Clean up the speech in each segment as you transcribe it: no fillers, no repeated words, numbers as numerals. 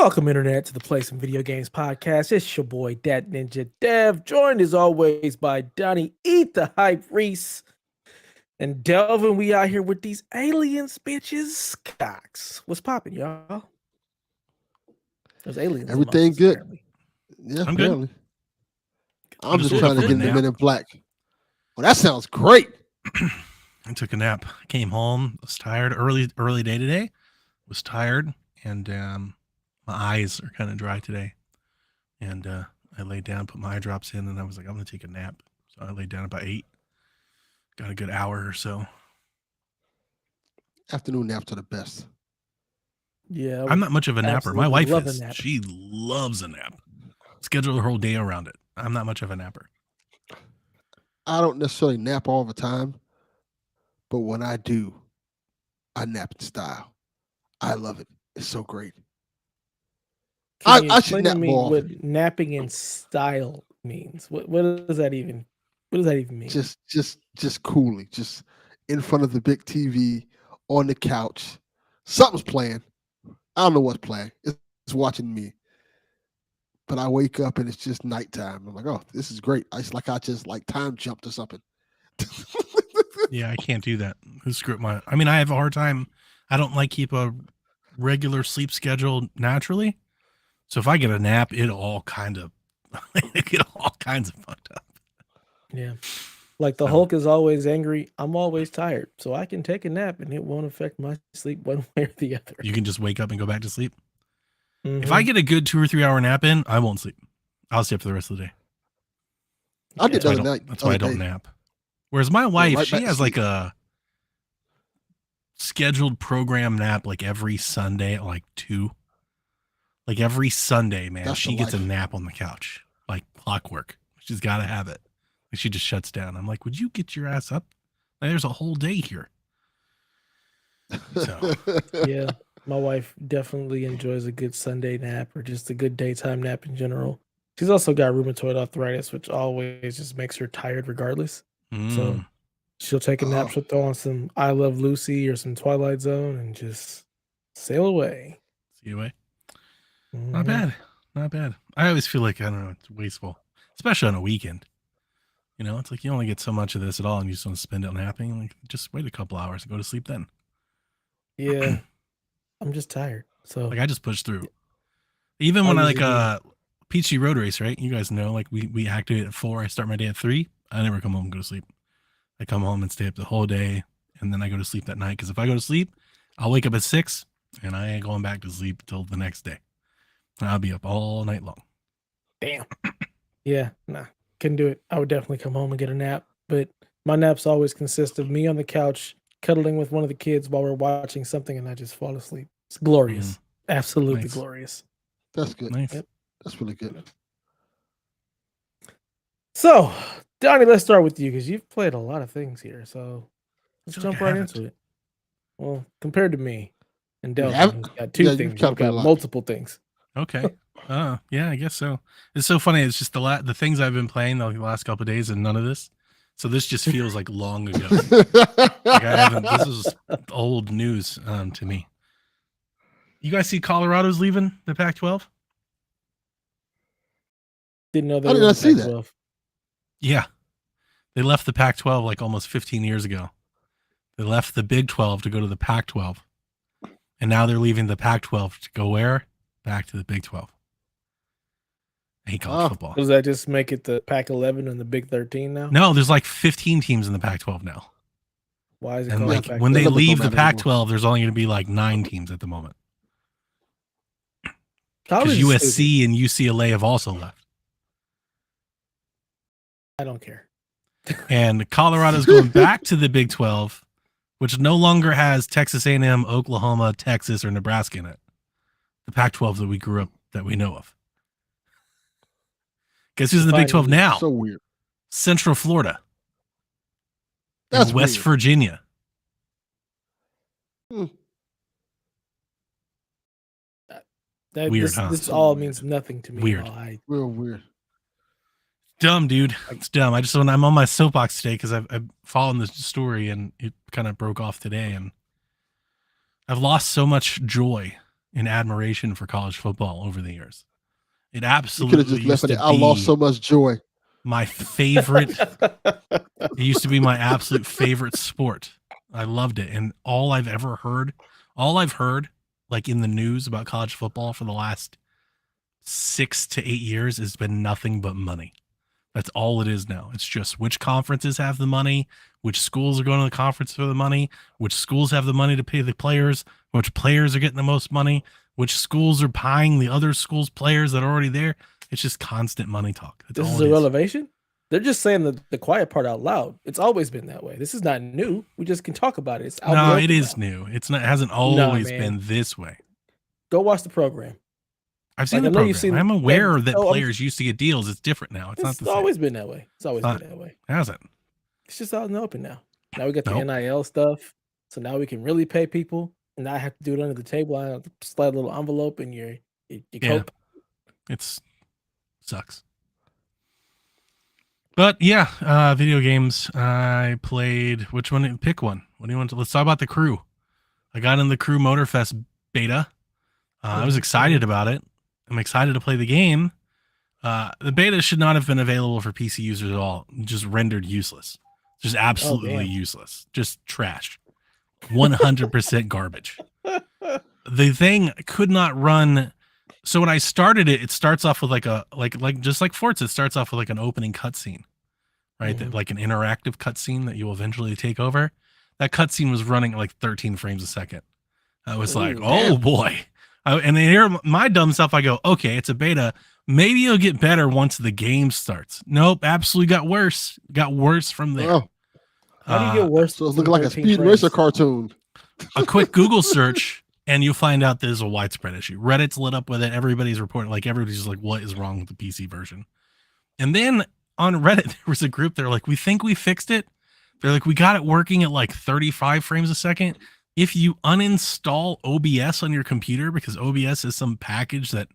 Welcome, Internet, to the Play Some Video Games podcast. It's your boy, Dat Ninja Dev, joined as always by Donnie Eat the Hype Reese. And Delvin, we out here with these aliens, bitches, cocks. What's popping, y'all? There's aliens. Everything us, good. Apparently. Yeah, I'm apparently. good. I'm just trying to get the Men in Black. Well, that sounds great. I took a nap. Came home. Was tired. Early day today. Was tired, and my eyes are kind of dry today. And I laid down, put my eye drops in, and I was like, I'm gonna take a nap. So I laid down about 8. Got a good hour or so. Afternoon naps are the best. Yeah, I'm not much of a napper. My wife is. Nap. She loves a nap. Schedule her whole day around it. I'm not much of a napper. I don't necessarily nap all the time, but when I do, I nap in style. I love it. It's so great. I should nap more. What napping in style means? What does that even? What does that even mean? Just coolly, just in front of the big TV on the couch. Something's playing. I don't know what's playing. It's watching me. But I wake up and it's just nighttime. I'm like, oh, this is great. I just time jumped or something. Yeah, I can't do that. I have a hard time. I don't keep a regular sleep schedule naturally. So if I get a nap, it all kinds of fucked up. Yeah. Like the Hulk is always angry. I'm always tired. So I can take a nap and it won't affect my sleep one way or the other. You can just wake up and go back to sleep. Mm-hmm. If I get a good 2 or 3 hour nap in, I won't sleep. I'll stay up for the rest of the day. I did that night. That's why I don't nap. Whereas my wife, she has like a scheduled program nap like every Sunday at 2. Like every Sunday, man, she gets a nap on the couch, like clockwork. She's got to have it. Like she just shuts down. I'm like, would you get your ass up? There's a whole day here. So. Yeah, my wife definitely enjoys a good Sunday nap or just a good daytime nap in general. She's also got rheumatoid arthritis, which always just makes her tired regardless. So she'll take a nap. She'll throw on some I Love Lucy or some Twilight Zone and just sail away. See you away. Not bad. Not bad. I always feel like, I don't know, it's wasteful, especially on a weekend. You know, it's like you only get so much of this at all and you just want to spend it napping. Like, just wait a couple hours and go to sleep then. Yeah. I'm just tired. So I just push through. Even when I Peachy Road Race, right? You guys know, we activate at 4. I start my day at 3. I never come home and go to sleep. I come home and stay up the whole day, and then I go to sleep that night. Because if I go to sleep, I'll wake up at 6, and I ain't going back to sleep till the next day. And I'll be up all night long. Damn. Yeah, nah, couldn't do it. I would definitely come home and get a nap. But my naps always consist of me on the couch, cuddling with one of the kids while we're watching something, and I just fall asleep. It's glorious. Absolutely glorious. That's good. Nice. Yep. That's really good. So, Donnie, let's start with you because you've played a lot of things here. So let's jump right into it. Well, compared to me and Delvin, who's got 2 things. You've got multiple things. Okay. Yeah, I guess so. It's so funny. It's just the things I've been playing the last couple of days and none of this. So this just feels like long ago. This is old news to me. You guys see Colorado's leaving the Pac-12? Didn't know that. How did I see that? Yeah. They left the Pac-12 like almost 15 years ago. They left the Big 12 to go to the Pac-12. And now they're leaving the Pac-12 to go where? Back to the Big 12. I hate college football. Does that just make it the Pac-11 and the Big 13 now? No, there's like 15 teams in the Pac-12 now. Why is it and called when they leave the Pac-12, there's only going to be like 9 teams at the moment. Because USC and UCLA have also left. I don't care. And Colorado's going back to the Big 12, which no longer has Texas A&M, Oklahoma, Texas, or Nebraska in it. The Pac-12 that we grew up, that we know of. Guess who's in the Big 12 now? So weird. Central Florida. That's West weird. Virginia. Weird, huh? This all means nothing to me. Weird. Real weird. Dumb, dude. It's dumb. I'm on my soapbox today because I've followed this story and it kind of broke off today, and I've lost so much joy in admiration for college football over the years. It You could absolutely have just left used it. to I lost be so much joy. my favorite. It used to be my absolute favorite sport. I loved it. And all I've heard, like in the news about college football for the last 6 to 8 years has been nothing but money. That's all it is now. It's just which conferences have the money, which schools are going to the conference for the money, which schools have the money to pay the players, which players are getting the most money, which schools are buying the other schools' players that are already there. It's just constant money talk. That's This all is it a is. revelation. They're just saying the quiet part out loud. It's always been that way. This is not new. We just can talk about it. It's out in the No, open it is now. new. It's not. It hasn't always been this way. Go watch the program. I've seen Like, the I know you've program. seen I'm aware that oh, players used to get deals. It's different now. It's not the same. always been that way. It's always been that way. It hasn't. It's just out in the open now. Now we got the Nope. NIL stuff. So now we can really pay people and not have to do it under the table. I have to slide a little envelope in your coat. It's sucks. But yeah, video games. I played. Which one? Pick one. What do you want to? Let's talk about the Crew. I got in the Crew Motorfest beta. I was excited about it. I'm excited to play the game. The beta should not have been available for PC users at all. Just rendered useless. Just absolutely useless. Just trash. 100% garbage. The thing could not run. So when I started it, it starts off with like just like Forza, it starts off with like an opening cutscene, right? That, like an interactive cutscene that you'll eventually take over. That cutscene was running at like 13 frames a second. I was like, oh boy. And then here, my dumb self, I go, okay, it's a beta. Maybe it'll get better once the game starts. Nope, absolutely got worse. Got worse from there. Oh, how do you get worse? so it's looking like a Speed Racer cartoon. A quick Google search, and you'll find out there's a widespread issue. Reddit's lit up with it. Everybody's reporting, like everybody's like, what is wrong with the PC version? And then on Reddit, there was a group. They're like, we think we fixed it. They're like, we got it working at like 35 frames a second. If you uninstall OBS on your computer, because OBS is some package that,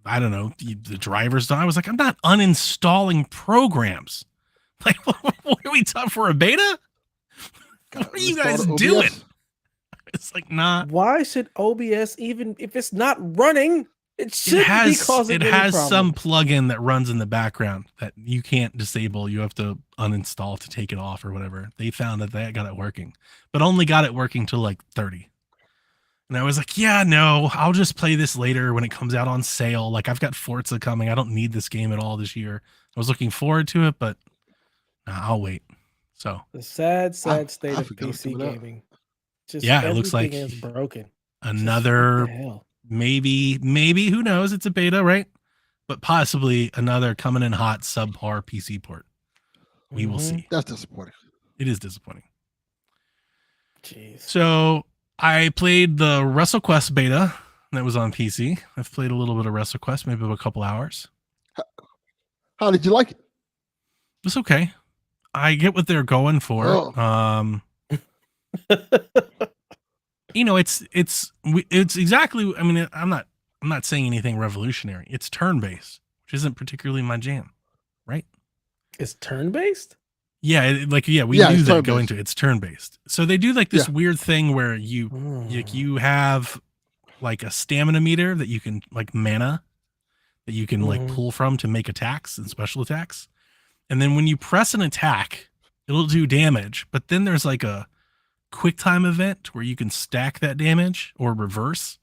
I don't know, the drivers don't. I was like, I'm not uninstalling programs. Like, what are we talking for a beta? What are you guys doing? It's like, nah. Why should OBS, even if it's not running, it should be causing it has some plugin that runs in the background that you can't disable. You have to uninstall to take it off or whatever. They found that they got it working, but only got it working till like 30. And I was like, yeah, no, I'll just play this later when it comes out on sale. Like, I've got Forza coming. I don't need this game at all this year. I was looking forward to it, but I'll wait. So the sad state of PC gaming. Just it looks like is broken. Another maybe who knows? It's a beta, right? But possibly another coming in hot subpar PC port. We will see. That's disappointing. It is disappointing. Jeez. So I played the WrestleQuest beta that was on PC. I've played a little bit of WrestleQuest, maybe a couple hours. How did you like it? It's okay. I get what they're going for. Oh. You know, it's exactly. I mean, I'm not saying anything revolutionary. It's turn-based, which isn't particularly my jam, right? It's turn-based. Yeah, we knew that going to it's turn-based. So they do like this weird thing where you have like a stamina meter that you can like mana that you can like pull from to make attacks and special attacks. And then when you press an attack, it'll do damage. But then there's like a quick time event where you can stack that damage or reverse.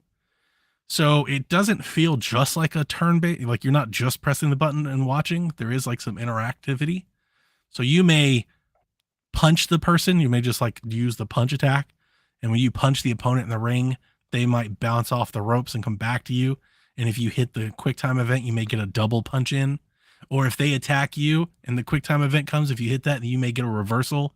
So it doesn't feel just like a turn-based, like you're not just pressing the button and watching. There is like some interactivity. So you may punch the person. You may just like use the punch attack. And when you punch the opponent in the ring, they might bounce off the ropes and come back to you. And if you hit the quick time event, you may get a double punch in. Or if they attack you and the quick time event comes, if you hit that, you may get a reversal.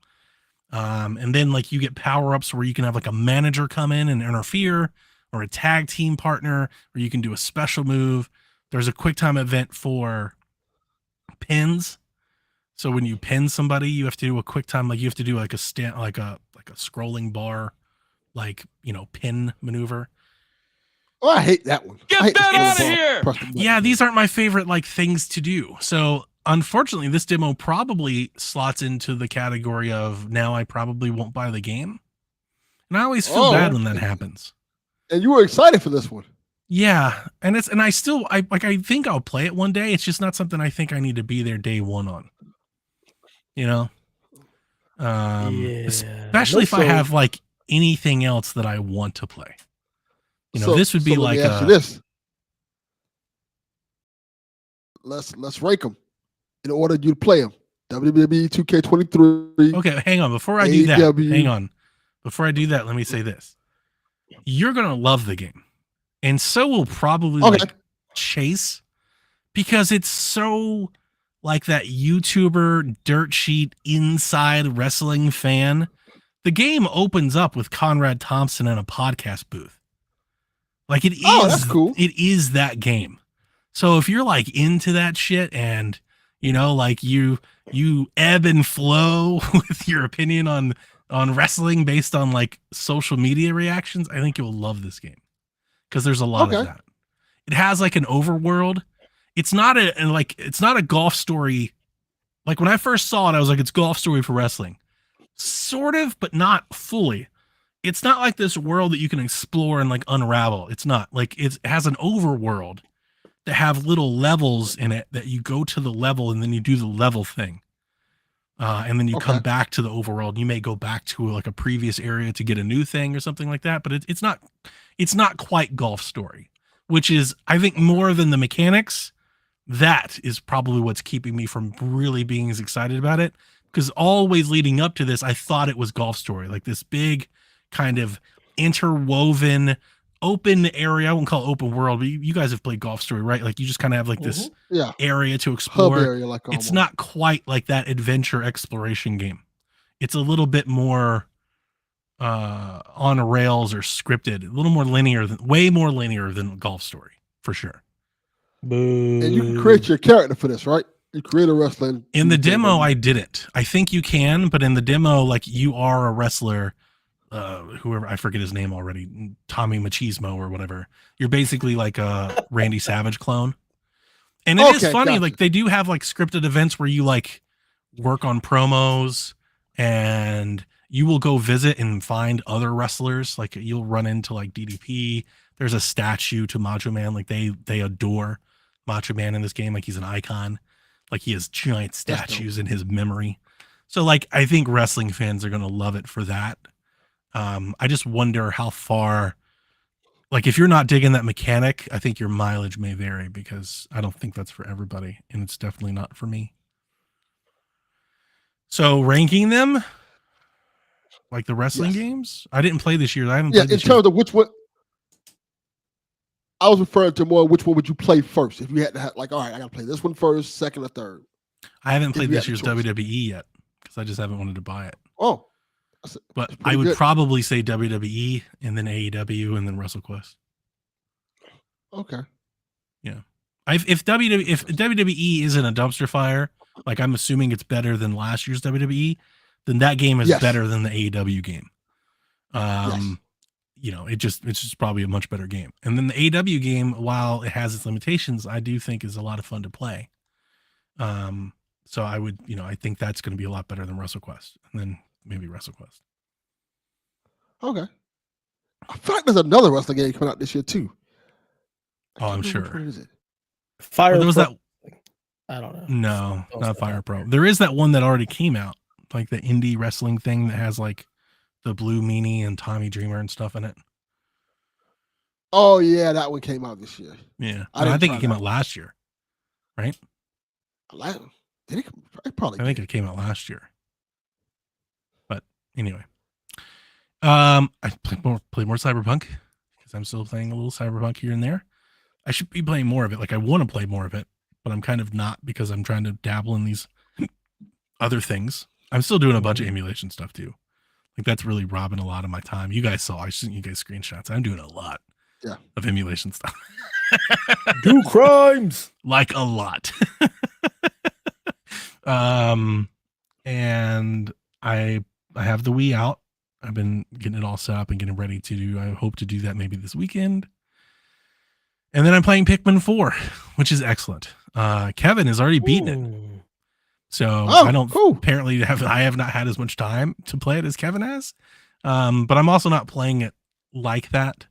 And then like you get power-ups where you can have like a manager come in and interfere, or a tag team partner, or you can do a special move. There's a quick time event for pins. So when you pin somebody, you have to do a quick time, like you have to do like a scrolling bar, like, you know, pin maneuver. Oh, I hate that one. Get that out of here! Yeah, these aren't my favorite like things to do. So unfortunately, this demo probably slots into the category of now I probably won't buy the game. And I always feel bad when that happens. And you were excited for this one. Yeah, and I think I'll play it one day. It's just not something I think I need to be there day one on. You know, especially if I have like anything else that I want to play. You know, this would be let like me ask you this. Let's rank them in order you to play them. WWE 2K23. Okay, hang on. Before I do that, hang on. Before I do that, let me say this. You're gonna love the game, and so will probably like Chase, because it's so like that YouTuber dirt sheet inside wrestling fan. The game opens up with Conrad Thompson in a podcast booth. Like it is. Oh, that's cool. It is that game. So if you're like into that shit and you know, like you ebb and flow with your opinion on wrestling based on like social media reactions, I think you'll love this game because there's a lot of that. It has like an overworld. It's not a golf story. Like when I first saw it, I was like, it's golf story for wrestling. Sort of, but not fully. It's not like this world that you can explore and like unravel. It's not like it has an overworld that have little levels in it that you go to the level and then you do the level thing. And then you come back to the overworld. You may go back to like a previous area to get a new thing or something like that. But it's not quite golf story, which is, I think, more than the mechanics. That is probably what's keeping me from really being as excited about it. Because always leading up to this, I thought it was golf story, like this big kind of interwoven open area. I won't call it open world, but you guys have played golf story, right? Like you just kind of have like this area to explore. Hub area, like it's not quite like that adventure exploration game. It's a little bit more on rails or scripted, a little more linear, way more linear than golf story for sure. Boo. And you can create your character for this, right? You create a wrestling. In the demo, I didn't. I think you can, but in the demo, like you are a wrestler. Whoever, I forget his name already, Tommy Machismo or whatever. You're basically like a Randy Savage clone. And it is funny, like they do have like scripted events where you like work on promos and you will go visit and find other wrestlers. Like you'll run into like DDP. There's a statue to Macho Man. Like they adore Macho Man in this game. Like he's an icon. Like he has giant statues in his memory. So like, I think wrestling fans are going to love it for that. I just wonder how far, like if you're not digging that mechanic, I think your mileage may vary because I don't think that's for everybody and it's definitely not for me. So ranking them like the wrestling games, I didn't play this year. I haven't played this year. In terms of which one, I was referring to more, which one would you play first? If you had to have like, all right, I got to play this one first, second or third. I haven't played this year's WWE yet because I just haven't wanted to buy it. Oh. But I would probably say WWE and then AEW and then WrestleQuest. Okay. Yeah. If WWE isn't a dumpster fire, like I'm assuming it's better than last year's WWE, then that game is better than the AEW game. You know, it's just probably a much better game. And then the AEW game, while it has its limitations, I do think is a lot of fun to play. So I would, you know, I think that's going to be a lot better than WrestleQuest, and then maybe WrestleQuest. Okay. I feel like there's another wrestling game coming out this year too. Oh, I'm sure. What is it? Fire. There was that. I don't know. No, not Fire Pro. There is that one that already came out, like the indie wrestling thing that has like the Blue Meanie and Tommy Dreamer and stuff in it. Oh yeah, that one came out this year. Yeah, I think it came out last year, right? Did it? Probably. I think it came out last year. But anyway, I play more Cyberpunk because I'm still playing a little Cyberpunk here and there. I should be playing more of it. Like I want to play more of it, but I'm kind of not because I'm trying to dabble in these other things. I'm still doing a bunch of emulation stuff too. Like that's really robbing a lot of my time. You guys saw, I sent you guys screenshots. I'm doing a lot of emulation stuff. Do crimes. Like a lot. And I have the Wii out. I've been getting it all set up and getting ready to do. I hope to do that maybe this weekend. And then I'm playing Pikmin 4, which is excellent. Kevin has already beaten it. So I don't apparently I have not had as much time to play it as Kevin has. But I'm also not playing it like that.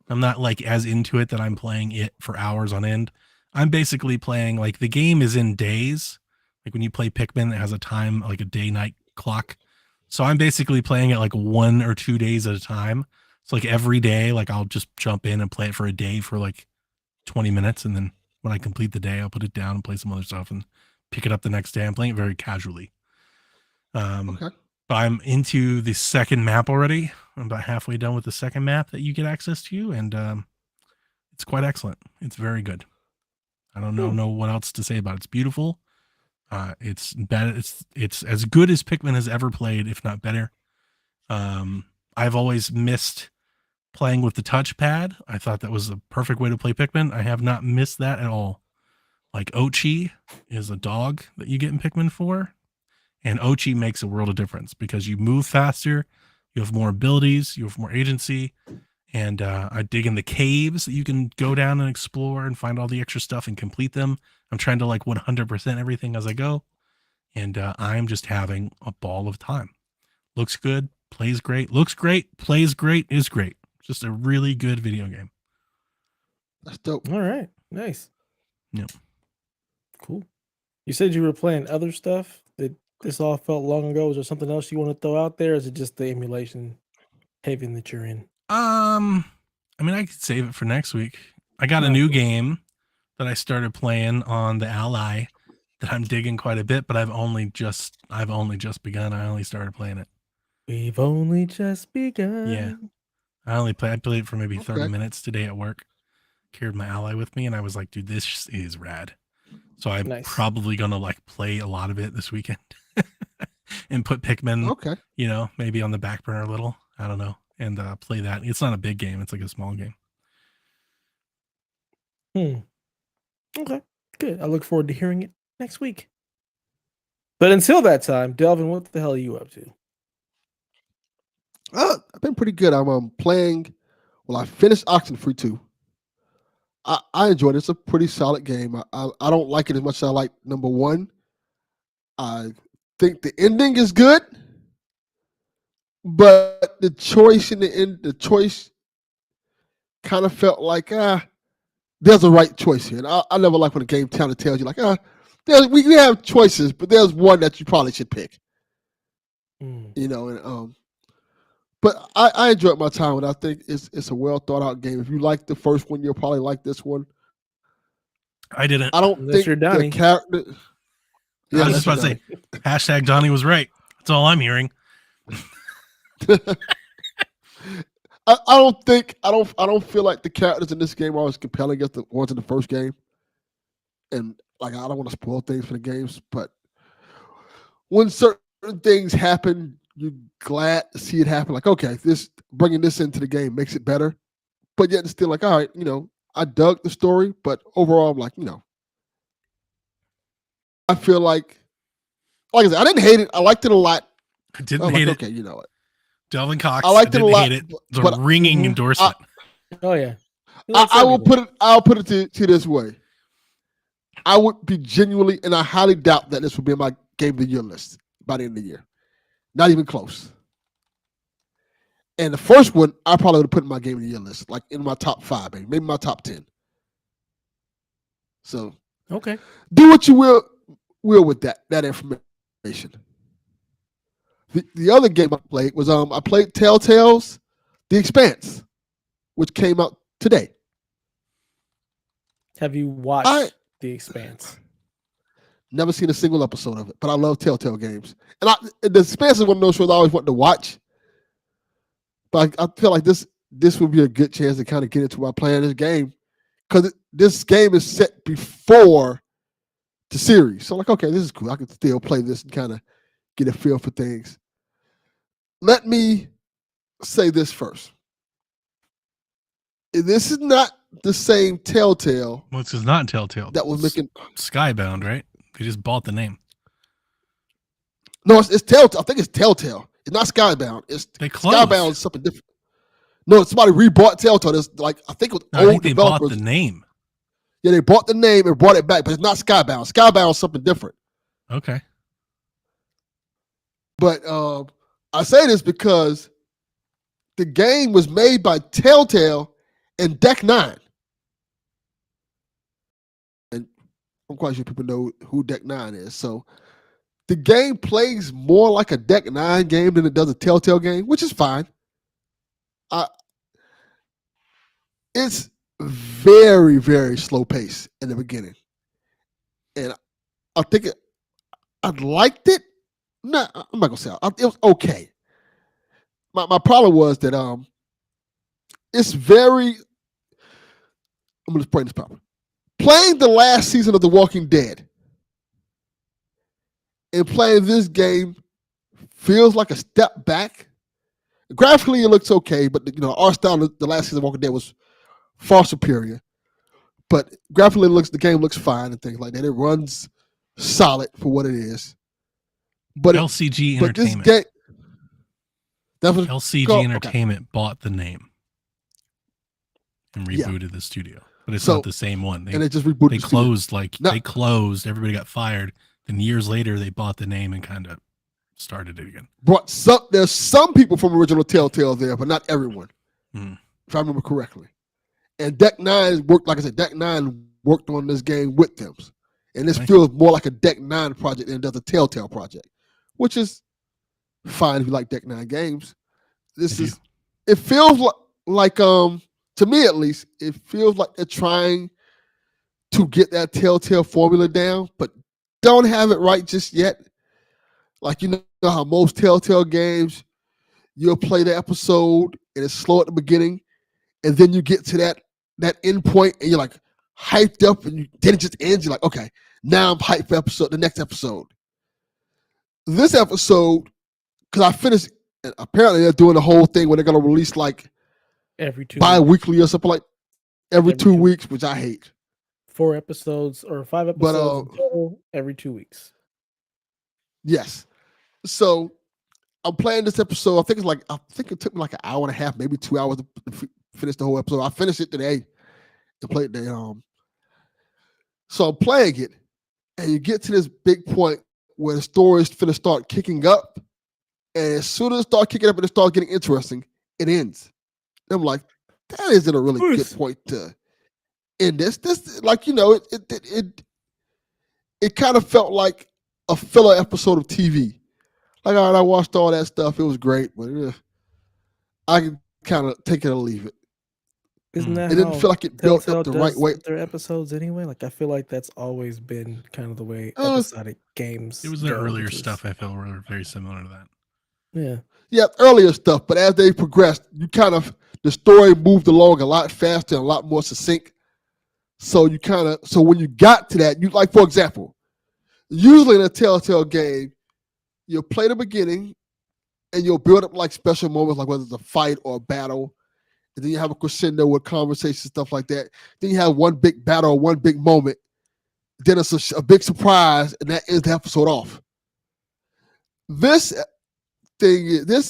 I'm not like as into it that I'm playing it for hours on end. I'm basically playing like the game is in days. Like when you play Pikmin, it has a time, like a day night clock. So I'm basically playing it like 1 or 2 days at a time. So like every day, like I'll just jump in and play it for a day for like 20 minutes. And then when I complete the day, I'll put it down and play some other stuff and pick it up the next day. I'm playing it very casually. Okay. But I'm into the second map already. I'm about halfway done with the second map that you get access to, and it's quite excellent. It's very good. I don't know what else to say about it. It's beautiful. It's better. It's as good as Pikmin has ever played, if not better. I've always missed playing with the touchpad. I thought that was a perfect way to play Pikmin. I have not missed that at all. Like Ochi is a dog that you get in Pikmin 4. And Ochi makes a world of difference because you move faster, you have more abilities, you have more agency. And I dig in the caves that you can go down and explore and find all the extra stuff and complete them. I'm trying to like 100% everything as I go. And I'm just having a ball of time. Looks good, plays great, looks great, plays great, is great. Just a really good video game. That's dope. All right. Nice. Yep. Cool. You said you were playing other stuff that this all felt long ago. Is there something else you want to throw out there? Or is it just the emulation haven that you're in? I mean, I could save it for next week. I got a new game that I started playing on the Ally that I'm digging quite a bit, but I've only just begun. I only started playing it. We've only just begun. Yeah. I played it for maybe 30 minutes today at work. Carried my Ally with me, and I was like, dude, this is rad. So I'm probably gonna like play a lot of it this weekend and put Pikmin, maybe on the back burner a little. I don't know. And play that. It's not a big game, it's like a small game. Okay, good. I look forward to hearing it next week. But until that time, Delvin, what the hell are you up to? I've been pretty good. I'm playing. Well, I finished Oxenfree 2. I enjoyed it. It's a pretty solid game. I don't like it as much as I like number 1. I think the ending is good, but the choice in the end, the choice kind of felt like there's a right choice here. And I never like when a game kind of tells you like we have choices, but there's one that you probably should pick. But I enjoyed my time, and I think it's a well thought out game. If you like the first one, you'll probably like this one. I didn't. I don't think the character. Yeah, I was just about to say, hashtag Donnie was right. That's all I'm hearing. I don't feel like the characters in this game are as compelling as the ones in the first game. And like I don't want to spoil things for the games, but when certain things happen, you're glad to see it happen. Like, okay, bringing this into the game makes it better. But yet it's still like, all right, I dug the story, but overall I'm like, I feel like I said, I didn't hate it. I liked it a lot. I didn't hate it. Okay, you know it. Delvin Cox. I liked it a lot. Hate it. It's a ringing endorsement. I'll put it to this way. I would be genuinely, and I highly doubt that this would be in my Game of the Year list by the end of the year. Not even close. And the first one, I probably would have put in my Game of the Year list, like in my top 5, maybe my top 10. So, okay, do what you will with that information. The other game I played was I played Telltale's The Expanse, which came out today. Have you watched The Expanse? Never seen a single episode of it, but I love Telltale games. And The Expanse is one of those shows I always wanted to watch. But I feel like this would be a good chance to kind of get into my playing this game, because this game is set before the series. So I'm like, okay, this is cool. I can still play this and kind of get a feel for things. Let me say this first. This is not the same Telltale. Well, this is not Telltale. That was making Skybound, right? They just bought the name. No, it's Telltale. I think it's Telltale. It's not Skybound. Skybound is something different. No, somebody rebought Telltale. It's like I think it was old they developers. Bought the name. Yeah, they bought the name and brought it back, but it's not Skybound. Skybound is something different. Okay. But I say this because the game was made by Telltale And Deck 9, and I'm quite sure people know who Deck 9 is. So the game plays more like a Deck 9 game than it does a Telltale game, which is fine. It's very, very slow pace in the beginning. And I think I liked it. No, I'm not gonna say it was okay. My problem was that it's very. I'm gonna explain this properly. Playing the last season of The Walking Dead and playing this game feels like a step back. Graphically, it looks okay, but art style the last season of Walking Dead was far superior. But graphically, the game looks fine and things like that. It runs solid for what it is. But LCG but this Entertainment. game, that was LCG Entertainment bought the name and rebooted the studio, but it's not the same one. And they just rebooted. They closed they closed. Everybody got fired. Then years later, they bought the name and kind of started it again. There's some people from original Telltale there, but not everyone, if I remember correctly. And Deck 9 worked, like I said, Deck 9 worked on this game with them. And this feels more like a Deck 9 project than it does a Telltale project, which is fine if you like Deck 9 games. It feels like to me at least, it feels like they're trying to get that Telltale formula down, but don't have it right just yet. Like, you know how most Telltale games, you'll play the episode and it's slow at the beginning, and then you get to that end point and you're like hyped up, and then it just ends. You're like, okay, now I'm hyped for the next episode. This episode, because I finished, and apparently they're doing the whole thing where they're going to release like every 2 bi-weekly or something, like every 2 weeks, which I hate. 4 episodes or 5 episodes total every 2 weeks. Yes. So I'm playing this episode. I think it took me like an hour and a half, maybe 2 hours to finish the whole episode. I finished it today to play it today. So I'm playing it, and you get to this big point where the story is finna start kicking up, and as soon as it starts kicking up and it starts getting interesting, it ends. And I'm like, that isn't a really good point to end this. This, like, it kind of felt like a filler episode of TV. Like, all right, I watched all that stuff. It was great, but I can kind of take it or leave it. Isn't that it didn't feel like it built up the right way? Their episodes anyway. Like, I feel like that's always been kind of the way episodic games. It was their earlier stuff. I feel were very similar to that. Yeah, earlier stuff. But as they progressed, the story moved along a lot faster and a lot more succinct. So when you got to that, for example, usually in a Telltale game, you'll play the beginning and you'll build up like special moments, like whether it's a fight or a battle. And then you have a crescendo with conversation, stuff like that. Then you have one big battle or one big moment. Then it's a big surprise, and that ends the episode off. This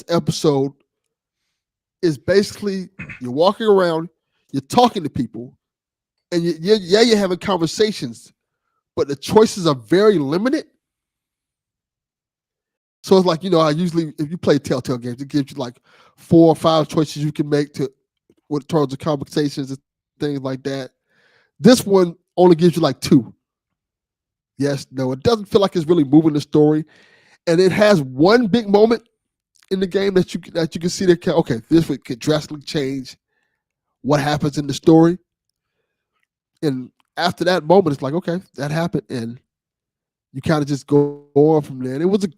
episode is basically you're walking around, you're talking to people, and you're having conversations, but the choices are very limited. So it's like, I usually, if you play Telltale games, it gives you like 4 or 5 choices you can make with terms of conversations and things like that. This one only gives you like 2. Yes, no, it doesn't feel like it's really moving the story. And it has one big moment in the game that you can see that, okay, this could drastically change what happens in the story. And after that moment, it's like, okay, that happened. And you kind of just go on from there. And it was an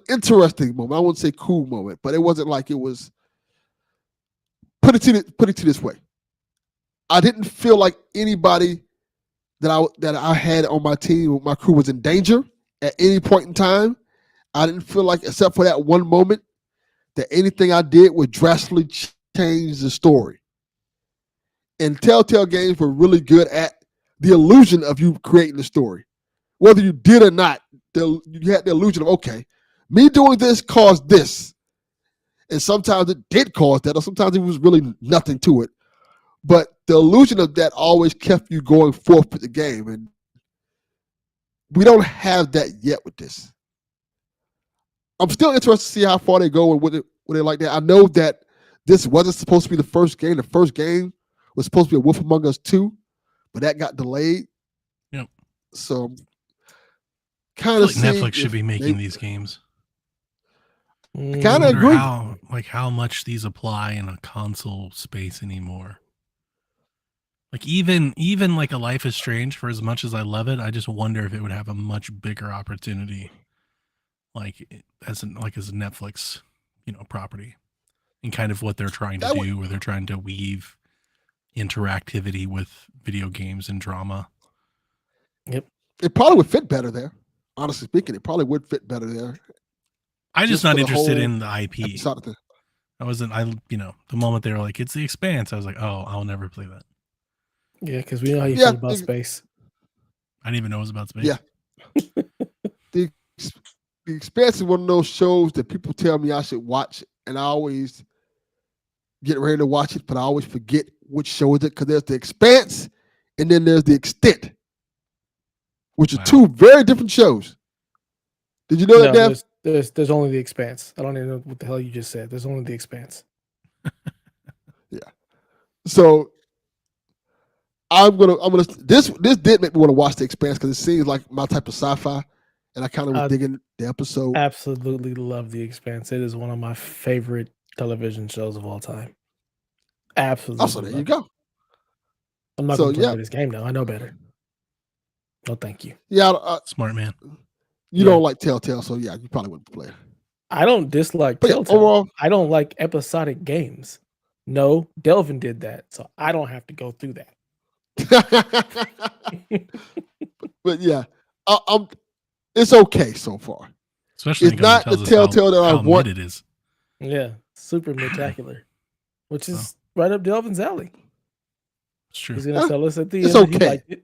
interesting moment. I wouldn't say cool moment, but it wasn't like it was. Put it to this way. I didn't feel like anybody that I had on my team, my crew, was in danger at any point in time. I didn't feel like, except for that one moment, that anything I did would drastically change the story. And Telltale games were really good at the illusion of you creating the story. Whether you did or not, you had the illusion of, okay, me doing this caused this. And sometimes it did cause that, or sometimes it was really nothing to it. But the illusion of that always kept you going forth with the game. And we don't have that yet with this. I'm still interested to see how far they go and what they like that. I know that this wasn't supposed to be the first game. The first game was supposed to be a Wolf Among Us 2, but that got delayed. Yep. So I kind feel of like Netflix should be making these games. I kind of agree. How much these apply in a console space anymore. Like even like a Life is Strange, for as much as I love it, I just wonder if it would have a much bigger opportunity, like as a Netflix, property, and kind of what they're trying to do, where they're trying to weave interactivity with video games and drama. Yep, it probably would fit better there. Honestly speaking, it probably would fit better there. I'm just not interested in the IP. The moment they were like, it's The Expanse, I was like, oh, I'll never play that. Yeah, because we know how you feel about space. I didn't even know it was about space. Yeah. The Expanse is one of those shows that people tell me I should watch, and I always get ready to watch it, but I always forget which show is it, because there's The Expanse and then there's The Extent, which are two very different shows. Did you know that, Dev? There's only The Expanse. I don't even know what the hell you just said. There's only The Expanse. Yeah. So I'm gonna this did make me want to watch The Expanse, because it seems like my type of sci-fi, and I kind of was digging the episode. Absolutely love The Expanse. It is one of my favorite television shows of all time. Absolutely. Also, there you go. I'm not going to play this game now. I know better. No, thank you. Yeah, smart man. You don't like Telltale, so yeah, you probably wouldn't play it. I don't dislike Telltale. Overall, I don't like episodic games. No, Delvin did that, so I don't have to go through that. But yeah, it's okay so far. Especially it's not the Telltale that I want. It is. Yeah, super spectacular, which is right up Delvin's alley. It's true. He's gonna tell us at the end. It's okay. He liked it.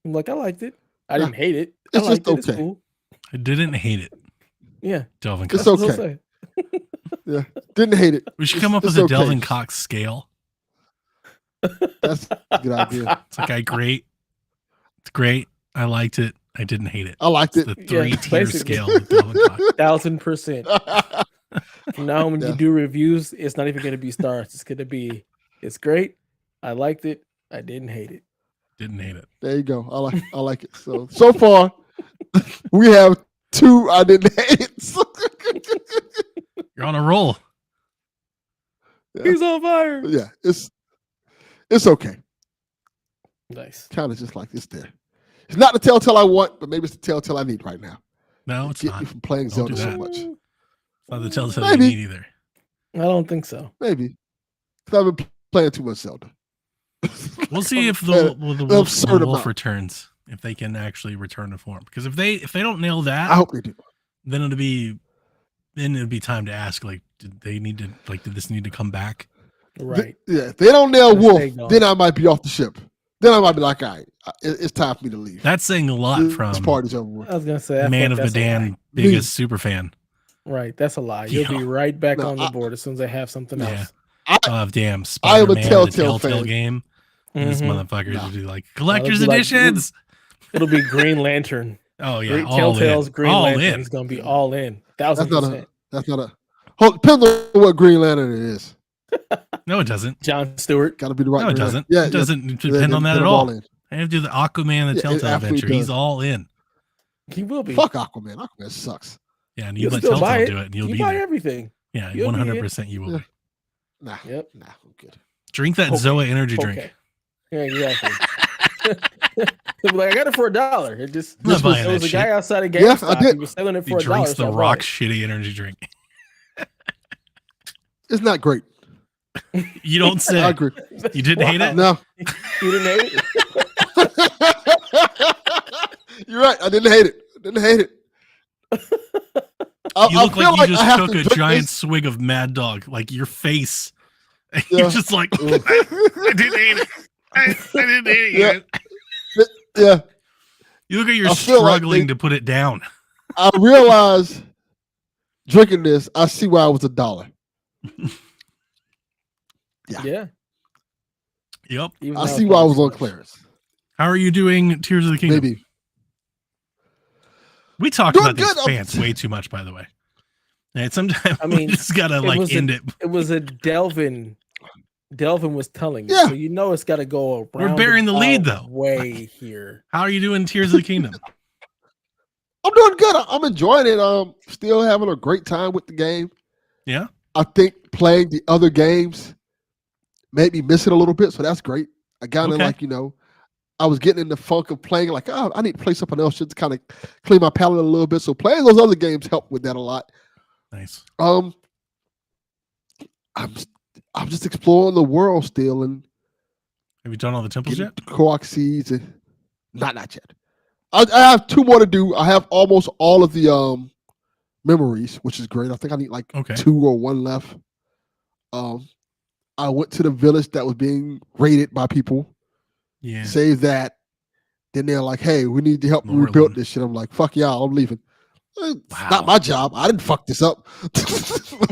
I'm like, I liked it. I didn't hate it. It's just okay. It's cool. I didn't hate it. Yeah, Delvin Cox. It's okay. Yeah, didn't hate it. We should come up with a Delvin Cox scale. That's a good idea. It's like great. It's great. I liked it. I didn't hate it. I liked it. The 3-tier scale of Delvin Cox. 1000%. From now on, when you do reviews, it's not even going to be stars. It's going to be, it's great. I liked it. I didn't hate it. Didn't hate it. There you go. I like it. So far, we have 2 I didn't hate it. You're on a roll. Yeah. He's on fire. But yeah, it's okay. Nice. Kind of just like this there. It's not the Telltale I want, but maybe it's the Telltale I need right now. No, it's not. Me from playing Zelda so much. It's not the Telltale you need either. I don't think so. Maybe. Because I've been playing too much Zelda. We'll see if the wolf returns, if they can actually return to form. Because if they don't nail that, I hope they do. Then it'll be time to ask, like, did this need to come back? Right. If they don't nail Wolf, then I might be off the ship. Then I might be like, all right, it's time for me to leave. That's saying a lot from this party's over with. I was gonna say, Man of Medan, biggest super fan. Right, that's a lie. You'll be right back on the board as soon as they have something else. Damn, I am a Telltale fan. Game. And this motherfuckers will be like collector's editions. It'll be Green Lantern. Oh yeah, Telltale's Green Lantern. He's gonna be all in. 1000%. That's not a. Depends on what Green Lantern it is. No, it doesn't. John Stewart. Got to be the right. No, it doesn't. Yeah, it doesn't depend on that at all. I have to do the Aquaman, the Telltale adventure. He's all in. He will be. Fuck Aquaman. Aquaman sucks. Yeah, and you let Telltale do it, and you'll be buy there. everything. Yeah, 100% you will be. Nah. Yep. Nah, I'm good. Drink that Zoa energy drink. Yeah, exactly. Like, I got it for $1. It just there was a guy outside of GameStop. He was selling it for $1. He drinks the Rock shitty energy drink. It's not great. You don't say. I agree. You didn't hate it? No. You didn't hate it? You're right. I didn't hate it. You look like you just took a giant swig of Mad Dog. Like your face. You're just like, I didn't hate it. I didn't hate it. Yeah. You look like you're struggling to put it down. I realize drinking this, I see why it was $1. Yeah. Yep. I see why I was on clearance. How are you doing Tears of the Kingdom? Maybe. We talked about The Expanse way too much, by the way. And sometimes we just gotta end it. It was a Delvin Delvin was telling you. Yeah. So you know it's got to go around. We're bearing the lead, though. Way here. How are you doing Tears of the Kingdom? I'm doing good. I'm enjoying it. Still having a great time with the game. Yeah. I think playing the other games made me miss it a little bit, so that's great. I got in like, I was getting in the funk of playing like, oh, I need to play something else just to kind of clean my palate a little bit. So playing those other games helped with that a lot. Nice. I'm just exploring the world still, and have you done all the temples yet? Korok seeds and not yet. I have 2 more to do. I have almost all of the memories, which is great. I think I need like 2 or 1 left. I went to the village that was being raided by people. Yeah. Save that. Then they're like, hey, we need to help rebuild this shit. I'm like, fuck y'all, I'm leaving. It's not my job. I didn't fuck this up.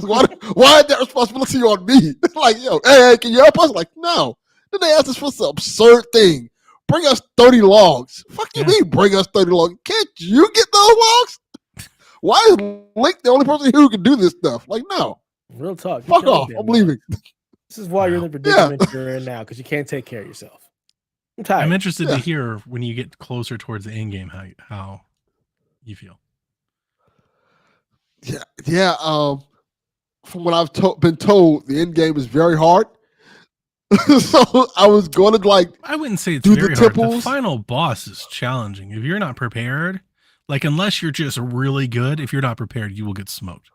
why is that responsibility on me? Like, yo, hey, can you help us? Like, no. Then they asked us for some absurd thing. Bring us 30 logs. Fuck you mean bring us 30 logs? Can't you get those logs? Why is Link the only person who can do this stuff? Like, no. Real talk. Fuck off. I'm leaving. This is why you're in the predicament you're in now, because you can't take care of yourself. I'm tired. I'm interested to hear when you get closer towards the end game how you feel. Yeah. From what I've been told, the end game is very hard. So I was going to I wouldn't say it's very hard. The final boss is challenging. If you're not prepared, like unless you're just really good, if you're not prepared, you will get smoked.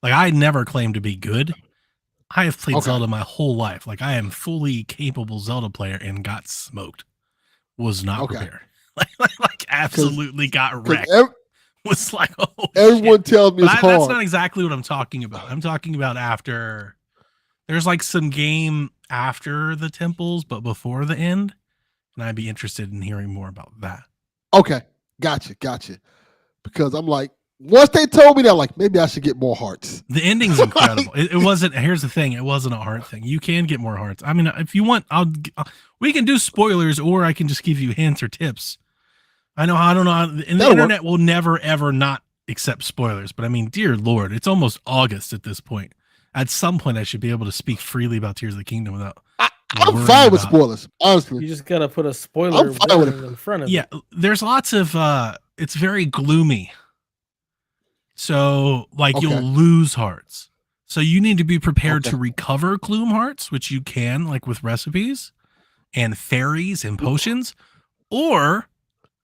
Like I never claimed to be good. I have played Zelda my whole life. Like I am fully capable Zelda player and got smoked. Was not prepared. Like absolutely got wrecked. Was like, oh, everyone tells me it's hard. That's not exactly what I'm talking about. I'm talking about after. There's like some game after the temples, but before the end, and I'd be interested in hearing more about that. Okay, gotcha. Because I'm like, once they told me that, like, maybe I should get more hearts. The ending's incredible. It wasn't. Here's the thing: it wasn't a heart thing. You can get more hearts. I mean, if you want, we can do spoilers, or I can just give you hints or tips. I don't know, and the internet will never ever not accept spoilers. But I mean, dear Lord, it's almost August at this point. At some point, I should be able to speak freely about Tears of the Kingdom without. I'm fine with spoilers, honestly. You just gotta put a spoiler warning in front of it. Yeah, there's lots of. It's very gloomy. So, like, you'll lose hearts. So you need to be prepared to recover gloom hearts, which you can, like with recipes and fairies and potions, or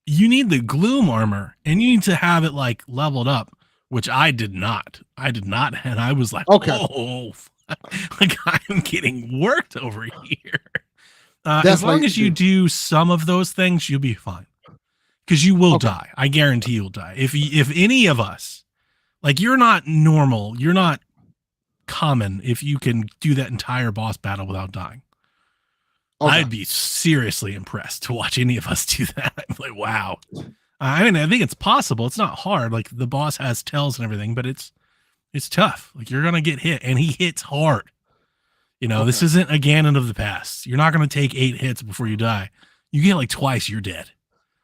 you need the gloom armor and you need to have it like leveled up, which I did not. And I was like, oh, like I'm getting worked over here. As long as you do some of those things, you'll be fine. Because you will die. I guarantee you'll die. If any of us, like you're not normal, you're not common if you can do that entire boss battle without dying. I'd be seriously impressed to watch any of us do that. I'm like, wow. I mean, I think it's possible. It's not hard. Like the boss has tells and everything, but it's tough. Like you're gonna get hit, and he hits hard. You know, this isn't a Ganon of the past. You're not gonna take 8 hits before you die. You get like twice, you're dead.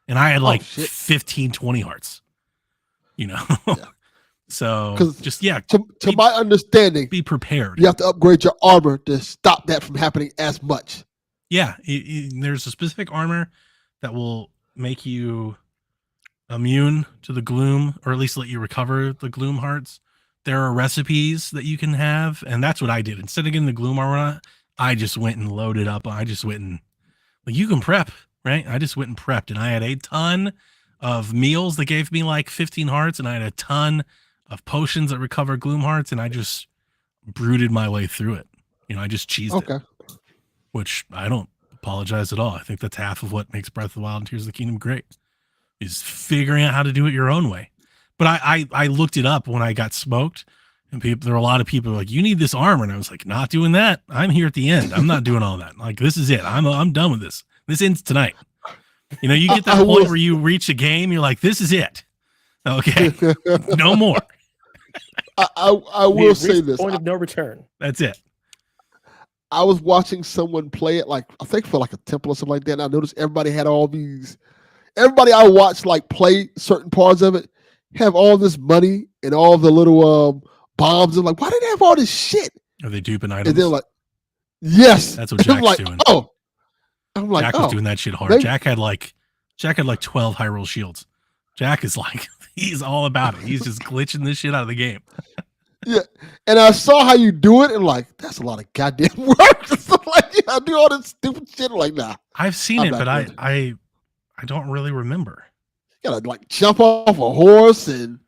And I had like 15, 20 hearts. You know, so just To my understanding, be prepared. You have to upgrade your armor to stop that from happening as much. Yeah, there's a specific armor that will make you immune to the gloom, or at least let you recover the gloom hearts. There are recipes that you can have, and that's what I did. Instead of getting the gloom armor, I just went and loaded up. I just went and like you can prep, right? I just went and prepped, and I had a ton of meals that gave me like 15 hearts, and I had a ton of potions that recover gloom hearts, and I just brooded my way through it. You know, I just cheesed it. Which I don't apologize at all. I think that's half of what makes Breath of the Wild and Tears of the Kingdom great, is figuring out how to do it your own way. But I looked it up when I got smoked, and there were a lot of people like, you need this armor. And I was like, not doing that. I'm here at the end. I'm not doing all that. Like, this is it. I'm done with this. This ends tonight. You know, you get that point where you reach a game, you're like, this is it. Okay. No more. I will say this. Point of no return. That's it. I was watching someone play it, like I think for like a temple or something like that. And I noticed everybody had all these. Everybody I watched like play certain parts of it have all this money and all the little bombs. And like, why do they have all this shit? Are they duping items? And they're like, Yes. That's what Jack's doing. Oh. I'm like, Jack was doing that shit hard. maybe. Jack had like 12 high roll shields. Jack is like, he's all about it. He's just glitching this shit out of the game. Yeah. And I saw how you do it and like, that's a lot of goddamn work. So like, yeah, I do all this stupid shit. I'm like, nah. I've seen it, but I don't really remember. You gotta like jump off a horse and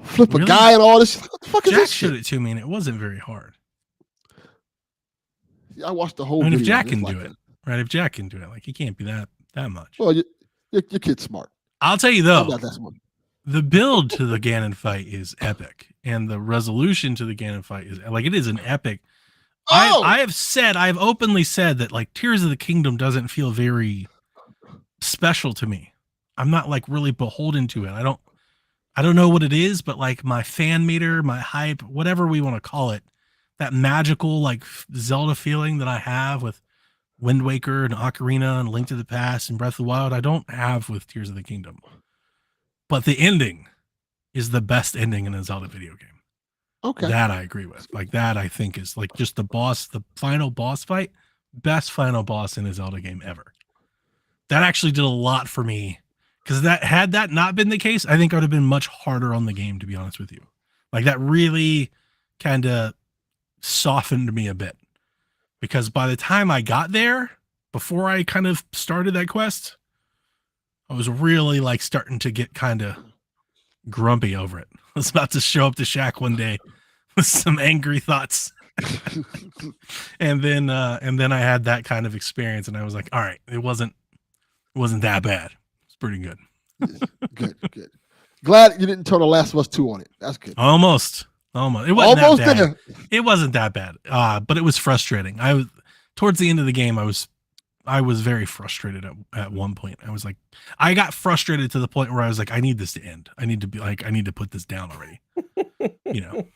flip a guy and all this shit. What the fuck is this shit? Jack showed it to me and it wasn't very hard. Yeah, I watched the whole I mean, video. if Jack can do it, right? If Jack can do it, like he can't be that much. Well, your kid's smart. I'll tell you though, I'm not that smart. the build to the Ganon fight is epic, and the resolution to the Ganon fight is like it is an epic. Oh! I've openly said that like Tears of the Kingdom doesn't feel very special to me. I'm not like really beholden to it. I don't know what it is, but like my fan meter, my hype, whatever we want to call it, that magical like Zelda feeling that I have with Wind Waker and Ocarina and Link to the Past and Breath of the Wild, I don't have with Tears of the Kingdom. But the ending is the best ending in a Zelda video game. Okay. That I agree with. Like that I think is like just the final boss fight, best final boss in a Zelda game ever. That actually did a lot for me. Because had that not been the case, I think I would have been much harder on the game, to be honest with you. Like that really kind of softened me a bit. Because by the time I got there, before I kind of started that quest, I was really like starting to get kind of grumpy over it. I was about to show up to Shaq one day with some angry thoughts. and then I had that kind of experience and I was like, all right, it wasn't that bad. It's pretty good. Good. Glad you didn't turn The Last of Us 2 on it. That's good. Almost. It wasn't that bad. There. It wasn't that bad. But it was frustrating. I was towards the end of the game, I was very frustrated at one point. I was like, I got frustrated to the point where I was like, I need this to end. I need to put this down already. You know.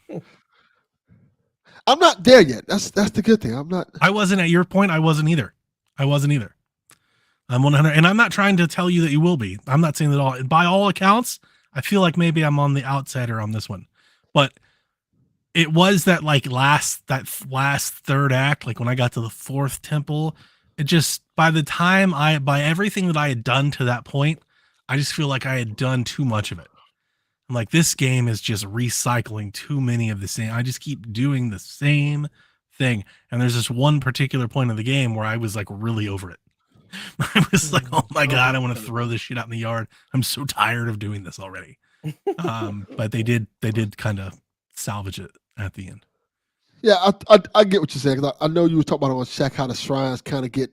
I'm not there yet. That's the good thing. I'm not. I wasn't at your point. I wasn't either. I'm 100, and I'm not trying to tell you that you will be. I'm not saying that all. By all accounts, I feel like maybe I'm on the outsider on this one, but it was that like last third act, like when I got to the fourth temple, it just by everything that I had done to that point, I just feel like I had done too much of it. I'm like, this game is just recycling too many of the same. I just keep doing the same thing. And there's this one particular point of the game where I was like really over it. I was like, oh my God, I want to throw this shit out in the yard. I'm so tired of doing this already. But they did kind of salvage it at the end. Yeah, I get what you're saying. I know you were talking about on Shaq how the shrines kind of get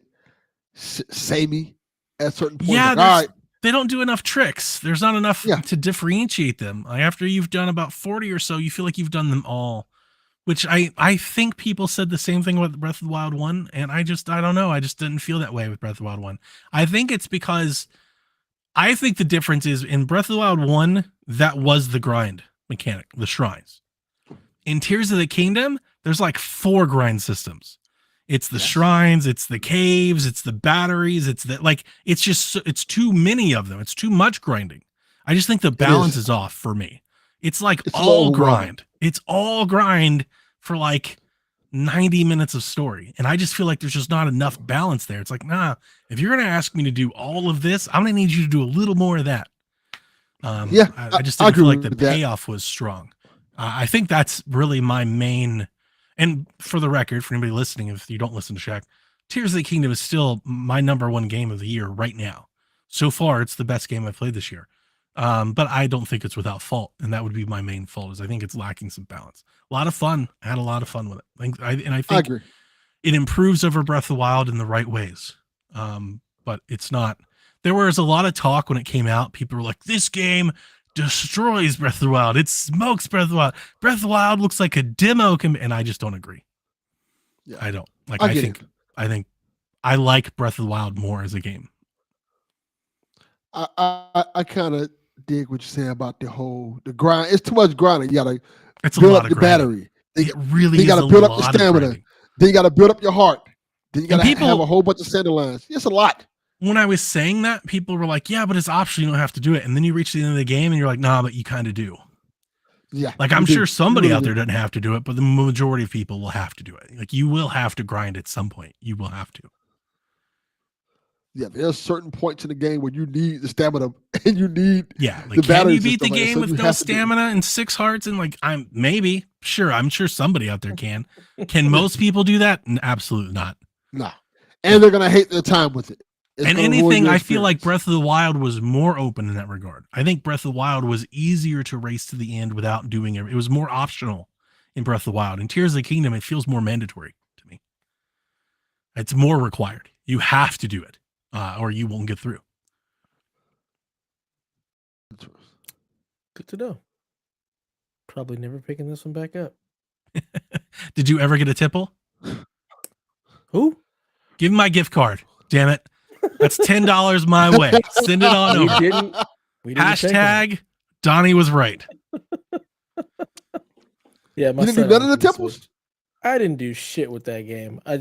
samey at certain points. Yeah, like, all right. They don't do enough tricks. There's not enough to differentiate them. Like after you've done about 40 or so, you feel like you've done them all. Which I think people said the same thing with Breath of the Wild 1, and I don't know. I just didn't feel that way with Breath of the Wild 1. I think it's because I think the difference is in Breath of the Wild 1, that was the grind mechanic, the shrines. In Tears of the Kingdom, there's like 4 grind systems. It's the shrines, it's the caves, it's the batteries, it's too many of them. It's too much grinding. I just think the balance is off for me. It's all grind. It's all grind for like 90 minutes of story. And I just feel like there's just not enough balance there. It's like, nah, if you're going to ask me to do all of this, I'm going to need you to do a little more of that. I just didn't feel like the payoff was strong. I think that's really my main, and for the record, for anybody listening, if you don't listen to Shaq, Tears of the Kingdom is still my #1 game of the year right now. So far, it's the best game I've played this year. But I don't think it's without fault, and that would be my main fault. Is I think it's lacking some balance. A lot of fun. I had a lot of fun with it. I think it improves over Breath of the Wild in the right ways. But it's not. There was a lot of talk when it came out. People were like, "This game destroys Breath of the Wild. It smokes Breath of the Wild. Breath of the Wild looks like a demo." And I just don't agree. Yeah. I don't like. I think I like Breath of the Wild more as a game. I kind of dig what you're saying about the grind. It's too much grinding. You gotta build up the battery. It really is. You gotta build up the stamina. Then you gotta build up your heart. Then you gotta have a whole bunch of center lines. It's a lot. When I was saying that, people were like, "Yeah, but it's optional. You don't have to do it." And then you reach the end of the game, and you're like, "Nah, but you kind of do." Yeah. Like, I'm sure somebody out there doesn't have to do it, but the majority of people will have to do it. Like, you will have to grind at some point. You will have to. Yeah, there's certain points in the game where you need the stamina and you need like, the can you batteries beat the and stuff like that, game so with you no have to do it. stamina and 6 hearts? And like, I'm sure somebody out there can. Can most people do that? Absolutely not. Nah. And they're gonna hate their time with it. It's And gonna ruin anything, your I feel like experience. Breath of the Wild was more open in that regard. I think Breath of the Wild was easier to race to the end without doing it. It was more optional in Breath of the Wild. In Tears of the Kingdom, it feels more mandatory to me. It's more required. You have to do it, or you won't get through. Good to know. Probably never picking this one back up. Did you ever get a tipple? Who? Give me my gift card. Damn it. That's $10 my way. Send it on over. We didn't take Hashtag Donnie was right. Yeah, my You didn't son do none of owns the the temples? Switch. I didn't do shit with that game. I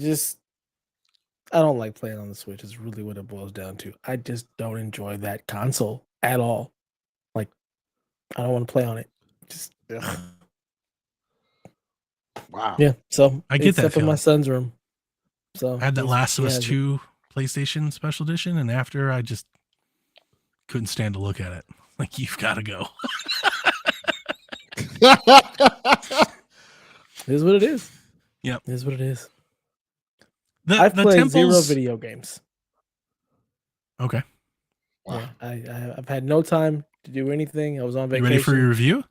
don't like playing on the Switch. Is really what it boils down to. I just don't enjoy that console at all. Like, I don't want to play on it. Just ugh. Wow. Yeah. So I get it's that up in my feeling. son's room. So I had that Last of he Us has it. 2 PlayStation Special Edition, and after I just couldn't stand to look at it. Like, you've got to go. It is what it is. Yep. It is what it is. I've played zero video games. Okay. Wow. Yeah, I've had no time to do anything. I was on You vacation. ready for your review?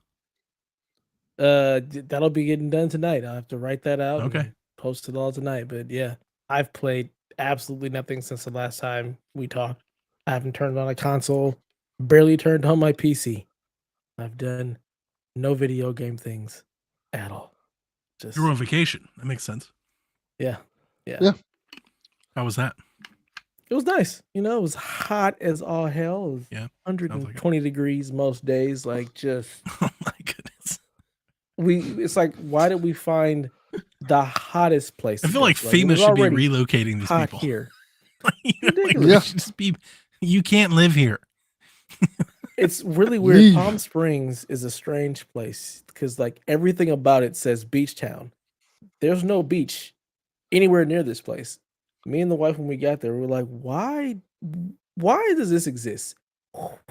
That'll be getting done tonight. I'll have to write that out. Okay. And post it all tonight. But yeah, I've played absolutely nothing since the last time we talked. I haven't turned on a console. Barely turned on my PC. I've done no video game things at all. Just You were on vacation. That makes sense. yeah. How was that? It was nice. You know, it was hot as all hell. It was Yeah, 120 degrees most days. Like, just Oh my goodness. it's like, why did we find the hottest place? I to feel go? like it FEMA was should be already relocating these hot people. here. Yeah. You can't live here. It's really weird. Leave. Palm Springs is a strange place because like everything about it says beach town. There's no beach anywhere near this place. Me and the wife, when we got there, we were like, why does this exist?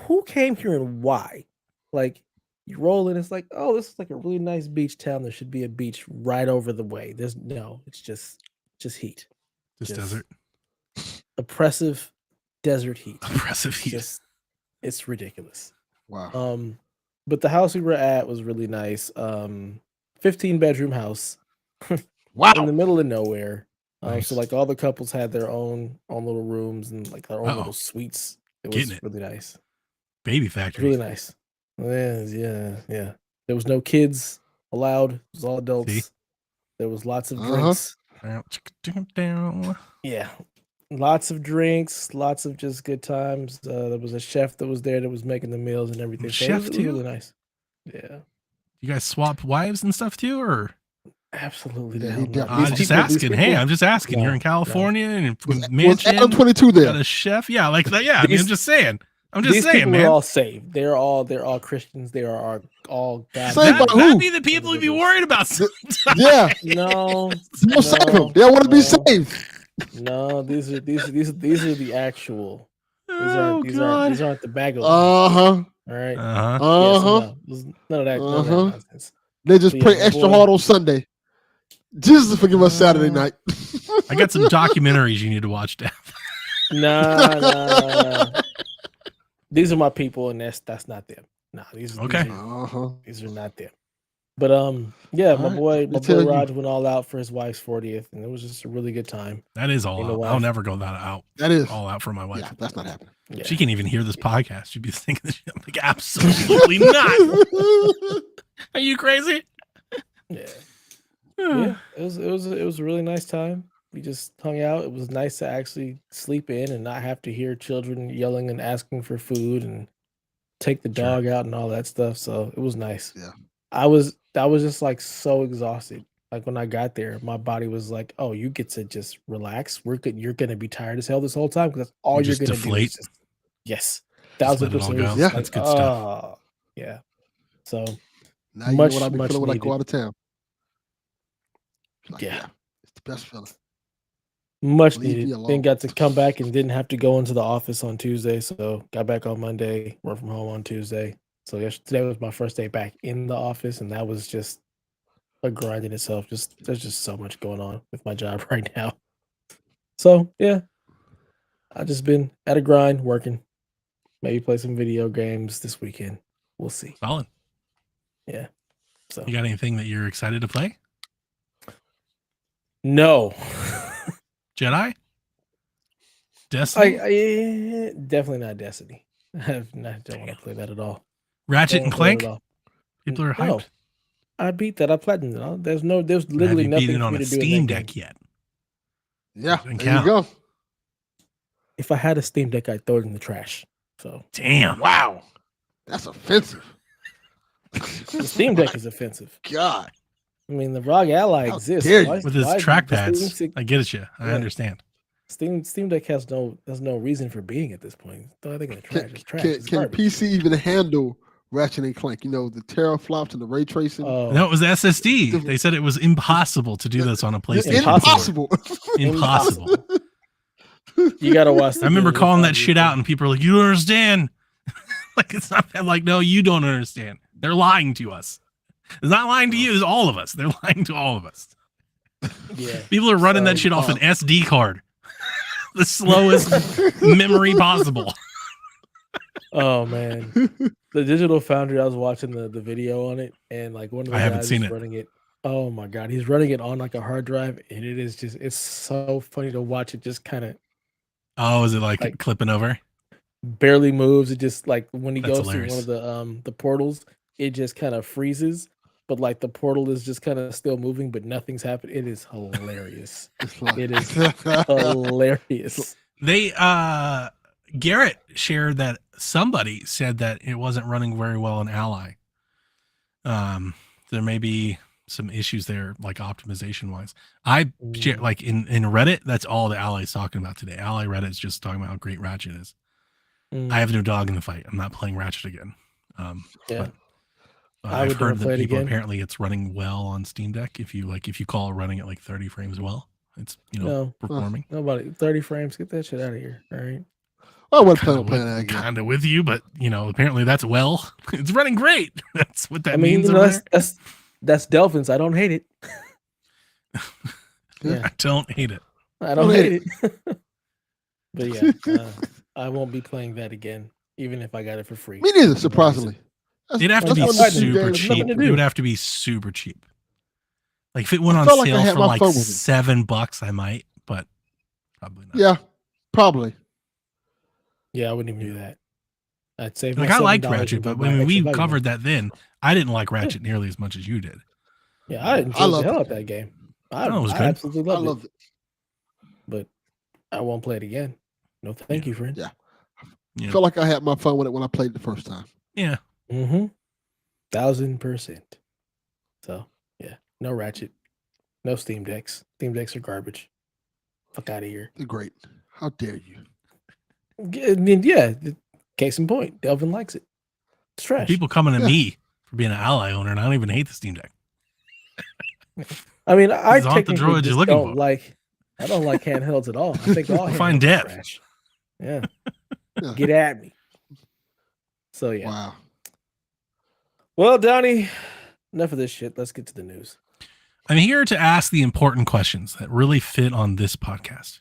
Who came here and why? Like, you roll in, it's like, oh, this is like a really nice beach town. There should be a beach right over the way. It's just heat. This Just desert. Oppressive desert heat. Oppressive heat. Just, it's ridiculous. Wow. But the house we were at was really nice. 15-bedroom house Wow. in the middle of nowhere. Nice. So like all the couples had their own little rooms and like their own Uh-oh. little suites. It Getting was it. really nice. Baby factory. Really nice. Yeah. There was no kids allowed. It was all adults. See? There was lots of Uh-huh. drinks. Yeah. Lots of drinks, lots of just good times. There was a chef that was there that was making the meals and everything. So Chef it was too? really nice. Yeah. You guys swap wives and stuff too, or? Absolutely. Yeah, the he hell did- not. I'm These just people- these asking. people- Hey, I'm just asking. No, You're in California and Was mansion. Adam 22 Got there? a chef. Yeah, like that. Yeah, I mean, I'm These- just saying. I'm just These saying, people man. are all saved. They're all Christians. They are all God. Saved by who? That'd be the people we'd be worried about. Yeah. No, Don't save them. They don't want to be no. saved. no. These are the actual. Oh, These God. aren't the bagos. Uh-huh. All right. Uh-huh. Yeah, so Uh-huh. no, there's none of that Uh-huh. nonsense. They just Yeah, pray my extra boy. hard on Sunday. Jesus forgive us Saturday night. I got some documentaries you need to watch, Dan. Nah. These are my people, and that's not them. Nah, Okay. Uh-huh. these are not them. But yeah, All my right, boy let me tell you. Raj went all out for his wife's 40th, and it was just a really good time. That is all You know out. what? I'll never go that out. That is. All out for my wife. Yeah, that's not happening. Yeah. She can't even hear this podcast. She'd be thinking, I'm like, absolutely not. Are you crazy? Yeah. Yeah, it was a really nice time. We just hung out. It was nice to actually sleep in and not have to hear children yelling and asking for food and take the Sure. dog out and all that stuff. So it was nice. Yeah. I was just like so exhausted. Like when I got there, my body was like, "Oh, you get to just relax. We're good. You're gonna be tired as hell this whole time because that's all You you're just gonna deflate? do." Yes, Just let it 1,000%. all It was go. just Yeah. like, That's good stuff. yeah. So Now you know what I be feeling when I go out of town. Like, Yeah. It's the best feeling. Much Leave me needed. alone. Then got to come back and didn't have to go into the office on Tuesday. So got back on Monday, work from home on Tuesday. So yesterday was my first day back in the office, and that was just a grind in itself. There's just so much going on with my job right now. So yeah, I just been at a grind working. Maybe play some video games this weekend. We'll see. Solid. Yeah. So you got anything that you're excited to play? No. Jedi? Destiny? I definitely not Destiny. I don't want to play that at all. Ratchet and Clank? People are hyped. No, I beat that. I platinumed it. There's literally Have you nothing beat it for on me a to do in Steam that Deck game. yet? Yeah, Doesn't there count. you go. If I had a Steam Deck, I'd throw it in the trash. So Damn. Wow. That's offensive. the Steam Deck is offensive. God. I mean, the ROG Ally How exists. dare you. With his why trackpads. I get it, you. I Yeah. understand. Steam Deck has no reason for being at this point. Throw everything in the trash. It's trash. It's Can garbage. PC even handle Ratchet and Clank? You know, the teraflops and the ray tracing. No, it was SSD. They said it was impossible to do this on a PlayStation. Impossible. Impossible. You gotta watch. I remember calling that shit out, and people are like, "You don't understand." Like, it's not that. Like, no, you don't understand. They're lying to us. It's not lying to you. It's all of us. They're lying to all of us. Yeah. People are running that shit off an SD card. The slowest memory possible. Oh man, the Digital Foundry. I was watching the video on it, and like one of the guys is running it. Oh my god, he's running it on like a hard drive, and it's so funny to watch it just kind of. Oh, is it like clipping over? Barely moves. It just like when he That's goes hilarious. through one of the portals, it just kind of freezes. But like the portal is just kind of still moving, but nothing's happening. It is hilarious. It is hilarious. They Garrett shared that somebody said that it wasn't running very well in Ally. There may be some issues there, like optimization wise. I share, like in Reddit, that's all the Ally's talking about today. Ally Reddit is just talking about how great Ratchet is. I have no dog in the fight. I'm not playing Ratchet again. Yeah. But I've heard that people apparently it's running well on Steam Deck. If you call it running at like 30 frames well, it's performing. Nobody 30 frames. Get that shit out of here. All right. I wasn't playing that again. Kind of with you, but apparently that's well. It's running great. That's what that means. That's Delphins. I don't hate it. Yeah. I don't hate it. I don't hate it. But yeah, I won't be playing that again, even if I got it for free. Me neither, surprisingly. It'd have to be super cheap. It would have to be super cheap. Like if it went on sale for like $7, I might, but probably not. Yeah, probably. Yeah, I wouldn't even do that. I'd save. Like I liked Ratchet, but when we covered that then, I didn't like Ratchet nearly as much as you did. Yeah, I enjoyed the hell out of that game. I absolutely loved it. But I won't play it again. No, thank you, friend. Yeah. I felt like I had my fun with it when I played it the first time. Yeah. 1000%. So yeah, no Ratchet, no Steam Decks. Steam Decks are garbage. Fuck out of here. They're great. How dare you? Yeah. Case in point, Delvin likes it. It's trash. People coming to me for being an Ally owner, and I don't even hate the Steam Deck. I mean, I technically just don't like. I don't like handhelds at all. I think all fine handhelds are trash. Yeah. Get at me. So yeah. Wow. Well, Donnie, enough of this shit. Let's get to the news. I'm here to ask the important questions that really fit on this podcast.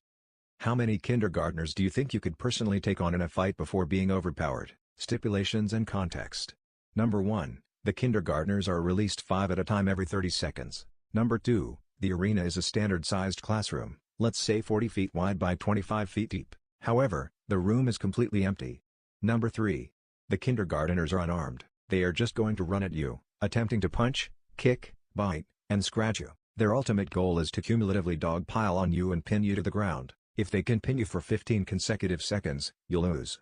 How many kindergartners do you think you could personally take on in a fight before being overpowered? Stipulations and context. Number 1. The kindergartners are released 5 at a time every 30 seconds. Number 2. The arena is a standard-sized classroom, let's say 40 feet wide by 25 feet deep. However, the room is completely empty. Number 3. The kindergartners are unarmed. They are just going to run at you, attempting to punch, kick, bite, and scratch you. Their ultimate goal is to cumulatively dogpile on you and pin you to the ground. If they can pin you for 15 consecutive seconds, you'll lose.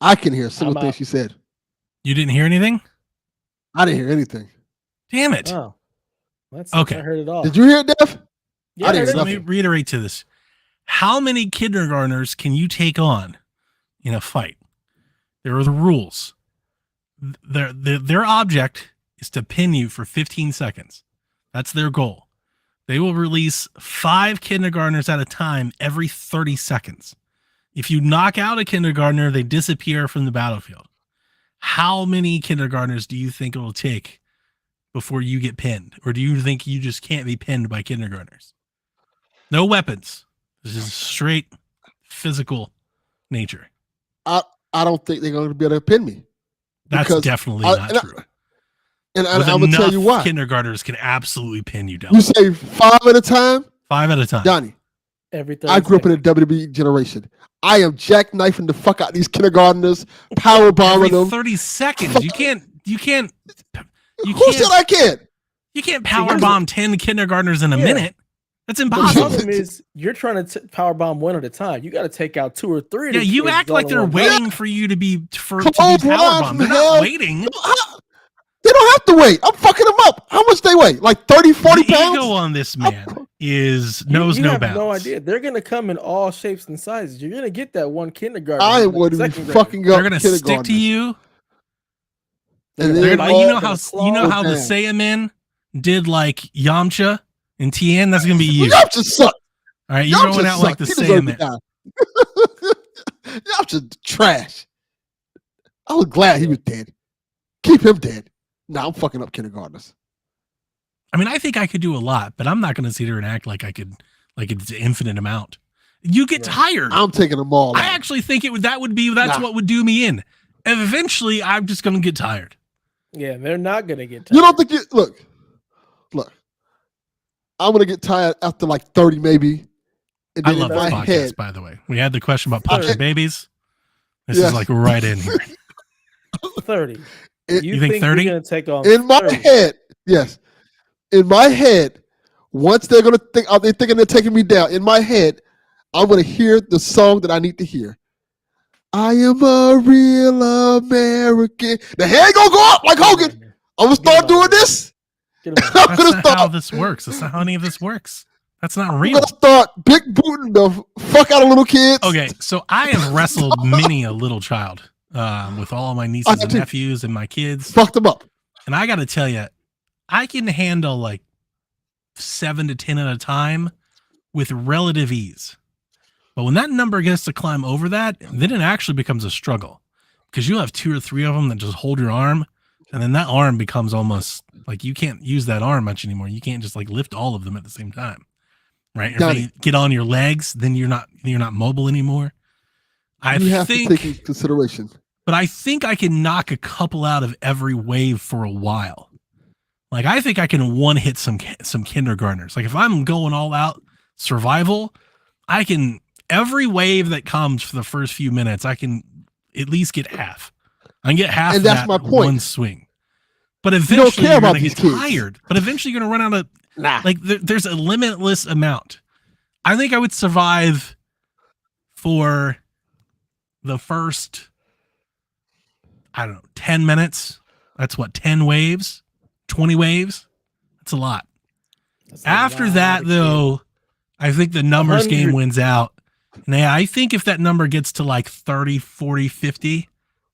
I can hear some of the things she said. You didn't hear anything? I didn't hear anything. Damn it. Oh, that's okay. I heard it all. Did you hear it, Def? Yeah, I didn't hear Let me reiterate to this. How many kindergartners can you take on in a fight? There are the rules. their object is to pin you for 15 seconds. That's their goal. They will release 5 kindergartners at a time every 30 seconds. If you knock out a kindergartner, they disappear from the battlefield. How many kindergartners do you think it will take before you get pinned? Or do you think you just can't be pinned by kindergartners? No weapons. This is straight physical nature. I don't think they're going to be able to pin me. That's definitely not true. And I'm going to tell you why. Kindergartners can absolutely pin you down. You say 5 at a time? 5 at a time. Donnie, Everything. I grew up in the WWE generation. I am jackknifing the fuck out these kindergartners, power bombing them. 30 seconds. You can't. Who said I can't? You can't power bomb 10 kindergartners in a minute. That's impossible. The problem is you're trying to power bomb 1 at a time. You got to take out 2 or 3. Yeah, you act like they're waiting for you to be power bomb. They're hell. not waiting. They don't have to wait. I'm fucking them up. How much they weigh? Like 30, 40 the pounds? ego on this man knows you no have bounds. no idea. They're going to come in all shapes and sizes. You're going to get that one kindergarten. I wouldn't be fucking up. They're going to stick to you. And you know how the Saiyamen did like Yamcha and Tien? That's going to be you. Yamcha sucked. All right, you're going out like the Saiyamen. Yamcha trash. I was glad he was dead. Keep him dead. Nah, I'm fucking up kindergartners. I mean, I think I could do a lot, but I'm not going to sit here and act like I could, like it's an infinite amount. You get tired. I'm taking them all. I actually think that's what would do me in. Eventually, I'm just going to get tired. Yeah, they're not going to get tired. You don't think look. I'm going to get tired after like 30 maybe. And I then love this podcast, by the way. We had the question about punching babies. This is like right in here. 30. You think 30? You're gonna take on in my 30. head, yes. In my head, once they're going to think, are they thinking they're taking me down? In my head, I'm going to hear the song that I need to hear. I am a real American. The hand going to go up like Hogan. I'm going to start doing this. That's not how this works. That's not how any of this works. That's not real. I'm going to start big booting the fuck out of little kids. Okay, so I have wrestled many a little child with all of my nieces and nephews and my kids. Fucked them up. And I got to tell you, I can handle like 7 to 10 at a time with relative ease. But when that number gets to climb over that, then it actually becomes a struggle because you'll have 2 or 3 of them that just hold your arm. And then that arm becomes almost like you can't use that arm much anymore. You can't just like lift all of them at the same time. Right. If they get on your legs, then you're not mobile anymore. You have to take into consideration. But I think I can knock a couple out of every wave for a while. Like I think I can one hit some kindergartners. Like if I'm going all out survival, I can every wave that comes for the first few minutes, I can at least get half. I can get half of that one swing. But eventually you're going to get tired. But eventually you're going to run out of like there's a limitless amount. I think I would survive for the first, I don't know, 10 minutes. That's what, 10 waves, 20 waves. That's a lot. After that, though, I think the numbers game wins out. And I think if that number gets to like 30, 40, 50,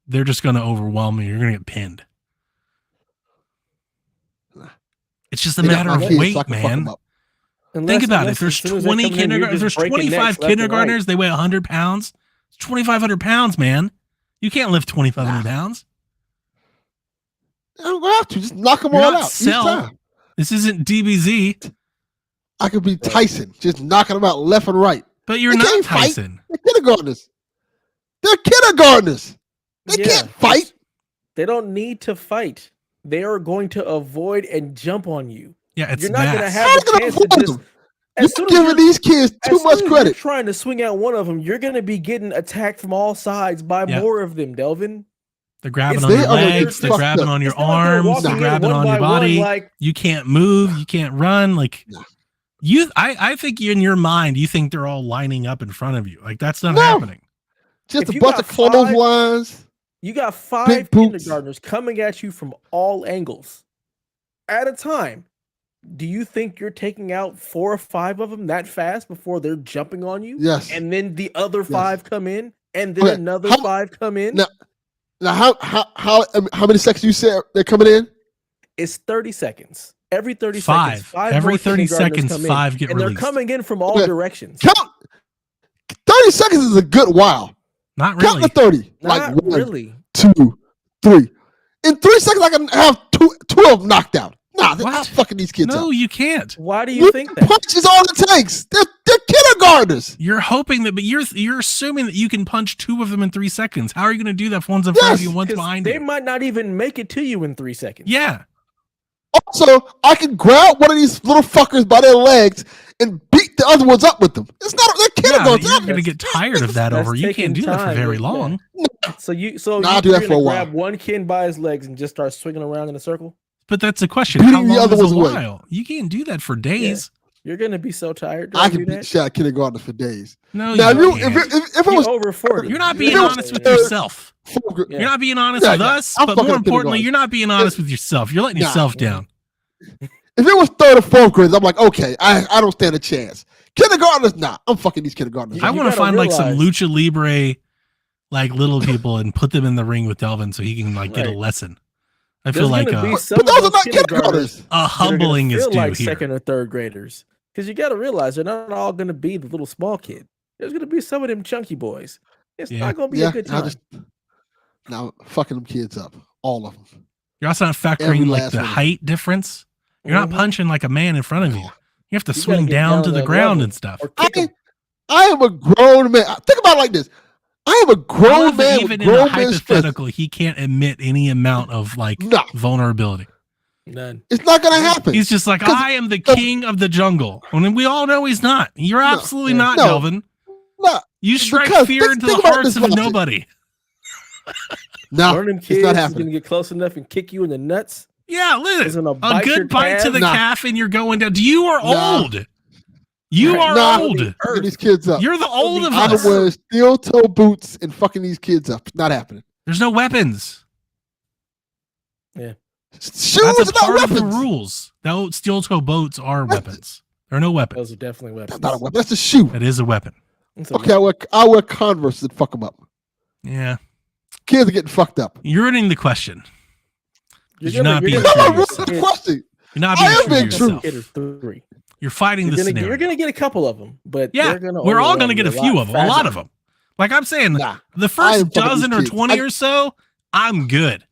they're just going to overwhelm you. You're going to get pinned. It's just a matter of weight, man. Think about it. If there's 20 kindergartners, if there's 25 kindergartners, they weigh 100 pounds. It's 2,500 pounds, man. You can't lift 2,500 pounds. I don't have to. Just knock them all out. Cell. This isn't DBZ. I could be Tyson, just knocking them out left and right. But you're not Tyson. They're kindergartners. They're kindergartners. They can't fight. They don't need to fight. They are going to avoid and jump on you. Yeah, it's you're not going to have a chance to just. You're giving these kids too much credit. You're trying to swing out one of them, you're going to be getting attacked from all sides by more of them, Delvin. They're grabbing on your legs. They're grabbing on your arms. They're grabbing on your body. You can't move. You can't run. Like I think in your mind, you think they're all lining up in front of you. Like that's not happening. Just a bunch of clotheslines. You got 5 kindergartners coming at you from all angles at a time. Do you think you're taking out 4 or 5 of them that fast before they're jumping on you? Yes. And then the other 5 come in, and then another 5 come in? Now, how many seconds you said they're coming in? It's 30 seconds. Every 30 Five. seconds, 5 Every more 30 kindergartners seconds, come in, 5 get and released. they're coming in from all Okay. directions. Count. 30 seconds is a good while. Not Count really. to 30. Not Like 1, really. 2, 3. In 3 seconds, I can have 12 knocked out. Nah, they're What? not fucking these kids No, up. you can't. Why do you think that? Punch is all it takes. They're kindergartners. You're hoping that, but you're assuming that you can punch 2 of them in 3 seconds. How are you going to do that if one's in front of Yes, you, one's 'Cause behind they you? might not even make it to you in 3 seconds. Yeah. Also, I can grab one of these little fuckers by their legs and beat the other ones up with them. It's not they're Yeah, kindergartens. but you're going to get tired of that That's over. You taking can't do that for time, very yeah. long. So Nah, I'll do you're that for a gonna while. grab one kid by his legs and just start swinging around in a circle. But that's the question. Beating How the long other is a ones away. while? You can't do that for days. You're gonna be so tired. I Don't can do beat that. shot kindergartens for days. No, Now, you if can't. it You're was over 40. You're not being If it was honest with third- yourself. full- Yeah. You're not being honest Yeah, with yeah. us, I'm but fucking more up importantly, kindergarten. you're not being honest with yourself. You're letting Nah. yourself down. If it was 3rd or 4th grade, I'm like, okay, I don't stand a chance. Kindergartners, nah, I'm fucking these kindergartners. I You want to gotta find like some realize- lucha libre, like little people, and put them in the ring with Delvin so he can like get a Right. lesson. I There's feel like gonna be a, some But of those are not kindergartners kindergartners. that are gonna humbling is feel due like here. 2nd or 3rd graders, because you got to realize they're not all going to be the little small kid. There's going to be some of them chunky boys. It's Yeah. not going to be Yeah, a good I time. now fucking them kids up, all of them. You're also not Every factoring like last the one. height difference. You're not Mhm. punching like a man in front of you. You have to You gotta swing get down down to on the that ground level. and stuff. Or kick 'em. I am a grown man. Think about it like this. I am a I grown love that man even with in a grown man's strength. hypothetical, he can't admit any amount of like No, vulnerability. None. it's not gonna happen. He's just like, 'Cause- I am the king of the jungle. When we all know he's not. You're No. absolutely Yeah. not, No. Delvin. No, You strike because fear think- into think the about hearts this of logic. nobody. no, One of them it's kids not is going happening. to get close enough and kick you in the nuts. Yeah, Is listen. going to A bite your good bite to calf. the Nah. calf and you're going down. You are Nah. old. You Right. are Nah. old. Get these kids up. You're the old of I'm us. wearing steel toe boots and fucking these kids up. Not happening. There's no weapons. Shoes That's are a not part of weapons. the rules. No, steel toe boats are weapons. There are no weapons. Those are definitely That's weapons. not a weapon. That's a shoe. That is a weapon. It's a Okay, I wear Converse and fuck them up. Yeah. Kids are getting fucked up. You're ruining the question. You're You're gonna- not you're being gonna true No, to I'm get yourself. the kid- question. You're not I being am true to being true. yourself. kid or 3. You're fighting the scenario. You're gonna get a couple of them, but Yeah, they're gonna we're all overwhelm going to get a you few lot of them, a lot faster. of them. Like I'm saying, Nah, the I first am fucking dozen these or kids. 20 or so, I'm good.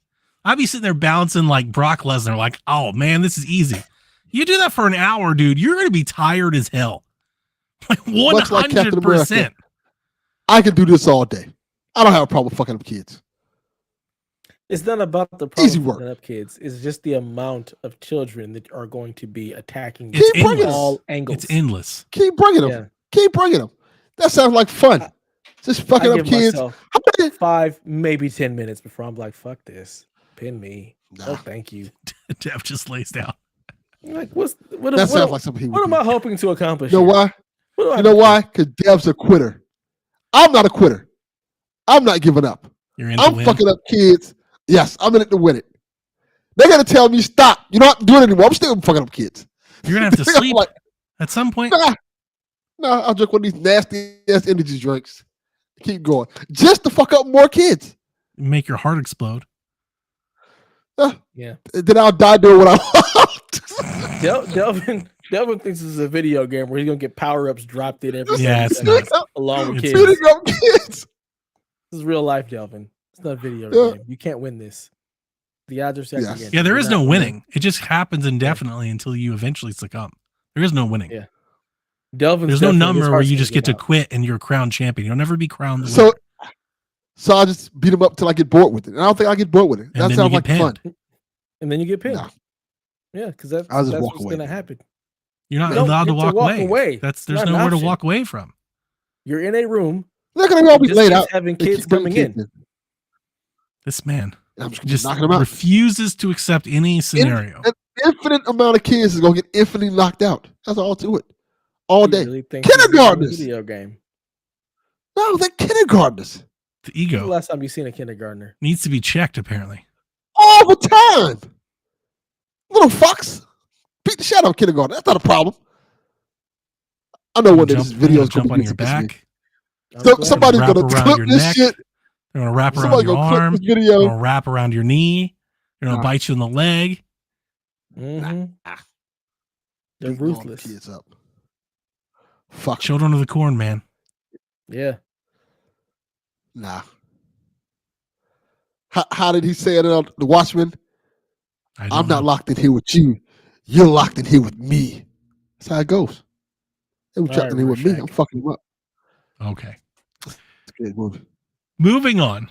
I'd be sitting there bouncing like Brock Lesnar, like, oh man, this is easy. You do that for an hour, dude, you're going to be tired as hell. Like Much like Captain 100%. America. I can do this all day. I don't have a problem fucking up kids. It's not about the Easy problem work. picking up kids. It's just the amount of children that are going to be attacking It's Keep bringing from endless. all angles. It's endless. Keep bringing them. Yeah. Keep bringing them. That sounds like fun. Just fucking I up give kids. myself How many? 5, maybe 10 minutes before I'm like, fuck this. Pin me. Nah, Oh, thank you. Dev just lays down. Like, what, that sounds like something he what would am do. I hoping to accomplish? You know here? why? What do I You know do? why? Because Dev's a quitter. I'm not a quitter. I'm not giving up. You're in the I'm win. fucking up kids. Yes, I'm in it to win it. They're gonna tell me stop. You don't have to do it anymore. I'm still fucking up kids. You're going to have to I'm sleep like, at some point. no, I'll drink one of these nasty ass energy drinks. Keep going. Just to fuck up more kids. Make your heart explode. Yeah. Then I'll die doing what I want. Delvin thinks this is a video game where he's gonna get power ups dropped in every Yeah, single it's second not. along with It's kids. Beating up kids. This is real life, Delvin. It's not a video Yeah. game. You can't win this. The odds are stacked Yes. against Yeah, you. there You're is not no gonna winning. It just happens indefinitely until you eventually succumb. There is no winning. Yeah. Delvin's There's no definitely- his number where heart's you gonna just get to out. quit and you're crowned champion. You'll never be crowned the So, winner. so I just beat them up till I get bored with it. And I don't think I get bored with it. And That then sounds you like get fun. pinned. And then you get pinned. Nah. Yeah, because that's I'll just walk what's away. gonna happen. You're not You don't allowed to get to walk walk away. away. There's It's not an nowhere to option. walk away from. You're in a room. They're gonna all be just laid keeps out. having They kids keep bringing coming in. kids This man I'm just gonna just knock them out. refuses to accept any scenario. An infinite amount of kids is gonna get infinitely knocked out. That's all to it. All You day. really think this is a Kindergartners. video game. No, they're kindergartners. The When's the ego last time you seen a kindergartner? needs to be checked, apparently. All the time. Little fucks. Beat the shit out of kindergarten. That's not a problem. I know one day this Jump video is jump gonna on be your against me. back. I'm So, glad. somebody's Wrap gonna around clip your this neck. shit. They're gonna wrap around Somebody your go clip arm. this They're video. gonna wrap around your knee. They're gonna Nah. bite you in the leg. Mm-hmm. They're Beating all the ruthless. kids up. Fuck 'em. Children of the Corn, man. Yeah. Nah. How did he say it on The Watchmen? I don't I'm not know. locked in here with you. You're locked in here with me. That's how it goes. They were All trapped in right, here with me. Rorschach. I'm fucking them up. Okay. It's a good movie. Moving on.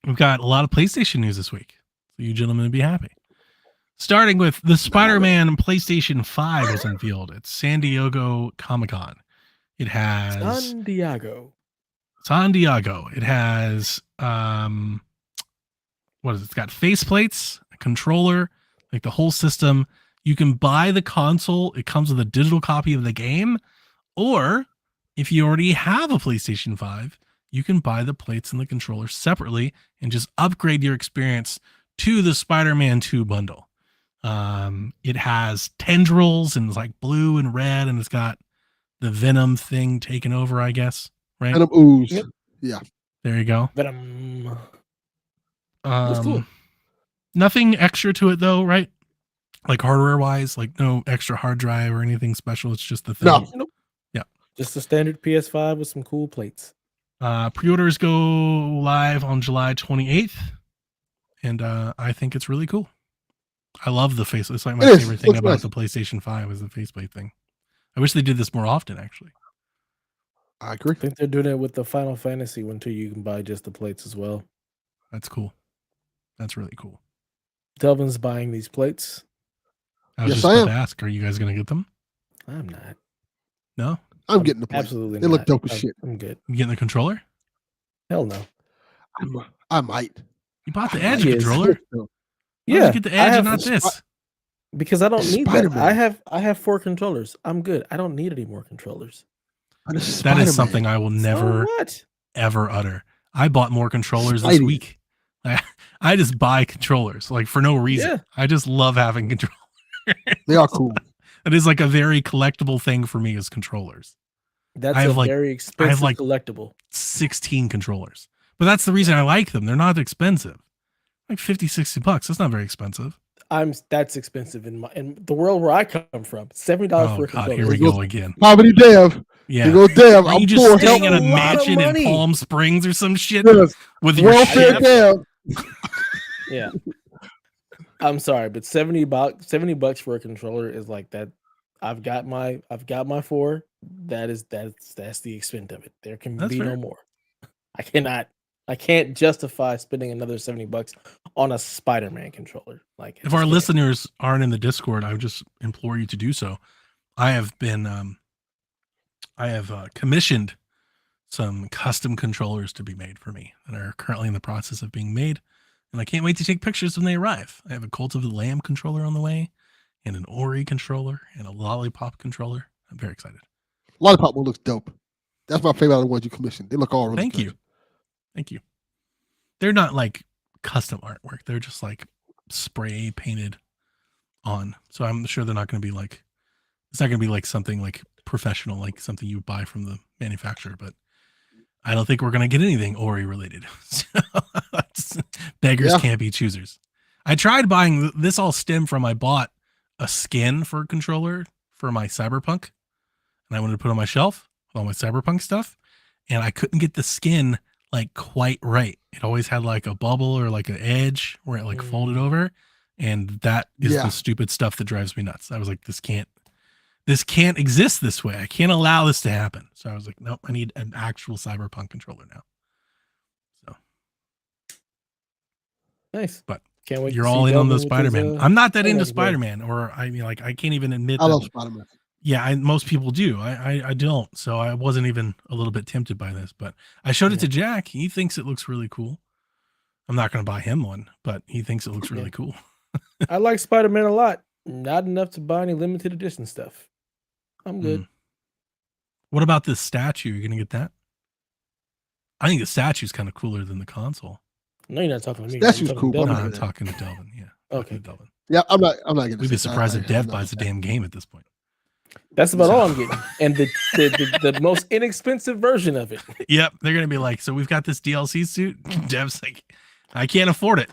We've got a lot of PlayStation news this week. So you gentlemen would be happy. Starting with the Spider-Man PlayStation 5 was unveiled at San Diego Comic-Con. It has San Diego. It has what is it? It's got faceplates, a controller, like the whole system. You can buy the console. It comes with a digital copy of the game, or if you already have a PlayStation 5, you can buy the plates and the controller separately and just upgrade your experience to the Spider-Man 2 bundle. It has tendrils and it's like blue and red, and it's got the Venom thing taken over, I guess. Right? Venom ooze. Yep. Yeah. There you go. Venom. Looks cool. Nothing extra to it though, right? Like hardware wise, like no extra hard drive or anything special. It's just the thing. No. Nope. Yeah. Just a standard PS5 with some cool plates. Pre-orders go live on July 28th, and I think it's really cool. I love the face. It's like my favorite thing about the PlayStation 5 is the faceplate thing. I wish they did this more often, actually. I agree. I think they're doing it with the Final Fantasy one too. You can buy just the plates as well. That's cool. That's really cool. Delvin's buying these plates. I was Yes, just I about am. to ask, are you guys going to get them? I'm not. No? I'm getting the plate. Absolutely They not. look dope as shit. I'm good. You getting the controller? Hell no. I might. You bought the I Edge might. controller? Why Yeah, did you get the Edge and not this? because I don't need that. Spider-Man. I have 4 controllers. I'm good. I don't need any more controllers. That is something I will never, So what? ever utter. I bought more controllers this Spidey. week. I just buy controllers, like for no reason. Yeah. I just love having controllers. They are cool. It is like a very collectible thing for me is controllers. That's I have a very expensive like collectible. 16 controllers. But that's the reason I like them. They're not expensive. Like $50-$60. That's not very expensive. That's expensive in the world where I come from. $70 Oh for a God, controller. here we go again. Poverty Dev. Yeah. Here go Dev. Are I'm you just poor. staying Help in a me. lot of mansion in money. Palm Springs or some shit Yes. with your Welfare chef? Dev. Yeah. I'm sorry, but $70 for a controller is like that. I've got my 4. That's the extent of it. There can That's be fair. no more. I can't justify spending another $70 on a Spider-Man controller. Like If our listeners aren't in the Discord, I would just implore you to do so. I have been commissioned some custom controllers to be made for me that are currently in the process of being made, and I can't wait to take pictures when they arrive. I have a Cult of the Lamb controller on the way, and an Ori controller, and a Lollipop controller. I'm very excited. Lollipop one looks dope. That's my favorite of the ones you commissioned. They look all really Thank good. you. Thank you. They're not like custom artwork. They're just like spray painted on. So I'm sure they're not going to be like, it's not going to be like something like professional, like something you buy from the manufacturer, but I don't think we're going to get anything Ori related. So beggars can't be choosers. I tried buying this, all stemmed from, I bought a skin for a controller for my Cyberpunk, and I wanted to put on my shelf with all my Cyberpunk stuff, and I couldn't get the skin like quite right. It always had like a bubble or like an edge where it like folded over, and that is the stupid stuff that drives me nuts. I was like, this can't exist this way. I can't allow this to happen. So I was like, nope, I need an actual Cyberpunk controller now. So nice. But can't wait. You're all in on the Spider-Man. I'm not that into Spider-Man, or I mean, like, I can't even admit I love Spider-Man. Yeah, most people do. I don't. So I wasn't even a little bit tempted by this, but I showed it to Jack. He thinks it looks really cool. I'm not going to buy him one, but he thinks it looks really cool. I like Spider-Man a lot. Not enough to buy any limited edition stuff. I'm good. What about this statue? You're going to get that? I think the statue's kind of cooler than the console. No, you're not talking to me. Statue's cool. No, I'm talking to Delvin. Yeah. Okay. Delvin. Yeah, I'm not getting. We'd be surprised if Dev buys a damn game at this point. That's about all I'm getting, and the most inexpensive version of it. Yep, they're gonna be like, so we've got this DLC suit. Dev's like, I can't afford it.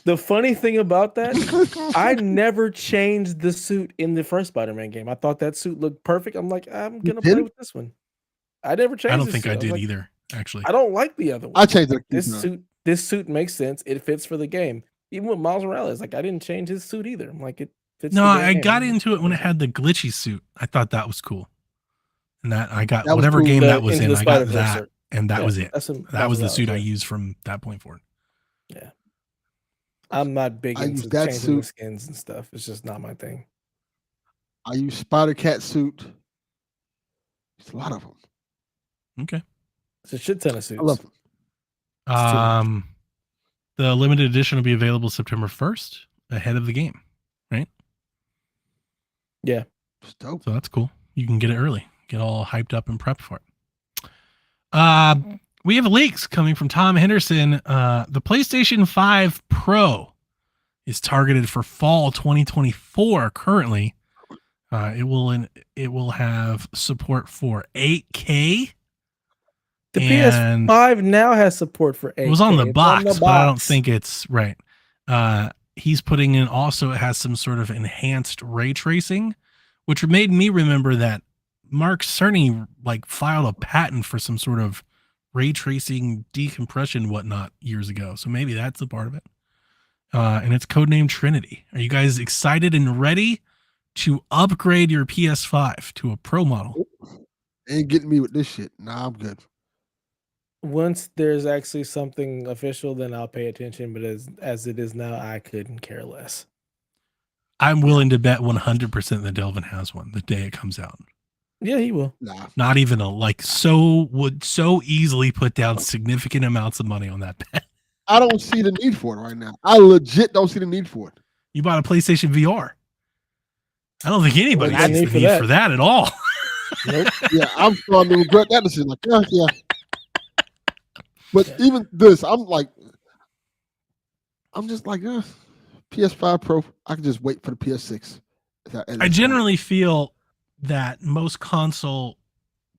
The funny thing about that, I never changed the suit in the first Spider-Man game. I thought that suit looked perfect. I'm like, I'm gonna play with this one. I never changed. I don't the think suit. I did like, either. Actually, I don't like the other one. I changed it. This suit makes sense. It fits for the game. Even with Miles Morales, like I didn't change his suit either. I'm like, it fits. no, the I game. got into it when it had the glitchy suit. I thought that was cool, and that I got That was whatever cool. game that was Into in. the I got Spider-Verse that, suit. and that Yeah, was it. that's some That was the Miles suit I Morales, used from that point forward. Yeah. I'm not big I into use that changing the suit. skins and stuff. It's just not my thing. I use Spider-Cat suit. There's a lot of them. Okay. It's a shit ton of suits. I love them. It's too much. The limited edition will be available September 1st, ahead of the game, right? Yeah. It's dope. So that's cool. You can get it early, get all hyped up and prepped for it. We have leaks coming from Tom Henderson. The PlayStation 5 Pro is targeted for fall 2024 currently. It will have support for 8K. The and PS5 now has support for 8K. it was on the It's box, but I don't think it's right. He's putting in also, it has some sort of enhanced ray tracing, which made me remember that Mark Cerny like filed a patent for some sort of ray tracing decompression whatnot years ago. So maybe that's a part of it. And it's codenamed Trinity. Are you guys excited and ready to upgrade your PS5 to a Pro model? Ain't getting me with this shit. Nah, I'm good. Once there's actually something official, then I'll pay attention. But as it is now, I couldn't care less. I'm willing to bet 100% that Delvin has one the day it comes out. Yeah, he will. Nah. Not even would so easily put down significant amounts of money on that bet. I don't see the need for it right now. I legit don't see the need for it. You bought a PlayStation VR. I don't think anybody Well, sees the need for that at all. Nope. Yeah, I'm starting to regret that decision. Like, yeah. But even this, I'm just like, PS5 Pro. I can just wait for the PS6. I generally feel that most console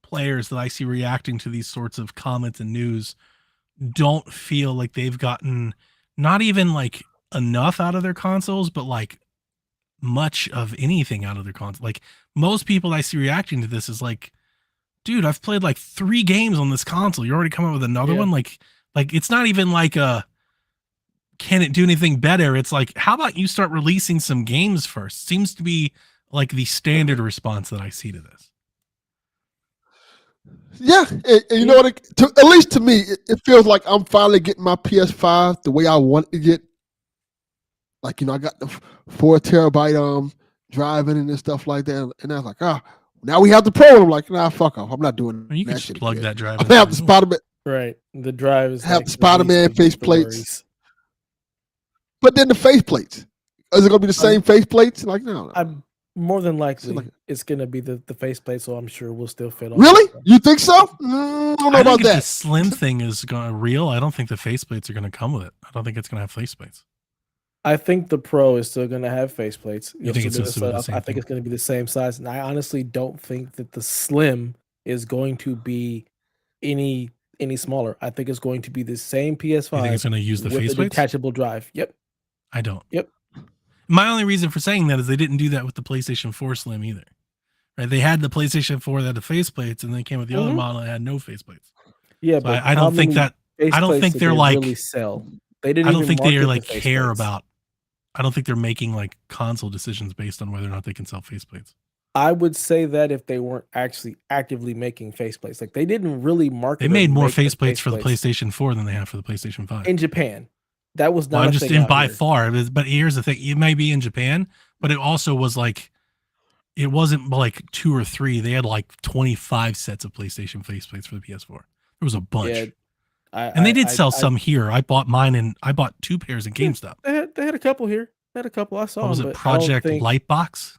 players that I see reacting to these sorts of comments and news don't feel like they've gotten not even like enough out of their consoles, but like much of anything out of their console. Like most people I see reacting to this is like, dude, I've played like 3 games on this console. You already come up with another one. Like it's not even like can it do anything better? It's like, how about you start releasing some games first? Seems to be like the standard response that I see to this. Yeah, and you know what? At least to me, it feels like I'm finally getting my PS5 the way I want it to get. Like, I got the 4 terabyte drive in it and stuff like that, and I was like, now we have the Pro. And I'm like, nah, fuck off. I'm not doing You can that just shit plug again. that drive. I have the Spider-Man. Right, the drive is have the Spider-Man faceplates. But then the faceplates, is it gonna be the same faceplates? Like, no. I'm more than likely it's gonna be the faceplate, so I'm sure we'll still fit on. Really? You think so? I don't know I about think if that. the slim thing is real, I don't think the faceplates are going to come with it. I don't think it's going to have faceplates. I think the Pro is still going to have faceplates. You think it's supposed to be the same I think it's going to be the same size, and I honestly don't think that the Slim is going to be any smaller. I think it's going to be the same PS5. You think it's going to use the with faceplates? a detachable drive. Yep. I don't. Yep. My only reason for saying that is they didn't do that with the PlayStation 4 Slim either. Right? They had the PlayStation 4 that had the faceplates, and they came with the other model that had no faceplates. Yeah, so but I don't think that. I don't think they're like. Really sell. They didn't. I don't think they are like the care about. I don't think they're making like console decisions based on whether or not they can sell faceplates. I would say that if they weren't actually actively making faceplates, like they didn't really market. They made more faceplates for the PlayStation 4 than they have for the PlayStation 5 in Japan. That was not. Well, I'm just in by far. But here's the thing: it may be in Japan, but it also was like, it wasn't like 2 or 3. They had like 25 sets of PlayStation faceplates for the PS4. There was a bunch. Yeah, and they did sell some here. I bought mine, and I bought 2 pairs in GameStop. They had a couple here. They had a couple. I saw. What was it? Project Lightbox.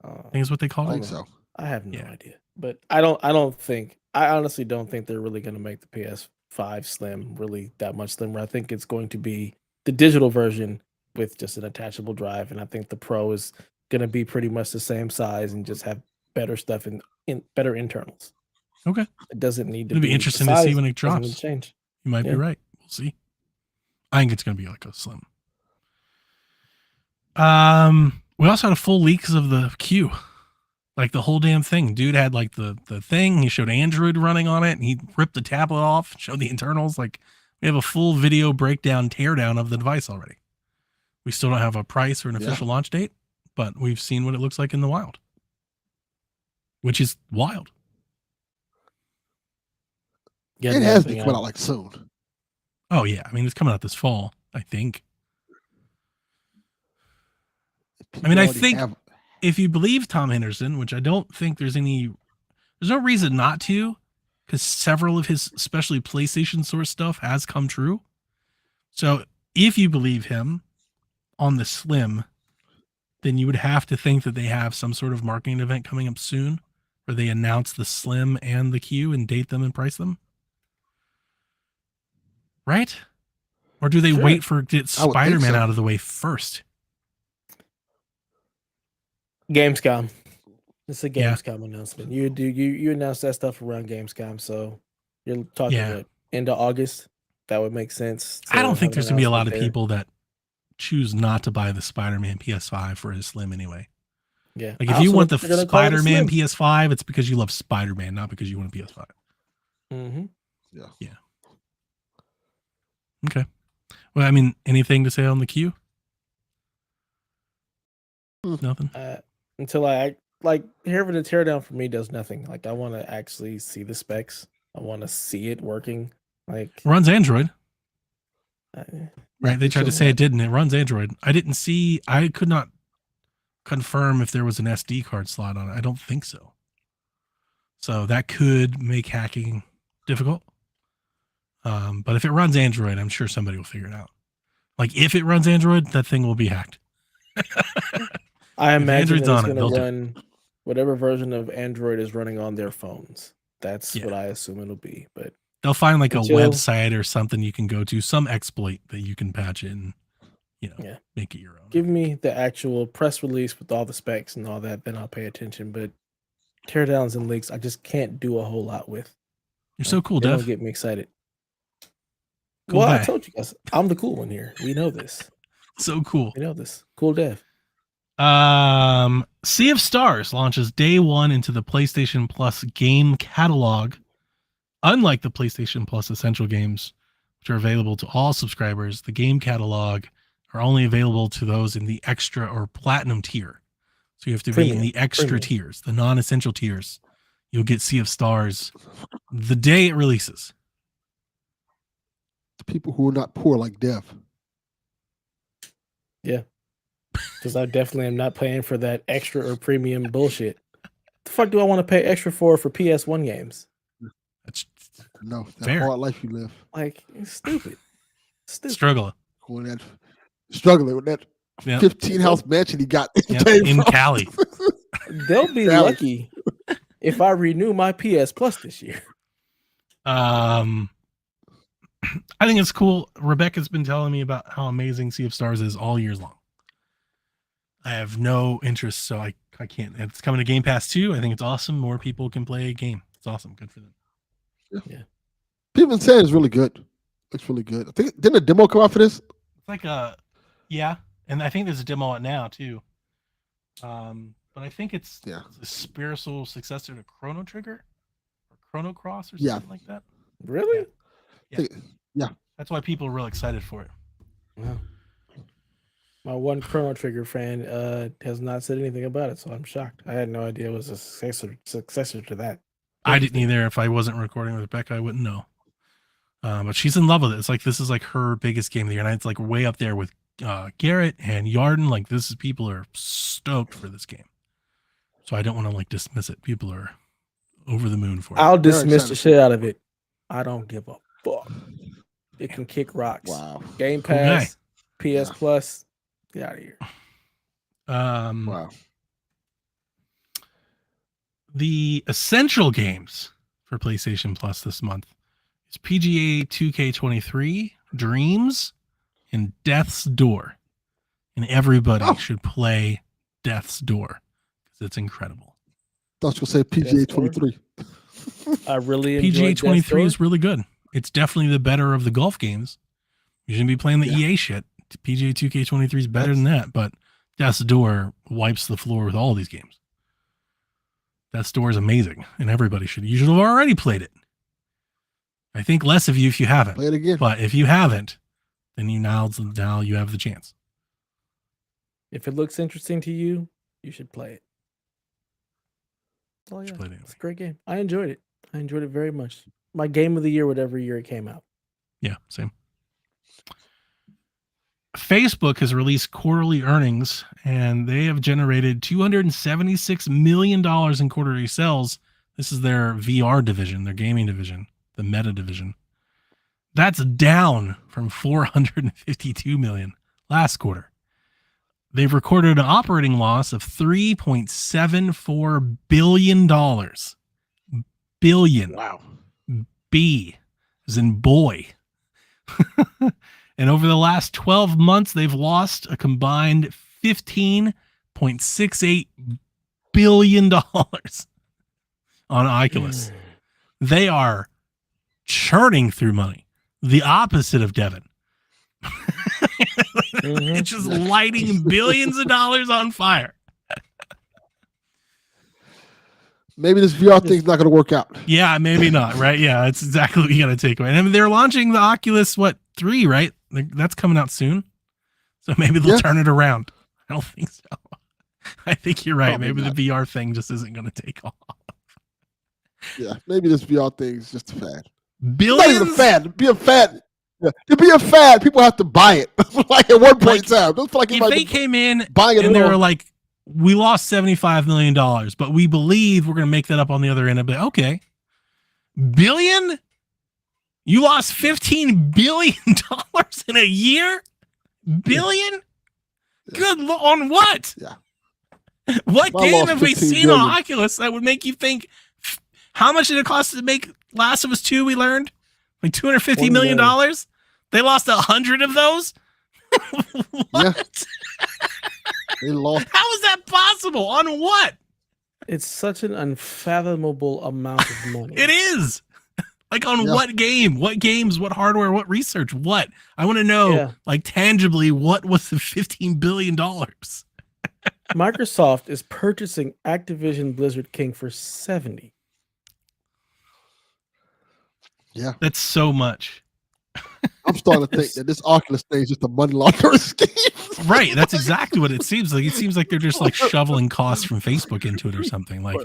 I think is what they call it. So I have no idea, but I honestly don't think they're really going to make the PS5 Slim really that much slimmer. I think it's going to be the digital version with just an attachable drive, and I think the Pro is gonna be pretty much the same size and just have better stuff in better internals. Okay. It doesn't need to It'll be the interesting to see size when it doesn't need to drops. change. You might be Yeah. right. We'll see. I think it's going to be like a slim. We also had a full leaks of the Q, like the whole damn thing. Dude had like the thing. He showed Android running on it, and he ripped the tablet off, showed the internals. Like we have a full video breakdown, teardown of the device already. We still don't have a price or an official launch date, but we've seen what it looks like in the wild, which is wild. Yeah, It has to be coming out like soon. Oh yeah, I mean it's coming out this fall, I think. I mean, I think if you believe Tom Henderson, which I don't think there's no reason not to, because several of his, especially PlayStation source stuff, has come true. So if you believe him on the Slim, then you would have to think that they have some sort of marketing event coming up soon where they announce the Slim and the Q and date them and price them. Right? Or do they wait for get Spider-Man out of the way first? Gamescom. It's a Gamescom announcement. You announce that stuff around Gamescom, so you're talking what, end of August? That would make sense. I don't think there's gonna be a lot of people that choose not to buy the Spider-Man PS5 for his Slim anyway. Yeah. Like if you want the Spider-Man PS5, it's because you love Spider-Man, not because you want a PS5. Mm-hmm. Yeah. Okay. Well, I mean, anything to say on the Q? Nothing. Until I like having a teardown for me does nothing. Like I want to actually see the specs. I want to see it working. Like runs Android. Right. They tried to say it didn't. It runs Android. I could not confirm if there was an SD card slot on it. I don't think so. So that could make hacking difficult. But if it runs Android, I'm sure somebody will figure it out. Like if it runs Android, that thing will be hacked. I imagine it's going to run whatever version of Android is running on their phones. That's what I assume it'll be. But they'll find like a website or something you can go to, some exploit that you can patch in, make it your own. Give me the actual press release with all the specs and all that, then I'll pay attention. But teardowns and leaks, I just can't do a whole lot with. You're so cool, Dev. Don't get me excited. Cool guy. I told you guys, I'm the cool one here. We know this. So cool. We know this. Cool Dev. Sea of Stars launches day one into the PlayStation Plus game catalog. Unlike the PlayStation Plus Essential games, which are available to all subscribers, the game catalog are only available to those in the extra or platinum tier. So you have to be in the extra tiers, the non-essential tiers. You'll get Sea of Stars the day it releases. The people who are not poor like Dev. Yeah. Because I definitely am not paying for that extra or premium bullshit. The fuck do I want to pay extra for PS1 games? That's fair. Hard life you live. Like, it's stupid. Struggling with that 15-house mansion he got in Cali. They'll be lucky if I renew my PS Plus this year. I think it's cool. Rebecca's been telling me about how amazing Sea of Stars is all years long. I have no interest, so I can't. It's coming to Game Pass too. I think it's awesome. More people can play a game. It's awesome. Good for them. Yeah. People been saying it's really good. Looks really good. I think didn't a demo come out for this? It's like and I think there's a demo out now too. But I think it's a spiritual successor to Chrono Trigger or Chrono Cross or something like that. Really? Yeah. That's why people are real excited for it. Wow. My one Chrono Trigger fan has not said anything about it, so I'm shocked. I had no idea it was a successor to that. I didn't either. If I wasn't recording with Rebecca, I wouldn't know. But she's in love with it. It's like this is like her biggest game of the year, and it's like way up there with Garrett and Yarden. Like people are stoked for this game. So I don't want to like dismiss it. People are over the moon for it. I'll dismiss the shit out of it. I don't give a fuck. It can kick rocks. Wow. Game Pass, PS Plus. Get out of here. Wow. The essential games for PlayStation Plus this month is PGA 2K23, Dreams, and Death's Door. And everybody should play death's door because it's incredible. Thought you were going to say PGA 23. I really PGA enjoyed 23 is really good. It's definitely the better of the golf games. You shouldn't be playing the EA shit. PGA 2K23 is better than that, but Death's Door wipes the floor with all these games. Death's Door is amazing, and everybody should. You should have already played it. I think less of you if you haven't. Play it again. But if you haven't, then now you have the chance. If it looks interesting to you, you should play it. Oh yeah, Play it anyway. it's a great game. I enjoyed it. I enjoyed it very much. My game of the year, whatever year it came out. Yeah, same. Facebook has released quarterly earnings, and they have generated $276 million in quarterly sales. This is their VR division, their gaming division, the Meta division. That's down from $452 million last quarter. They've recorded an operating loss of $3.74 billion. Billion. Wow. B as in boy. And over the last 12 months, they've lost a combined $15.68 billion on Oculus. They are churning through money. The opposite of Devin. It's just lighting billions of dollars on fire. Maybe this VR thing's not going to work out. Yeah, maybe not, right? Yeah, that's exactly what you got to take away. And I mean, they're launching the Oculus, 3, right? That's coming out soon. So maybe they'll turn it around. I don't think so. I think you're right. Probably maybe not. the VR thing just isn't going to take off. Yeah, maybe this VR thing is just a fad. Billions? It's not even a fad. To be a fad. Yeah. To be a fad, people have to buy it. Like at one point in time. Don't feel like if they came in buying it and they all. were like, we lost $75 million, but we believe we're going to make that up on the other end. I'd be like, okay. Billion? You lost $15 billion in a year? Billion? Yeah. Good on what? Yeah. What I game lost have we 15 seen billion. on Oculus that would make you think, how much did it cost to make Last of Us 2, we learned? Like $250 million? They lost 100 of those? What? They lost. How is that possible? On what? It's such an unfathomable amount of money. It is. Like on what game? What games? What hardware? What research? What? I want to know, like tangibly, what was the $15 billion? Microsoft is purchasing Activision Blizzard King for 70. Yeah. That's so much. I'm starting to think that this Oculus thing is just a money laundering scheme. Right. That's exactly what it seems like. It seems like they're just like shoveling costs from Facebook into it or something. Like,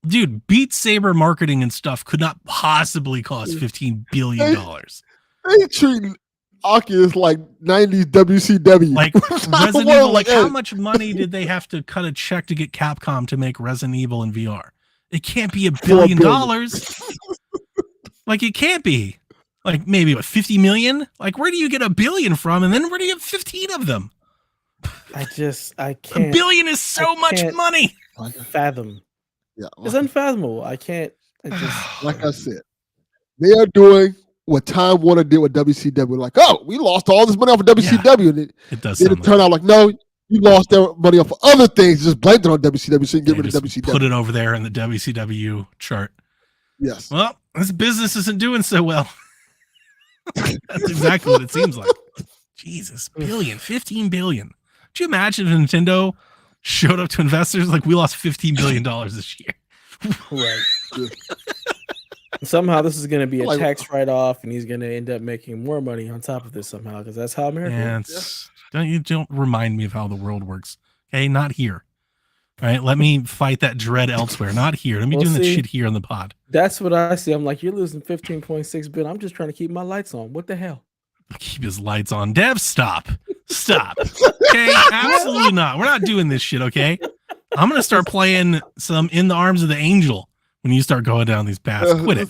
dude, Beat Saber marketing and stuff could not possibly cost $15 billion. They treating Oculus like 90s WCW. Like Resident Evil, like how much money did they have to cut a check to get Capcom to make Resident Evil in VR? It can't be $1 billion. Like it can't be. Like maybe what, 50 million? Like where do you get $1 billion from? And then where do you have 15 of them? I can't. $1 billion is so much money. Fathom. Yeah, it's unfathomable. I can't. Like I said, they are doing what Time Warner did with WCW. Like, oh, we lost all this money off of WCW, and it does. It turned out like, no, you lost their money off of other things. Just blamed it on WCW, so you can get rid of WCW. Put it over there in the WCW chart. Yes. Well, this business isn't doing so well. That's exactly what it seems like. Jesus, 15 billion. Could you imagine if Nintendo showed up to investors like, we lost $15 billion this year? Right. Somehow this is going to be a tax write-off, and he's going to end up making more money on top of this somehow, because that's how America works. Don't remind me of how the world works. Okay, not here. All right, let me fight that dread elsewhere. Not here. Let me doing that shit here on the pod. That's what I see. I'm like, you're losing 15.6 billion. I'm just trying to keep my lights on. What the hell? Keep his lights on. Dev, stop. Stop. Okay, absolutely not. We're not doing this shit, okay? I'm going to start playing some In the Arms of the Angel when you start going down these paths. Quit it.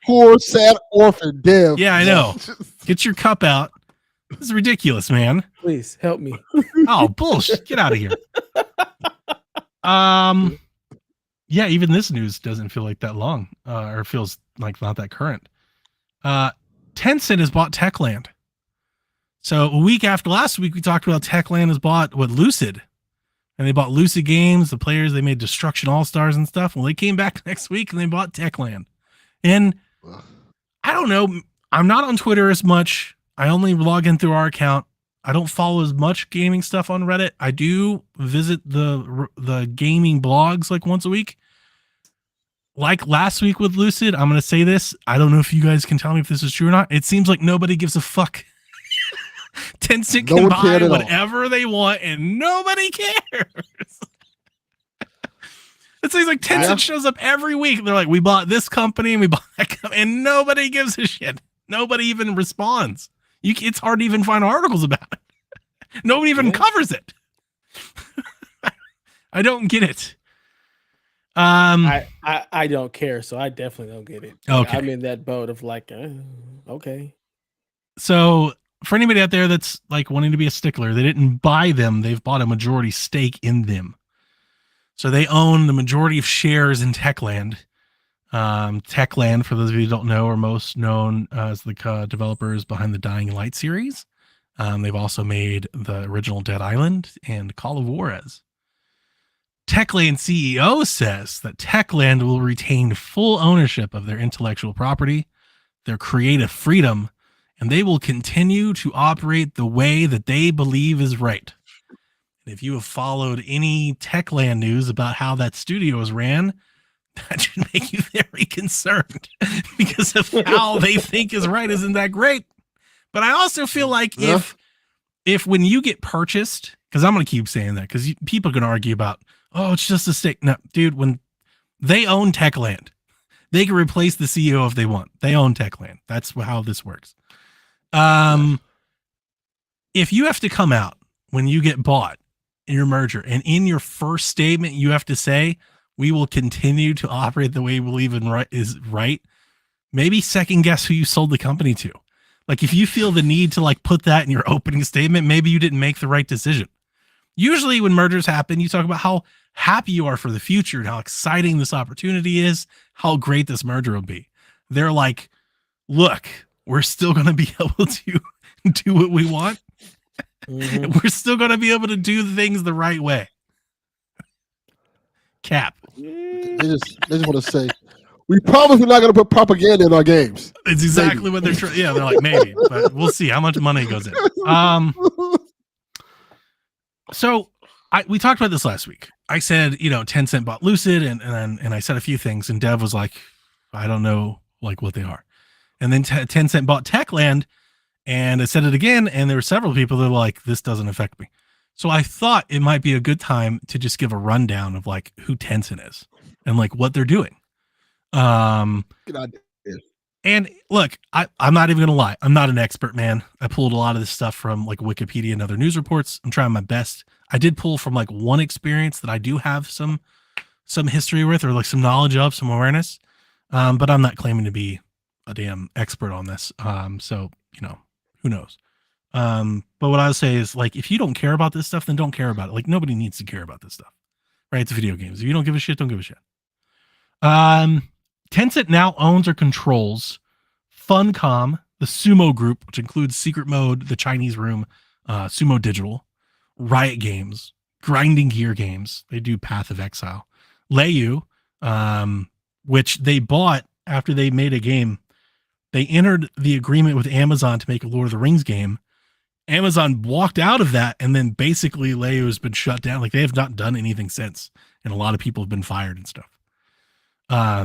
Poor, sad orphan Dev. Yeah, I know. Get your cup out. This is ridiculous, man. Please help me. Oh, bullshit. Get out of here. Yeah, even this news doesn't feel like that long, or feels like not that current. Tencent has bought Techland. So a week after last week, we talked about Techland has bought Lucid. And they bought Lucid Games, the players, they made Destruction All-Stars and stuff. Well, they came back next week and they bought Techland. And I don't know, I'm not on Twitter as much. I only log in through our account. I don't follow as much gaming stuff on Reddit. I do visit the gaming blogs like once a week. Like last week with Lucid, I'm going to say this. I don't know if you guys can tell me if this is true or not. It seems like nobody gives a fuck. Tencent can buy whatever they want and nobody cares. It seems like Tencent shows up every week. They're like, we bought this company and we bought that company, and nobody gives a shit. Nobody even responds. It's hard to even find articles about it. Nobody even covers it. I don't get it. I don't care, so I definitely don't get it. Okay. I'm in that boat of like, okay. So for anybody out there that's like wanting to be a stickler, they didn't buy them. They've bought a majority stake in them. So they own the majority of shares in Techland. Techland, for those of you who don't know, are most known as the developers behind the Dying Light series. They've also made the original Dead Island and Call of Juarez. Techland CEO says that Techland will retain full ownership of their intellectual property, their creative freedom, and they will continue to operate the way that they believe is right. And if you have followed any Techland news about how that studio is ran, that should make you very concerned because of how they think is right isn't that great. But I also feel like if when you get purchased, because I'm going to keep saying that because people can argue about, oh, it's just a stake. No, dude, when they own Techland, they can replace the CEO if they want. They own Techland. That's how this works. If you have to come out when you get bought in your merger and in your first statement, you have to say, we will continue to operate the way we believe is right. Maybe second guess who you sold the company to. Like if you feel the need to like put that in your opening statement, maybe you didn't make the right decision. Usually when mergers happen, you talk about how happy you are for the future and how exciting this opportunity is, how great this merger will be. They're like, look, we're still going to be able to do what we want. Mm-hmm. We're still going to be able to do things the right way. Cap. They just want to say, we promise we're not going to put propaganda in our games. It's exactly what they're trying. Yeah, they're like, maybe, but we'll see how much money goes in. So we talked about this last week. I said, Tencent bought Lucid and I said a few things and Dev was like, I don't know like what they are. And then Tencent bought Techland and I said it again. And there were several people that were like, this doesn't affect me. So I thought it might be a good time to just give a rundown of like who Tencent is and like what they're doing. Good idea. And look, I'm not even going to lie. I'm not an expert, man. I pulled a lot of this stuff from like Wikipedia and other news reports. I'm trying my best. I did pull from like one experience that I do have some history with or like some knowledge of, some awareness. But I'm not claiming to be a damn expert on this. So, who knows? But what I would say is like, if you don't care about this stuff, then don't care about it. Like nobody needs to care about this stuff, right? It's video games. If you don't give a shit, don't give a shit. Tencent now owns or controls Funcom, the Sumo Group, which includes Secret Mode, the Chinese Room, Sumo Digital, Riot Games, Grinding Gear Games. They do Path of Exile. Leiyu, which they bought after they made a game. They entered the agreement with Amazon to make a Lord of the Rings game. Amazon walked out of that, and then basically Leiyu has been shut down. Like they have not done anything since, and a lot of people have been fired and stuff.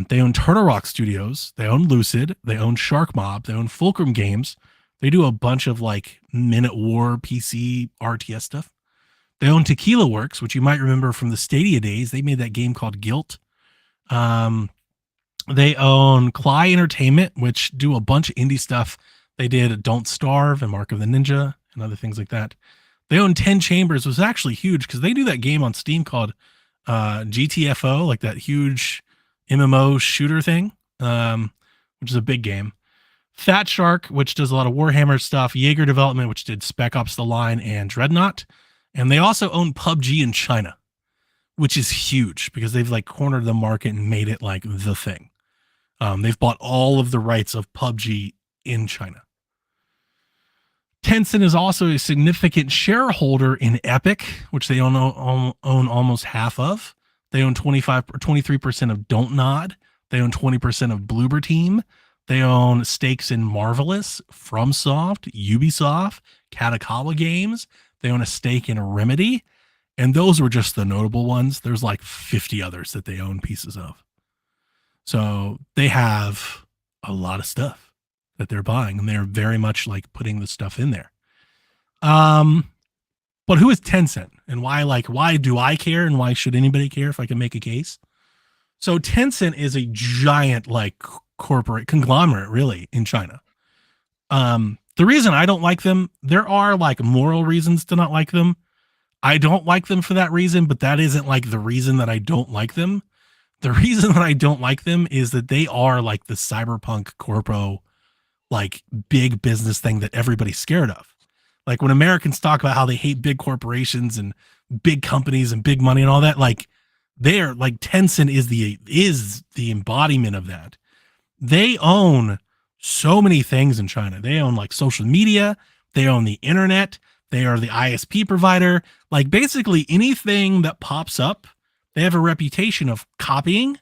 They own Turtle Rock Studios. They own Lucid. They own Shark Mob. They own Fulcrum Games. They do a bunch of like Minute War PC RTS stuff. They own Tequila Works, which you might remember from the Stadia days. They made that game called Guilt. They own Klei Entertainment, which do a bunch of indie stuff. They did Don't Starve and Mark of the Ninja and other things like that. They own 10 Chambers, which was actually huge because they do that game on Steam called GTFO, like that huge MMO shooter thing, which is a big game. Fat Shark, which does a lot of Warhammer stuff. Jaeger Development, which did Spec Ops: The Line and Dreadnought. And they also own PUBG in China, which is huge because they've like cornered the market and made it like the thing. They've bought all of the rights of PUBG in China. Tencent is also a significant shareholder in Epic, which they own almost half of. They own 25 or 23% of Don't Nod. They own 20% of Bloober Team. They own stakes in Marvelous, FromSoft, Ubisoft, Katakawa Games. They own a stake in Remedy. And those were just the notable ones. There's like 50 others that they own pieces of. So they have a lot of stuff that they're buying, and they're very much like putting the stuff in there. But who is Tencent, and why do I care, and why should anybody care if I can make a case? So Tencent is a giant like corporate conglomerate really in China. The reason I don't like them, there are like moral reasons to not like them. I don't like them for that reason, but that isn't like the reason that I don't like them. The reason that I don't like them is that they are like the cyberpunk corpo, like big business thing that everybody's scared of. Like when Americans talk about how they hate big corporations and big companies and big money and all that, like they're like Tencent is the embodiment of that. They own so many things in China. They own like social media, they own the internet, they are the ISP provider, like basically anything that pops up, they have a reputation of copying.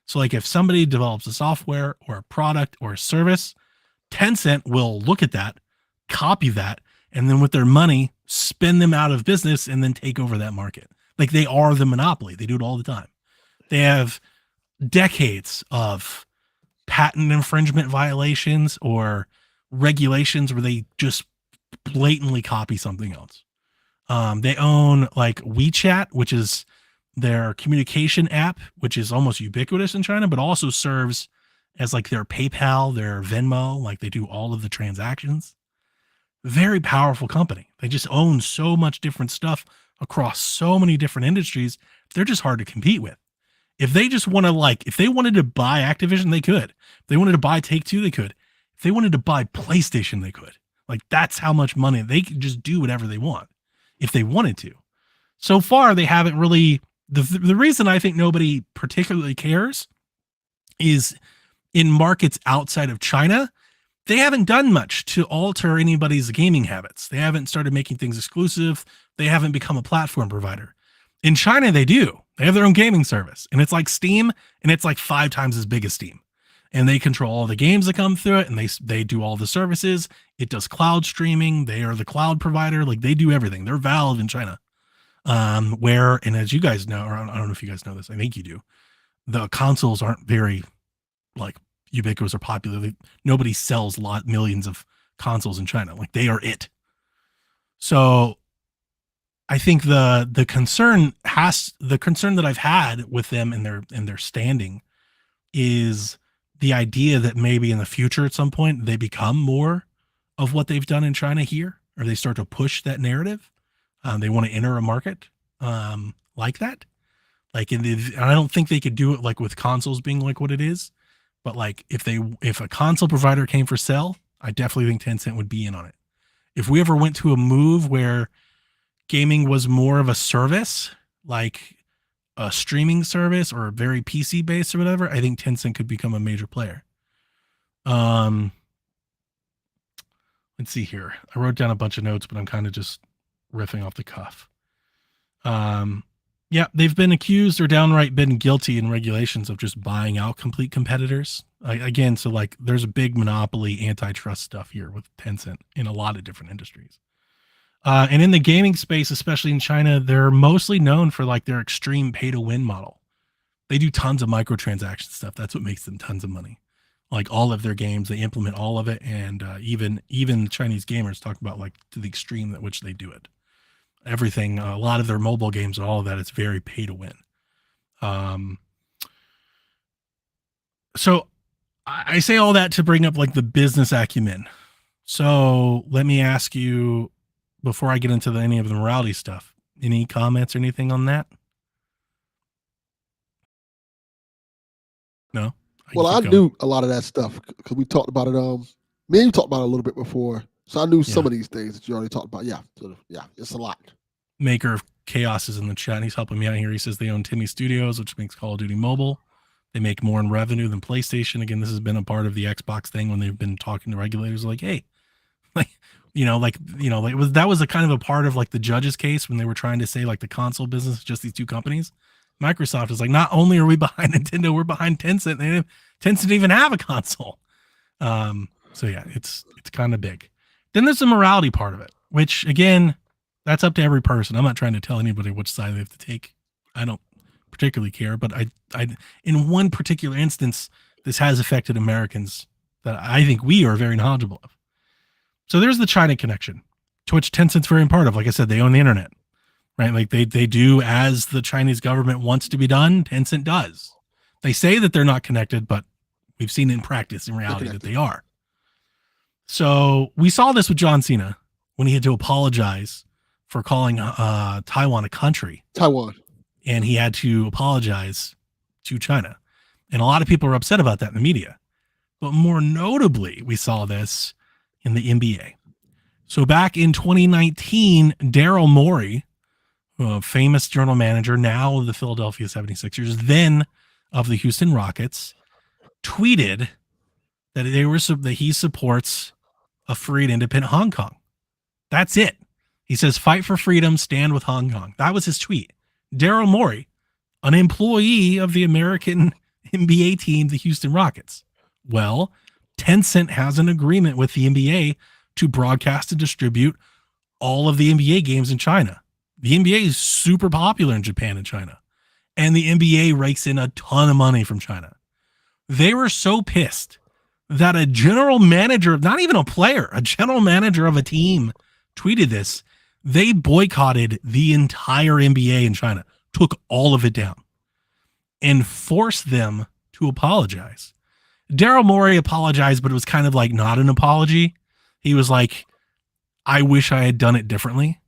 So like if somebody develops a software or a product or a service, Tencent will look at that, copy that, and then with their money, spin them out of business and then take over that market. Like they are the monopoly. They do it all the time. They have decades of patent infringement violations or regulations where they just blatantly copy something else. They own like WeChat, which is their communication app, which is almost ubiquitous in China, but also serves as like their PayPal, their Venmo, like they do all of the transactions. Very powerful company. They just own so much different stuff across so many different industries. They're just hard to compete with. If they just want to like, if they wanted to buy Activision, they could. If they wanted to buy Take-Two, they could. If they wanted to buy PlayStation, they could. Like that's how much money they could just do whatever they want if they wanted to. So far, they haven't really. The reason I think nobody particularly cares is in markets outside of China, they haven't done much to alter anybody's gaming habits. They haven't started making things exclusive. They haven't become a platform provider. In China, they do. They have their own gaming service, and it's like Steam, and it's like 5 times as big as Steam. And they control all the games that come through it, and they do all the services. It does cloud streaming. They are the cloud provider. Like they do everything. They're Valve in China. And as you guys know, or I don't know if you guys know this, I think you do, the consoles aren't very like ubiquitous or popular. Nobody sells millions of consoles in China. Like they are it. So I think the concern that I've had with them and their standing is the idea that maybe in the future at some point they become more of what they've done in China here, or they start to push that narrative. They want to enter a market like that. Like, and I don't think they could do it like with consoles being like what it is. But like if a console provider came for sale, I definitely think Tencent would be in on it. If we ever went to a move where gaming was more of a service, like a streaming service or a very PC based or whatever, I think Tencent could become a major player. Let's see here. I wrote down a bunch of notes, but I'm kind of just riffing off the cuff. Yeah, they've been accused or downright been guilty in regulations of just buying out complete competitors. Again, so like there's a big monopoly antitrust stuff here with Tencent in a lot of different industries. And in the gaming space, especially in China, they're mostly known for like their extreme pay to win model. They do tons of microtransaction stuff. That's what makes them tons of money. Like all of their games, they implement all of it. And even Chinese gamers talk about like to the extreme at which they do it. Everything, a lot of their mobile games and all of that, it's very pay to win. So I say all that to bring up like the business acumen. So let me ask you, before I get into any of the morality stuff, any comments or anything on that? No? Well, I knew a lot of that stuff because we talked about it. Me and you talked about it a little bit before. So I knew some of these things that you already talked about. Yeah. So, yeah, it's a lot. Maker of Chaos is in the chat. And he's helping me out here. He says they own Timmy Studios, which makes Call of Duty Mobile. They make more in revenue than PlayStation. Again, this has been a part of the Xbox thing when they've been talking to regulators like, hey, like like that was a kind of a part of like the judge's case when they were trying to say like the console business is just these two companies. Microsoft is like, not only are we behind Nintendo, we're behind Tencent. Tencent didn't even have a console. So yeah, it's kind of big. Then there's the morality part of it, which again, that's up to every person. I'm not trying to tell anybody which side they have to take. I don't particularly care, but I in one particular instance, this has affected Americans that I think we are very knowledgeable of. So there's the China connection, to which Tencent's very part of. Like I said, they own the internet, right? Like they do as the Chinese government wants to be done. Tencent does. They say that they're not connected, but we've seen in practice, in reality, that they are. So we saw this with John Cena when he had to apologize for calling Taiwan a country. Taiwan. And he had to apologize to China. And a lot of people are upset about that in the media. But more notably, we saw this in the NBA. So back in 2019, Daryl Morey, a famous general manager, now of the Philadelphia 76ers, then of the Houston Rockets, tweeted that that he supports a free and independent Hong Kong. That's it. He says, fight for freedom, stand with Hong Kong. That was his tweet. Daryl Morey, an employee of the American NBA team, the Houston Rockets. Well, Tencent has an agreement with the NBA to broadcast and distribute all of the NBA games in China. The NBA is super popular in Japan and China, and the NBA rakes in a ton of money from China. They were so pissed that a general manager, not even a player, a general manager of a team tweeted this. They boycotted the entire NBA in China, took all of it down, and forced them to apologize. Daryl Morey apologized, but it was kind of like not an apology. He was like, I wish I had done it differently.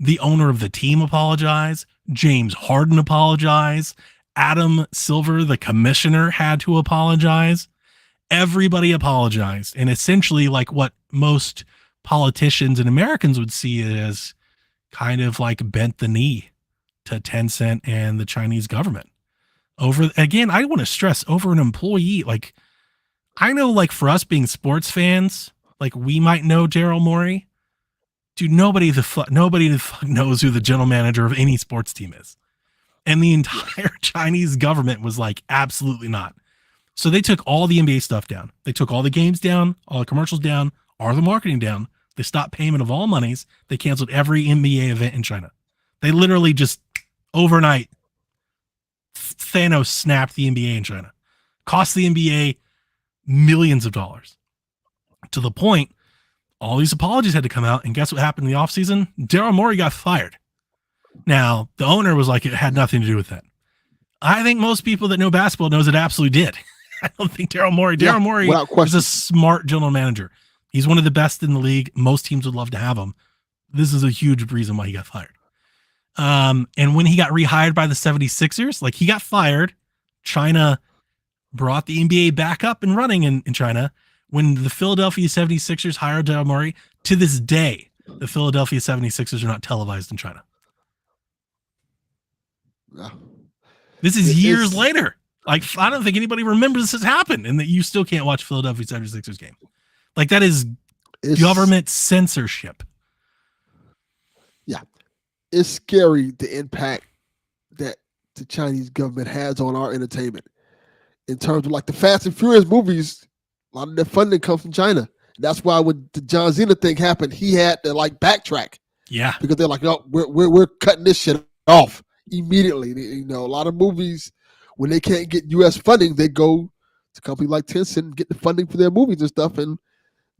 The owner of the team apologized. James Harden apologized. Adam Silver, the commissioner, had to apologize. Everybody apologized. And essentially, like what most politicians and Americans would see it as, kind of like bent the knee to Tencent and the Chinese government. Over, again, I want to stress, over an employee. Like, I know, like, for us being sports fans, like, we might know Daryl Morey. Dude, nobody the fuck knows who the general manager of any sports team is. And the entire Chinese government was like, absolutely not. So they took all the NBA stuff down. They took all the games down, all the commercials down, all the marketing down. They stopped payment of all monies. They canceled every NBA event in China. They literally just overnight, Thanos snapped the NBA in China. Cost the NBA millions of dollars. To the point, all these apologies had to come out, and guess what happened in the offseason? Daryl Morey got fired. Now, the owner was like, it had nothing to do with that. I think most people that know basketball knows it absolutely did. I don't think Daryl Morey is a smart general manager. He's one of the best in the league. Most teams would love to have him. This is a huge reason why he got fired. And when he got rehired by the 76ers, like, he got fired. China brought the NBA back up and running in China. When the Philadelphia 76ers hired Daryl Morey, to this day, the Philadelphia 76ers are not televised in China. No. This is years later. Like, I don't think anybody remembers this has happened, and that you still can't watch Philadelphia 76ers game. Like, that is government censorship. Yeah. It's scary, the impact that the Chinese government has on our entertainment. In terms of, like, the Fast and Furious movies, a lot of their funding comes from China. That's why when the John Cena thing happened, he had to, like, backtrack. Yeah. Because they're like, no, we're cutting this shit off immediately. You know, a lot of movies, when they can't get U.S. funding, they go to companies like Tencent and get the funding for their movies and stuff. And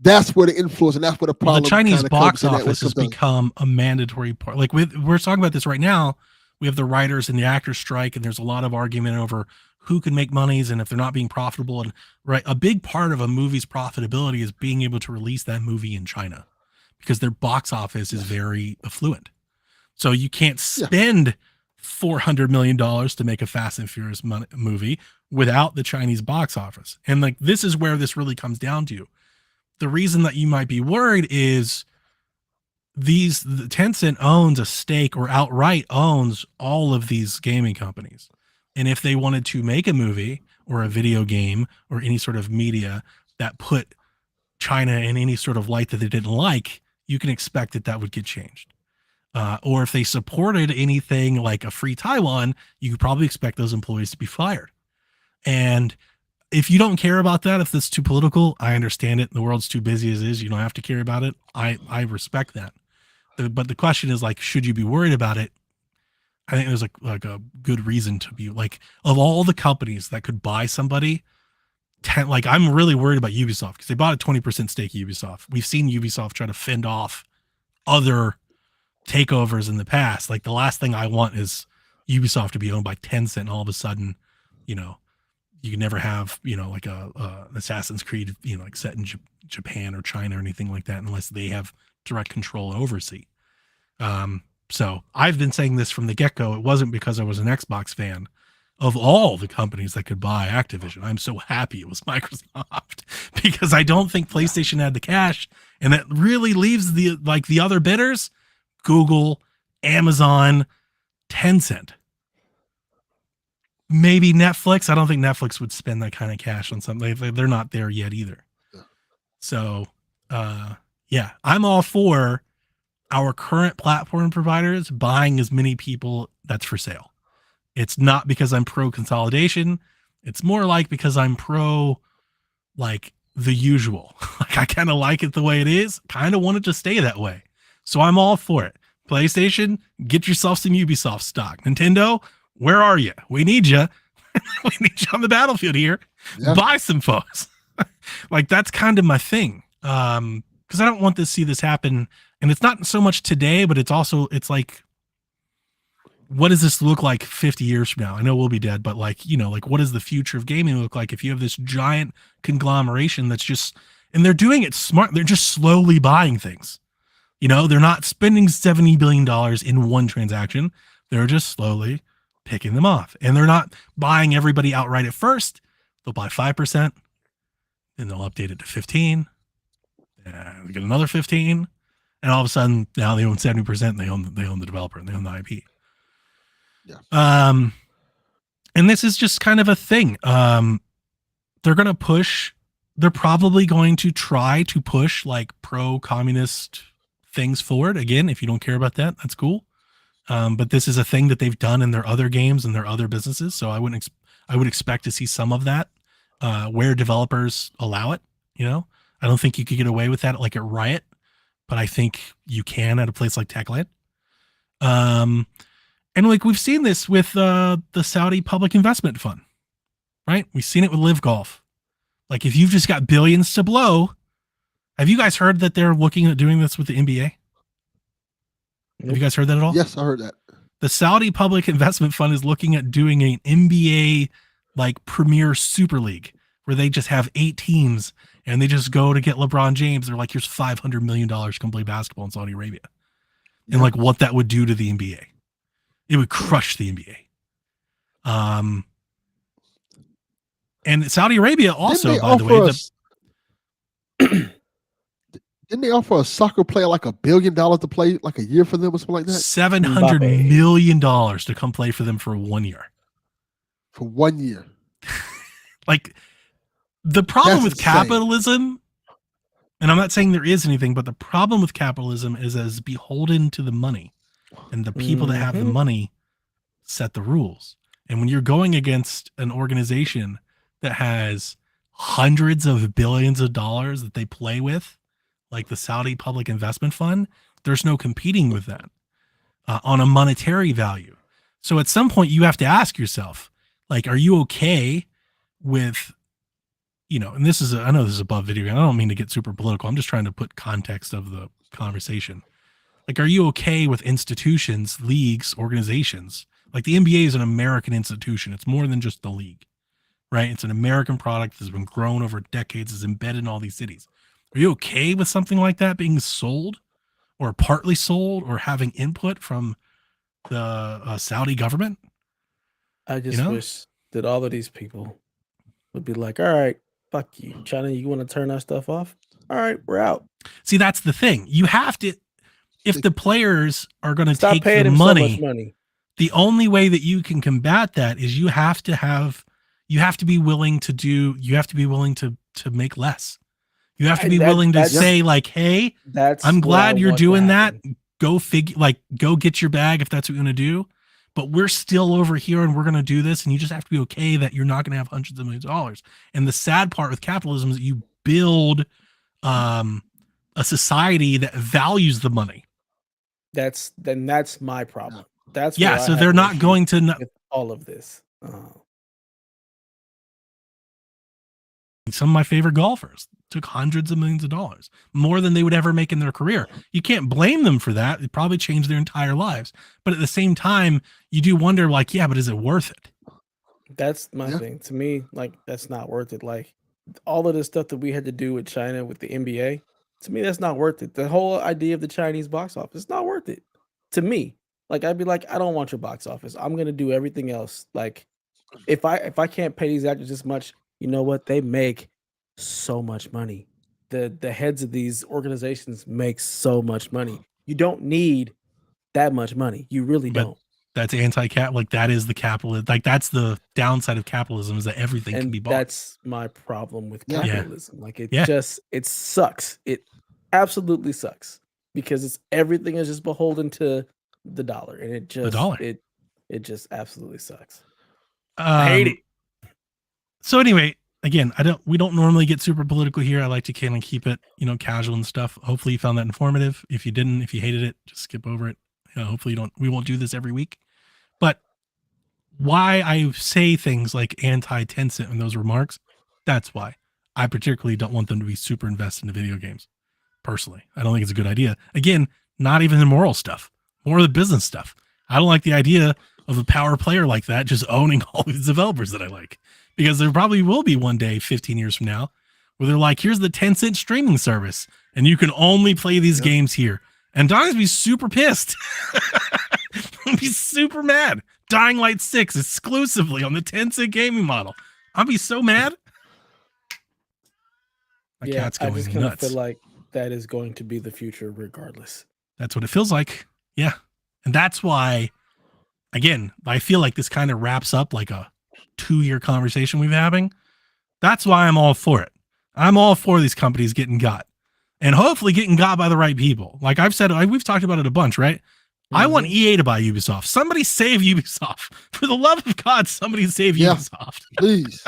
that's where the influence and that's where the problem. The Chinese box office has become a mandatory part. Like, we're talking about this right now. We have the writers and the actors strike, and there's a lot of argument over who can make monies and if they're not being profitable. And right, a big part of a movie's profitability is being able to release that movie in China because their box office is very affluent. So you can't spend $400 million to make a Fast and Furious movie without the Chinese box office. And like, this is where this really comes down to. The reason that you might be worried is the Tencent owns a stake or outright owns all of these gaming companies. And if they wanted to make a movie or a video game or any sort of media that put China in any sort of light that they didn't like, you can expect that would get changed. Or if they supported anything like a free Taiwan, you could probably expect those employees to be fired. And if you don't care about that, if that's too political, I understand it. The world's too busy as is. You don't have to care about it. I respect that. But the question is, like, should you be worried about it? I think there's like a good reason to be, like, of all the companies that could buy somebody, like, I'm really worried about Ubisoft because they bought a 20% stake of Ubisoft. We've seen Ubisoft try to fend off other takeovers in the past. Like, the last thing I want is Ubisoft to be owned by Tencent and all of a sudden, you know, you can never have, you know, like an Assassin's Creed, you know, like set in Japan or China or anything like that unless they have direct control and oversee. So I've been saying this from the get-go. It wasn't because I was an Xbox fan. Of all the companies that could buy Activision, I'm so happy it was Microsoft because I don't think PlayStation had the cash, and that really leaves the other bidders, Google, Amazon, Tencent. Maybe Netflix. I don't think Netflix would spend that kind of cash on something. They're not there yet either. So, yeah, I'm all for our current platform providers buying as many people that's for sale. It's not because I'm pro consolidation. It's more like because I'm pro, like, the usual. Like, I kind of like it the way it is. Kind of want it to stay that way. So I'm all for it. PlayStation, get yourself some Ubisoft stock. Nintendo, where are you? We need you. We need you on the battlefield here. Yeah. Buy some folks. Like, that's kind of my thing. Because I don't want to see this happen. And it's not so much today, but it's like, what does this look like 50 years from now? I know we'll be dead, but, like, you know, like, what does the future of gaming look like if you have this giant conglomeration that's just, and they're doing it smart. They're just slowly buying things. You know, they're not spending $70 billion in one transaction. They're just slowly picking them off. And they're not buying everybody outright at first. They'll buy 5%, then they'll update it to 15, and they get another 15, and all of a sudden now they own 70%, and they own the developer, and they own the IP. Yeah. And this is just kind of a thing. They're probably going to try to push, like, pro-communist things forward. Again, if you don't care about that, that's cool. But this is a thing that they've done in their other games and their other businesses. So I would expect to see some of that, where developers allow it. You know, I don't think you could get away with that like at Riot, but I think you can at a place like Techland. And, like, we've seen this with the Saudi Public Investment Fund, right? We've seen it with Live Golf. Like, if you've just got billions to blow, have you guys heard that they're looking at doing this with the NBA? Nope. Have you guys heard that at all? Yes, I heard that. The Saudi Public Investment Fund is looking at doing an NBA, like, Premier Super League where they just have 8 teams and they just go to get LeBron James. They're like, here's $500 million to come play basketball in Saudi Arabia. Yeah. And, like, what that would do to the NBA. It would crush the NBA. And Saudi Arabia also, by the way, didn't they offer a soccer player like $1 billion to play like a year for them or something like that? $700 million to come play for them for 1 year. For 1 year. Like, the problem with capitalism, and I'm not saying there is anything, but the problem with capitalism is as beholden to the money. And the people that have the money set the rules. And when you're going against an organization that has hundreds of billions of dollars that they play with, like the Saudi Public Investment Fund, there's no competing with that on a monetary value. So at some point you have to ask yourself, like, are you okay with, you know, and this is, I know this is above video game. I don't mean to get super political. I'm just trying to put context of the conversation. Like, are you okay with institutions, leagues, organizations? Like, the NBA is an American institution. It's more than just the league, right? It's an American product that's been grown over decades, is embedded in all these cities. Are you okay with something like that being sold or partly sold or having input from the Saudi government? I just wish that all of these people would be like, all right, fuck you. China, you want to turn our stuff off? All right, we're out. See, that's the thing. You have to, if the players are going to take paying the him money, so much money, the only way that you can combat that is you have to be willing to make less. You have to be willing to say like, hey, I'm glad you're doing that. Go figure, like, go get your bag if that's what you want to do. But we're still over here and we're going to do this. And you just have to be okay that you're not going to have hundreds of millions of dollars. And the sad part with capitalism is that you build a society that values the money. That's my problem. That's so they're not going to with all of this. Some of my favorite golfers took hundreds of millions of dollars, more than they would ever make in their career. You can't blame them for that. It probably changed their entire lives. But at the same time, you do wonder, like, yeah, but is it worth it? That's my thing. To me, like, that's not worth it. Like, all of the stuff that we had to do with China, with the NBA, to me, that's not worth it. The whole idea of the Chinese box office, not worth it. To me, like, I'd be like, I don't want your box office. I'm gonna do everything else. Like, if I can't pay these actors this much, you know what? They make so much money. The heads of these organizations make so much money. You don't need that much money. You really don't. That's anti-cap. Like, that is the capitalist. Like, that's the downside of capitalism, is that everything can be bought. That's my problem with capitalism. Like, it sucks. It absolutely sucks because everything is just beholden to the dollar, and it just absolutely sucks. I hate it. So anyway, again, we don't normally get super political here. I like to kind of keep it, casual and stuff. Hopefully you found that informative. If you didn't, if you hated it, just skip over it. Hopefully we won't do this every week. But why I say things like anti-Tencent in those remarks, that's why. I particularly don't want them to be super invested in video games. Personally, I don't think it's a good idea. Again, not even the moral stuff, more of the business stuff. I don't like the idea of a power player like that just owning all these developers that I like. Because there probably will be one day, 15 years from now, where they're like, here's the Tencent streaming service, and you can only play these games here. And Donnie's be super pissed. I'd be super mad. Dying Light 6 exclusively on the Tencent gaming model. I'd be so mad. My cat's going nuts. I just kind of feel like that is going to be the future regardless. That's what it feels like. Yeah. And that's why, again, I feel like this kind of wraps up like a 2-year conversation we've been having. That's why I'm all for it. I'm all for these companies getting got, and hopefully getting got by the right people. Like I've said, we've talked about it a bunch, right? Mm-hmm. I want EA to buy Ubisoft. Somebody save Ubisoft. For the love of God, somebody save Ubisoft. Please.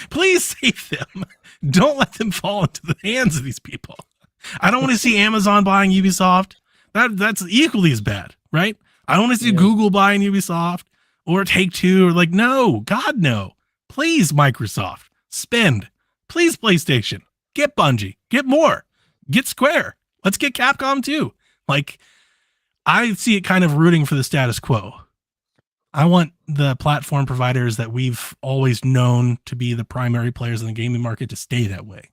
Please save them. Don't let them fall into the hands of these people. I don't want to see Amazon buying Ubisoft. That's equally as bad, right? I don't want to see Google buying Ubisoft. Or Take-Two, or like, no, God, no. Please, Microsoft, spend. Please, PlayStation, get Bungie, get more, get Square. Let's get Capcom too. Like, I see it kind of rooting for the status quo. I want the platform providers that we've always known to be the primary players in the gaming market to stay that way.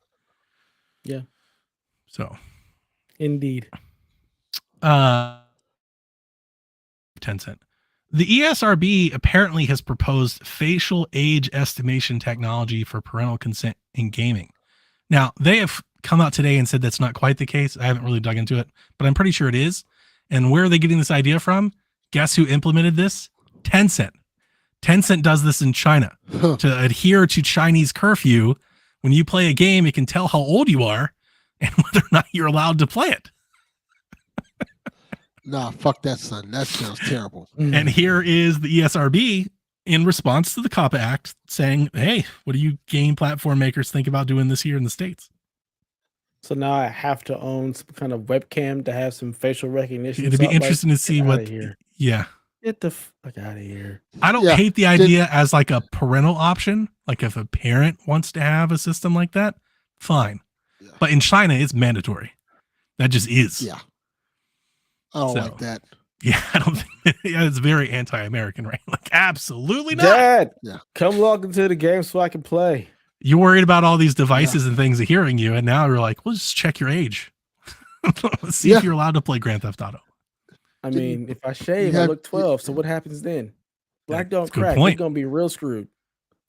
Yeah. So. Indeed. Tencent. The ESRB apparently has proposed facial age estimation technology for parental consent in gaming. Now, they have come out today and said that's not quite the case. I haven't really dug into it, but I'm pretty sure it is. And where are they getting this idea from? Guess who implemented this? Tencent. Tencent does this in China. To adhere to Chinese curfew, when you play a game, it can tell how old you are and whether or not you're allowed to play it. Nah, fuck that, son. That sounds terrible. And here is the ESRB in response to the COPPA Act saying, hey, what do you game platform makers think about doing this here in the States? So now I have to own some kind of webcam to have some facial recognition. It'd be interesting to see what. Yeah. Get the fuck out of here. I don't hate the idea as like a parental option. Like if a parent wants to have a system like that, fine. Yeah. But in China, it's mandatory. That just is. Yeah. I don't like that. Yeah, I don't think it's very anti-American, right? Like, absolutely not. Dad, come log into the game so I can play. You're worried about all these devices and things hearing you, and now you're like, well, just check your age. Let's see if you're allowed to play Grand Theft Auto. I mean, if I shave, I look 12. So what happens then? Black don't crack. You're gonna be real screwed.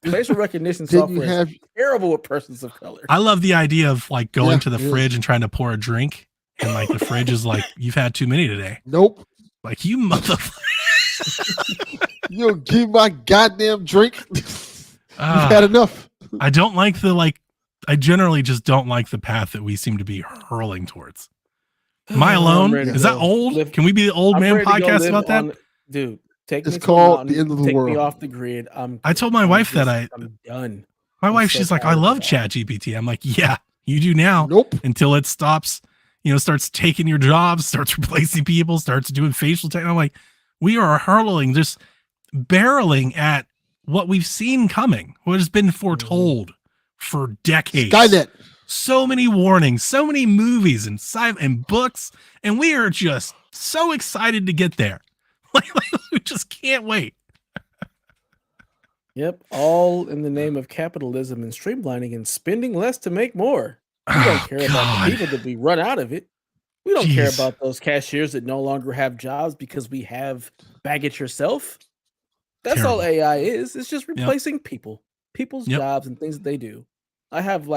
Facial recognition software is terrible with persons of color. I love the idea of like going to the fridge and trying to pour a drink. And like the fridge is like, you've had too many today. Nope. Like, you motherfucker. You give my goddamn drink. You've had enough. I don't like the like I generally just don't like the path that we seem to be hurling towards. Am I alone? Is that old? Can we be the old man podcast about that? Dude, take It's me to called a mountain, the end of the take world. me off the grid. I told my wife that I'm done. My wife, so she's like, I tired of love it all. Chat GPT. I'm like, yeah, you do now. Nope. Until it stops, starts taking your jobs, starts replacing people, starts doing facial tech. I'm like, we are hurling, just barreling at what we've seen coming, what has been foretold for decades. Skynet. So many warnings, so many movies and books, and we are just so excited to get there. Like we just can't wait. Yep, all in the name of capitalism and streamlining and spending less to make more. We don't care about the people that we run out of it. We don't care about those cashiers that no longer have jobs because we have bag it yourself. That's all AI is. It's just replacing people's jobs and things that they do. I have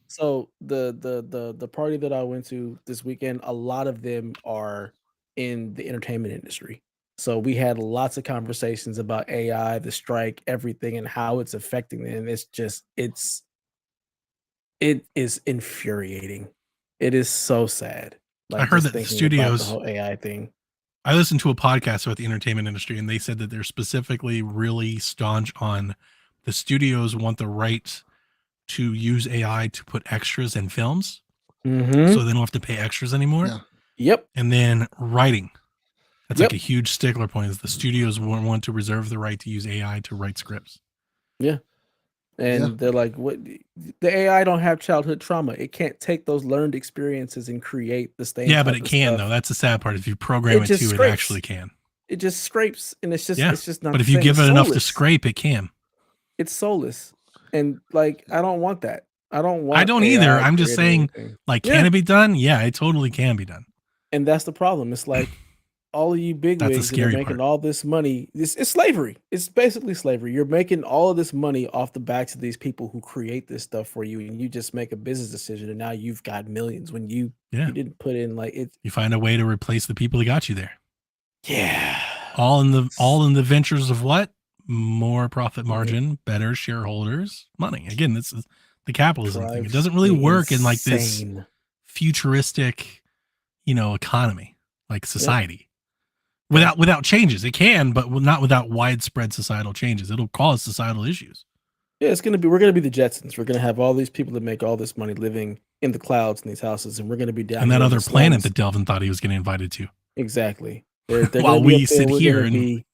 so the party that I went to this weekend, a lot of them are in the entertainment industry. So we had lots of conversations about AI, the strike, everything, and how it's affecting them. It is infuriating. It is so sad. I heard that the studios, the whole AI thing. I listened to a podcast about the entertainment industry, and they said that they're specifically really staunch on the studios want the right to use AI to put extras in films, so they don't have to pay extras anymore. Yeah. Yep. And then writing. That's like a huge stickler point is the studios want to reserve the right to use AI to write scripts. Yeah. And they're like, what? The AI don't have childhood trauma. It can't take those learned experiences and create the same. Yeah, but it can though. That's the sad part. If you program it to, it actually can. It just scrapes, and it's just not. But if you give it enough to scrape, it can. It's soulless, and like I don't want that. I don't either. I'm just saying, like, can it be done? Yeah, it totally can be done. And that's the problem. It's like all of you bigwigs that are making all this money. It's slavery. It's basically slavery. You're making all of this money off the backs of these people who create this stuff for you, and you just make a business decision, and now you've got millions when you didn't put in like it. You find a way to replace the people that got you there. Yeah. All in the ventures of what? More profit margin, better shareholders, money. Again, this is the capitalism thing. It doesn't really work in like this futuristic, economy, like society. Without changes. It can, but not without widespread societal changes. It'll cause societal issues. Yeah, we're gonna be the Jetsons. We're gonna have all these people that make all this money living in the clouds in these houses, and we're gonna be down in that other planet that Delvin thought he was getting invited to. Exactly. They're while we sit here and be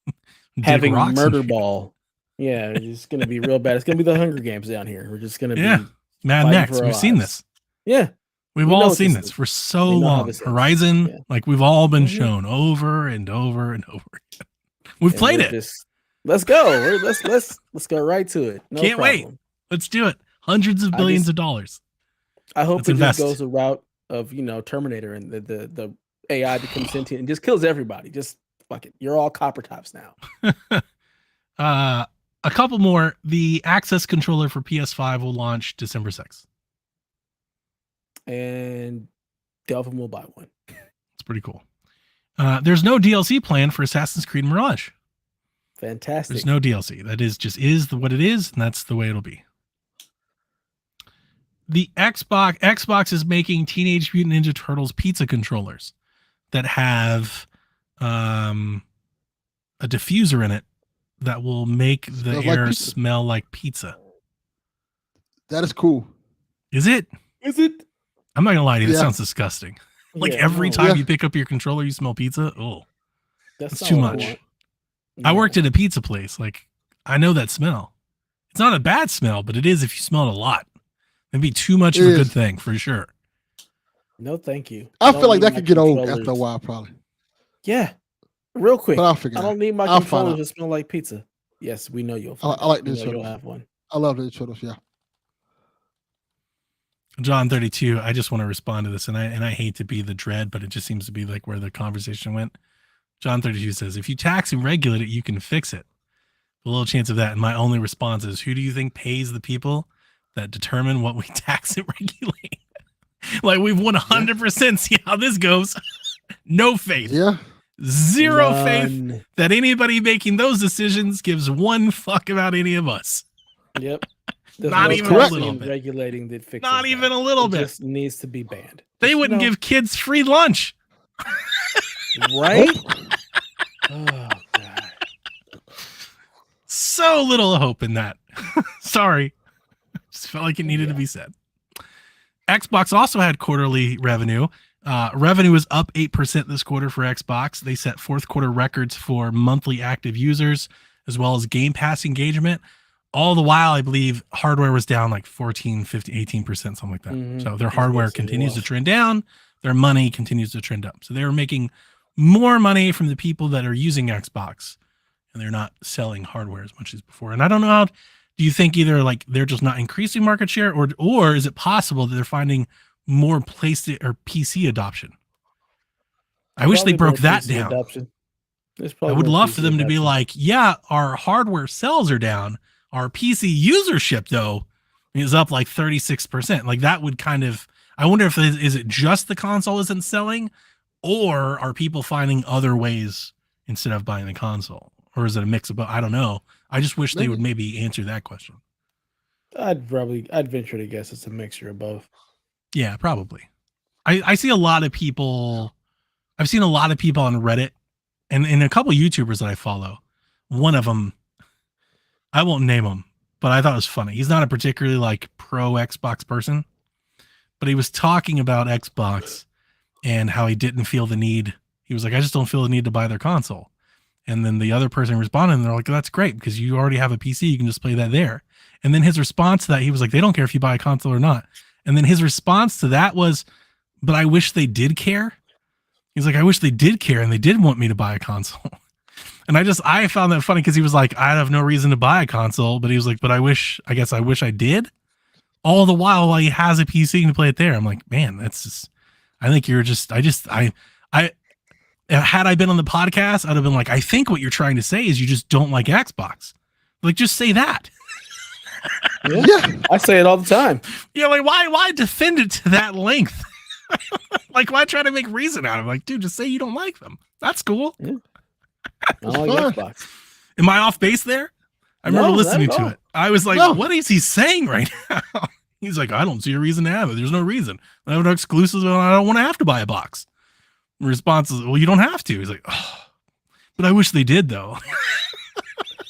having murder ball. Yeah, it's gonna be real bad. It's gonna be the Hunger Games down here. We're just gonna be Mad Max. We've seen this. Yeah. We've all seen this for so long. Horizon, like we've all been shown over and over and over again. We've played it. Let's go. Let's go right to it. No Can't problem. wait. Let's do it. Hundreds of billions of dollars. I hope it just goes the route of Terminator and the AI becomes sentient and just kills everybody. Just fuck it. You're all copper tops now. A couple more. The Access controller for PS5 will launch December 6th. And Delvin will buy one. It's pretty cool. There's no DLC plan for Assassin's Creed Mirage. Fantastic. There's no DLC. That is what it is, and that's the way it'll be. The Xbox is making Teenage Mutant Ninja Turtles pizza controllers that have a diffuser in it that will make the air smell like pizza. That is cool. Is it? I'm not gonna lie to you. That sounds disgusting. Like every time you pick up your controller, you smell pizza. Oh, that's too much. I worked at a pizza place. Like I know that smell. It's not a bad smell, but it is if you smell it a lot. It'd be too much of a good thing for sure. No, thank you. I feel like that could get old after a while, probably. Yeah, real quick. But I'll figure I don't need my controller to smell like pizza. Yes, we know you'll. I like this. You'll have one. I love the turtles. Yeah. John 32. I just want to respond to this, and I hate to be the dread, but it just seems to be like where the conversation went. John 32 says, "If you tax and regulate it, you can fix it." A little chance of that. And my only response is, who do you think pays the people that determine what we tax and regulate? Like we've 100% see how this goes. No faith. Yeah. Zero faith that anybody making those decisions gives one fuck about any of us. Yep. There's Not no even a policy little and bit. regulating that fixes Not even a little it bit. just needs to be banned. They Just, wouldn't give kids free lunch. right. Oh god. So little hope in that. Sorry. Just felt like it needed to be said. Xbox also had quarterly revenue. Revenue was up 8% this quarter for Xbox. They set fourth quarter records for monthly active users as well as Game Pass engagement. All the while, I believe hardware was down like 14, 15, 18%, something like that. Mhm. So their It's hardware basically continues to rough. trend down. Their money continues to trend up. So they were making more money from the people that are using Xbox, and they're not selling hardware as much as before. And I don't know how, do you think either like they're just not increasing market share, or is it possible that they're finding more PlayStation or PC adoption? I wish they Probably more broke that PC down. adoption. There's I probably would more love for PC them to be adoption. like, yeah, our hardware sales are down. Our PC usership, though, is up like 36%. Like that would kind of, I wonder if is it just the console isn't selling, or are people finding other ways instead of buying the console? Or is it a mix of both? I don't know. I just wish they would maybe answer that question. I'd venture to guess it's a mixture of both. Yeah, probably. I see a lot of people, I've seen a lot of people on Reddit and a couple YouTubers that I follow. One of them, I won't name him, but I thought it was funny. He's not a particularly like pro Xbox person, but he was talking about Xbox and how he didn't feel the need. He was like, I just don't feel the need to buy their console. And then the other person responded and they're like, that's great because you already have a PC. You can just play that there. And then his response to that, he was like, they don't care if you buy a console or not. And then his response to that was, but I wish they did care. He's like, I wish they did care and they did want me to buy a console. And I found that funny because he was like, I have no reason to buy a console, but he was like, but I wish I did. All the while he has a PC to play it there. I'm like, man, that's just, I think you're just, had I been on the podcast, I'd have been like, I think what you're trying to say is you just don't like Xbox. Like, just say that. Yeah. I say it all the time. Yeah, like why defend it to that length? Like, why try to make reason out of it? Like, dude, just say you don't like them. That's cool. Yeah. I don't like Xbox. Am I off base there? I remember listening to it. I was like, what is he saying right now? He's like, I don't see a reason to have it. There's no reason. I have no exclusives and I don't want to have to buy a box. The response is, well, you don't have to. He's like, oh, but I wish they did though.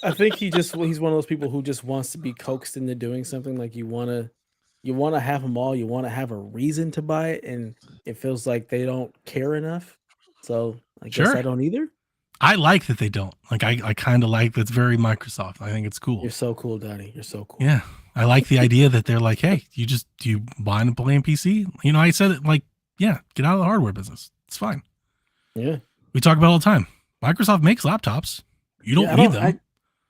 I think he's one of those people who just wants to be coaxed into doing something. Like you want to have them all. You want to have a reason to buy it, and it feels like they don't care enough. So I guess I don't either. I like that they don't. Like I kind of like that's very Microsoft. I think it's cool. You're so cool, Donnie. You're so cool. Yeah, I like the idea that they're like, hey, do you buy and play on PC? You know, I said it like, yeah, get out of the hardware business. It's fine. Yeah, we talk about it all the time. Microsoft makes laptops. You don't need them.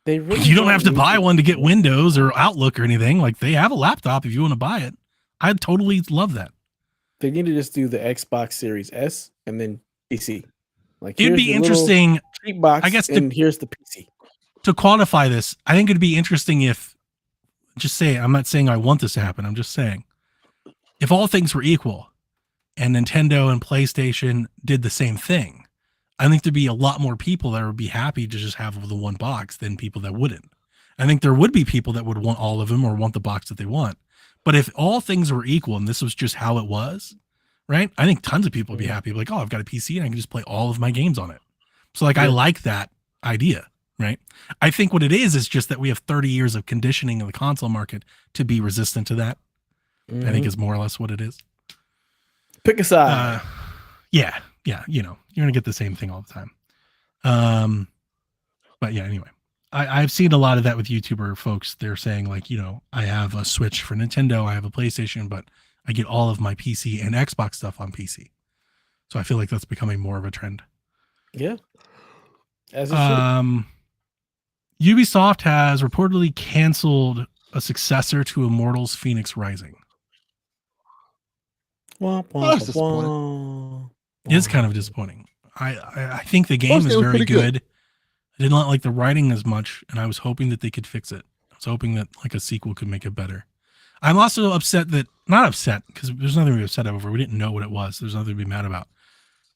You don't have to buy one to get Windows or Outlook or anything. Like they have a laptop if you want to buy it. I'd totally love that. They need to just do the Xbox Series S and then PC. Like it'd be interesting. Cheap box, I guess. And here's the PC. To quantify this, I think it'd be interesting if, just say, I'm not saying I want this to happen. I'm just saying, if all things were equal, and Nintendo and PlayStation did the same thing, I think there'd be a lot more people that would be happy to just have the one box than people that wouldn't. I think there would be people that would want all of them or want the box that they want. But if all things were equal and this was just how it was, right? I think tons of people would be happy. Like, oh, I've got a PC and I can just play all of my games on it. So like, I like that idea, right? I think what it is just that we have 30 years of conditioning in the console market to be resistant to that. I think is more or less what it is. Pick a side. Yeah. You know, you're going to get the same thing all the time. But yeah, anyway, I've seen a lot of that with YouTuber folks. They're saying like, you know, I have a Switch for Nintendo, I have a PlayStation, but I get all of my PC and Xbox stuff on PC. So I feel like that's becoming more of a trend. Yeah. As it should. Ubisoft has reportedly canceled a successor to Immortals Phoenix Rising. That's disappointing. It is kind of disappointing. I think the game is very good. I didn't like the writing as much, and I was hoping that they could fix it. I was hoping that like a sequel could make it better. I'm also upset that, not upset, because there's nothing to be upset over. We didn't know what it was. There's nothing to be mad about.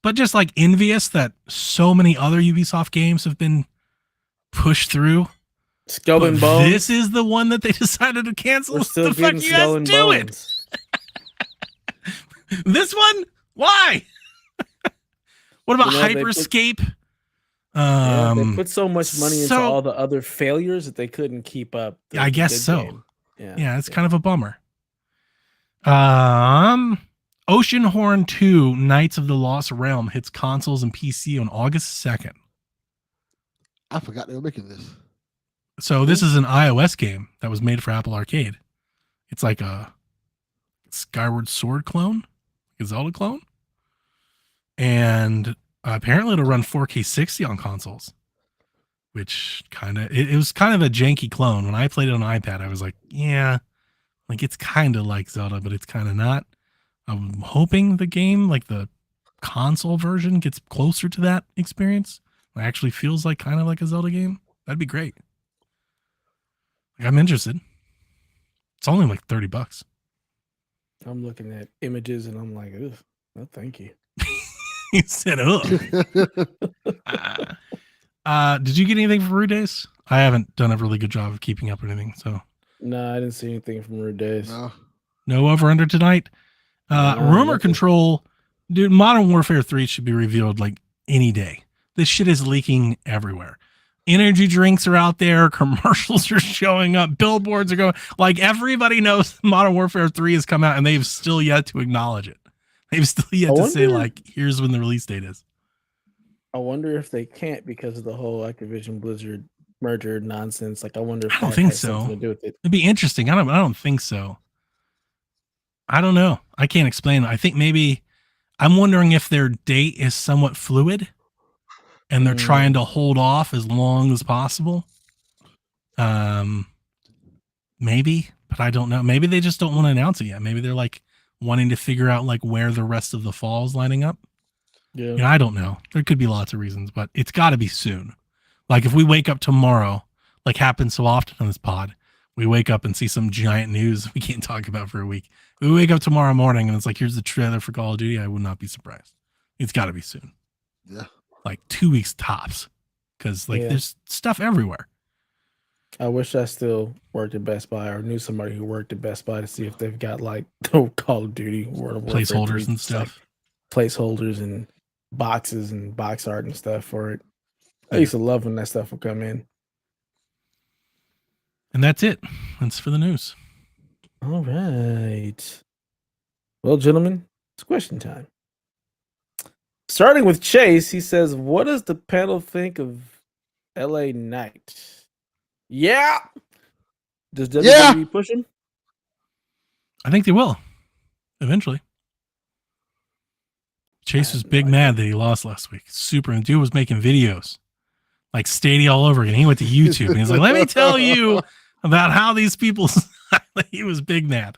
But just like envious that so many other Ubisoft games have been pushed through. Skull and Bones. This is the one that they decided to cancel. We're still what the fuck getting you Skull guys and doing? Bones. This one? Why? What about Hyperscape? They put so much money into so- all the other failures that they couldn't keep up. I guess good so. game. Yeah, it's kind of a bummer. Oceanhorn 2 Knights of the Lost Realm hits consoles and PC on August 2nd. I forgot they were making this. So this is an iOS game that was made for Apple Arcade. It's like a Skyward Sword clone, a Zelda clone. And apparently it'll run 4K 60 on consoles, which it was kind of a janky clone. When I played it on iPad, I was like, yeah, like it's kind of like Zelda, but it's kind of not. I'm hoping the game, like the console version, gets closer to that experience. It actually feels like kind of like a Zelda game. That'd be great. Like, I'm interested. It's only like $30. I'm looking at images and I'm like, ugh, no, thank you. He said, "Oh." Did you get anything for Rude Days? I haven't done a really good job of keeping up with anything. So No, I didn't see anything from Rude Days. No. over under tonight. Rumor control, dude. Modern Warfare 3 should be revealed like any day. This shit is leaking everywhere. Energy drinks are out there. Commercials are showing up. Billboards are going. Like everybody knows Modern Warfare 3 has come out, and they've still yet to acknowledge it. They've still yet to say like, here's when the release date is. I wonder if they can't because of the whole Activision Blizzard merger nonsense. Like, I wonder if I don't that think has so. something to do with it. It'd be interesting. I don't think so. I don't know. I can't explain it. I think maybe I'm wondering if their date is somewhat fluid and they're trying to hold off as long as possible. Maybe, but I don't know. Maybe they just don't want to announce it yet. Maybe they're like wanting to figure out like where the rest of the fall is lining up. Yeah. You know, I don't know. There could be lots of reasons, but it's got to be soon. Like if we wake up tomorrow, like happens so often on this pod, we wake up and see some giant news we can't talk about for a week. We wake up tomorrow morning and it's like, here's the trailer for Call of Duty. I would not be surprised. It's got to be soon. Yeah. Like 2 weeks tops. Because like there's stuff everywhere. I wish I still worked at Best Buy or knew somebody who worked at Best Buy to see if they've got like Call of Duty, World of Warfare Placeholders 3, and stuff. Like, placeholders and boxes and box art and stuff for it. I used to love when that stuff would come in. And that's it. That's for the news. All right. Well, gentlemen, it's question time. Starting with Chase, he says, what does the panel think of LA Knight? Yeah. Does WWE push him? I think they will. Eventually. Chase was big mad that he lost last week. Super. And dude was making videos. Like Stadia all over again. He went to YouTube and he's like, let me tell you about how these people. He was big mad.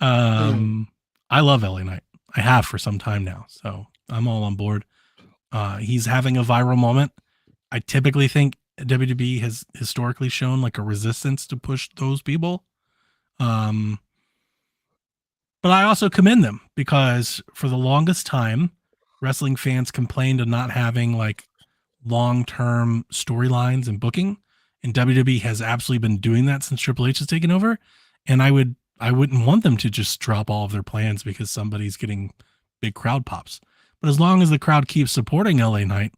I love LA Knight. I have for some time now. So I'm all on board. He's having a viral moment. I typically think WWE has historically shown like a resistance to push those people. But I also commend them because for the longest time, wrestling fans complained of not having like long-term storylines and booking. And WWE has absolutely been doing that since Triple H has taken over. And I wouldn't want them to just drop all of their plans because somebody's getting big crowd pops. But as long as the crowd keeps supporting LA Knight,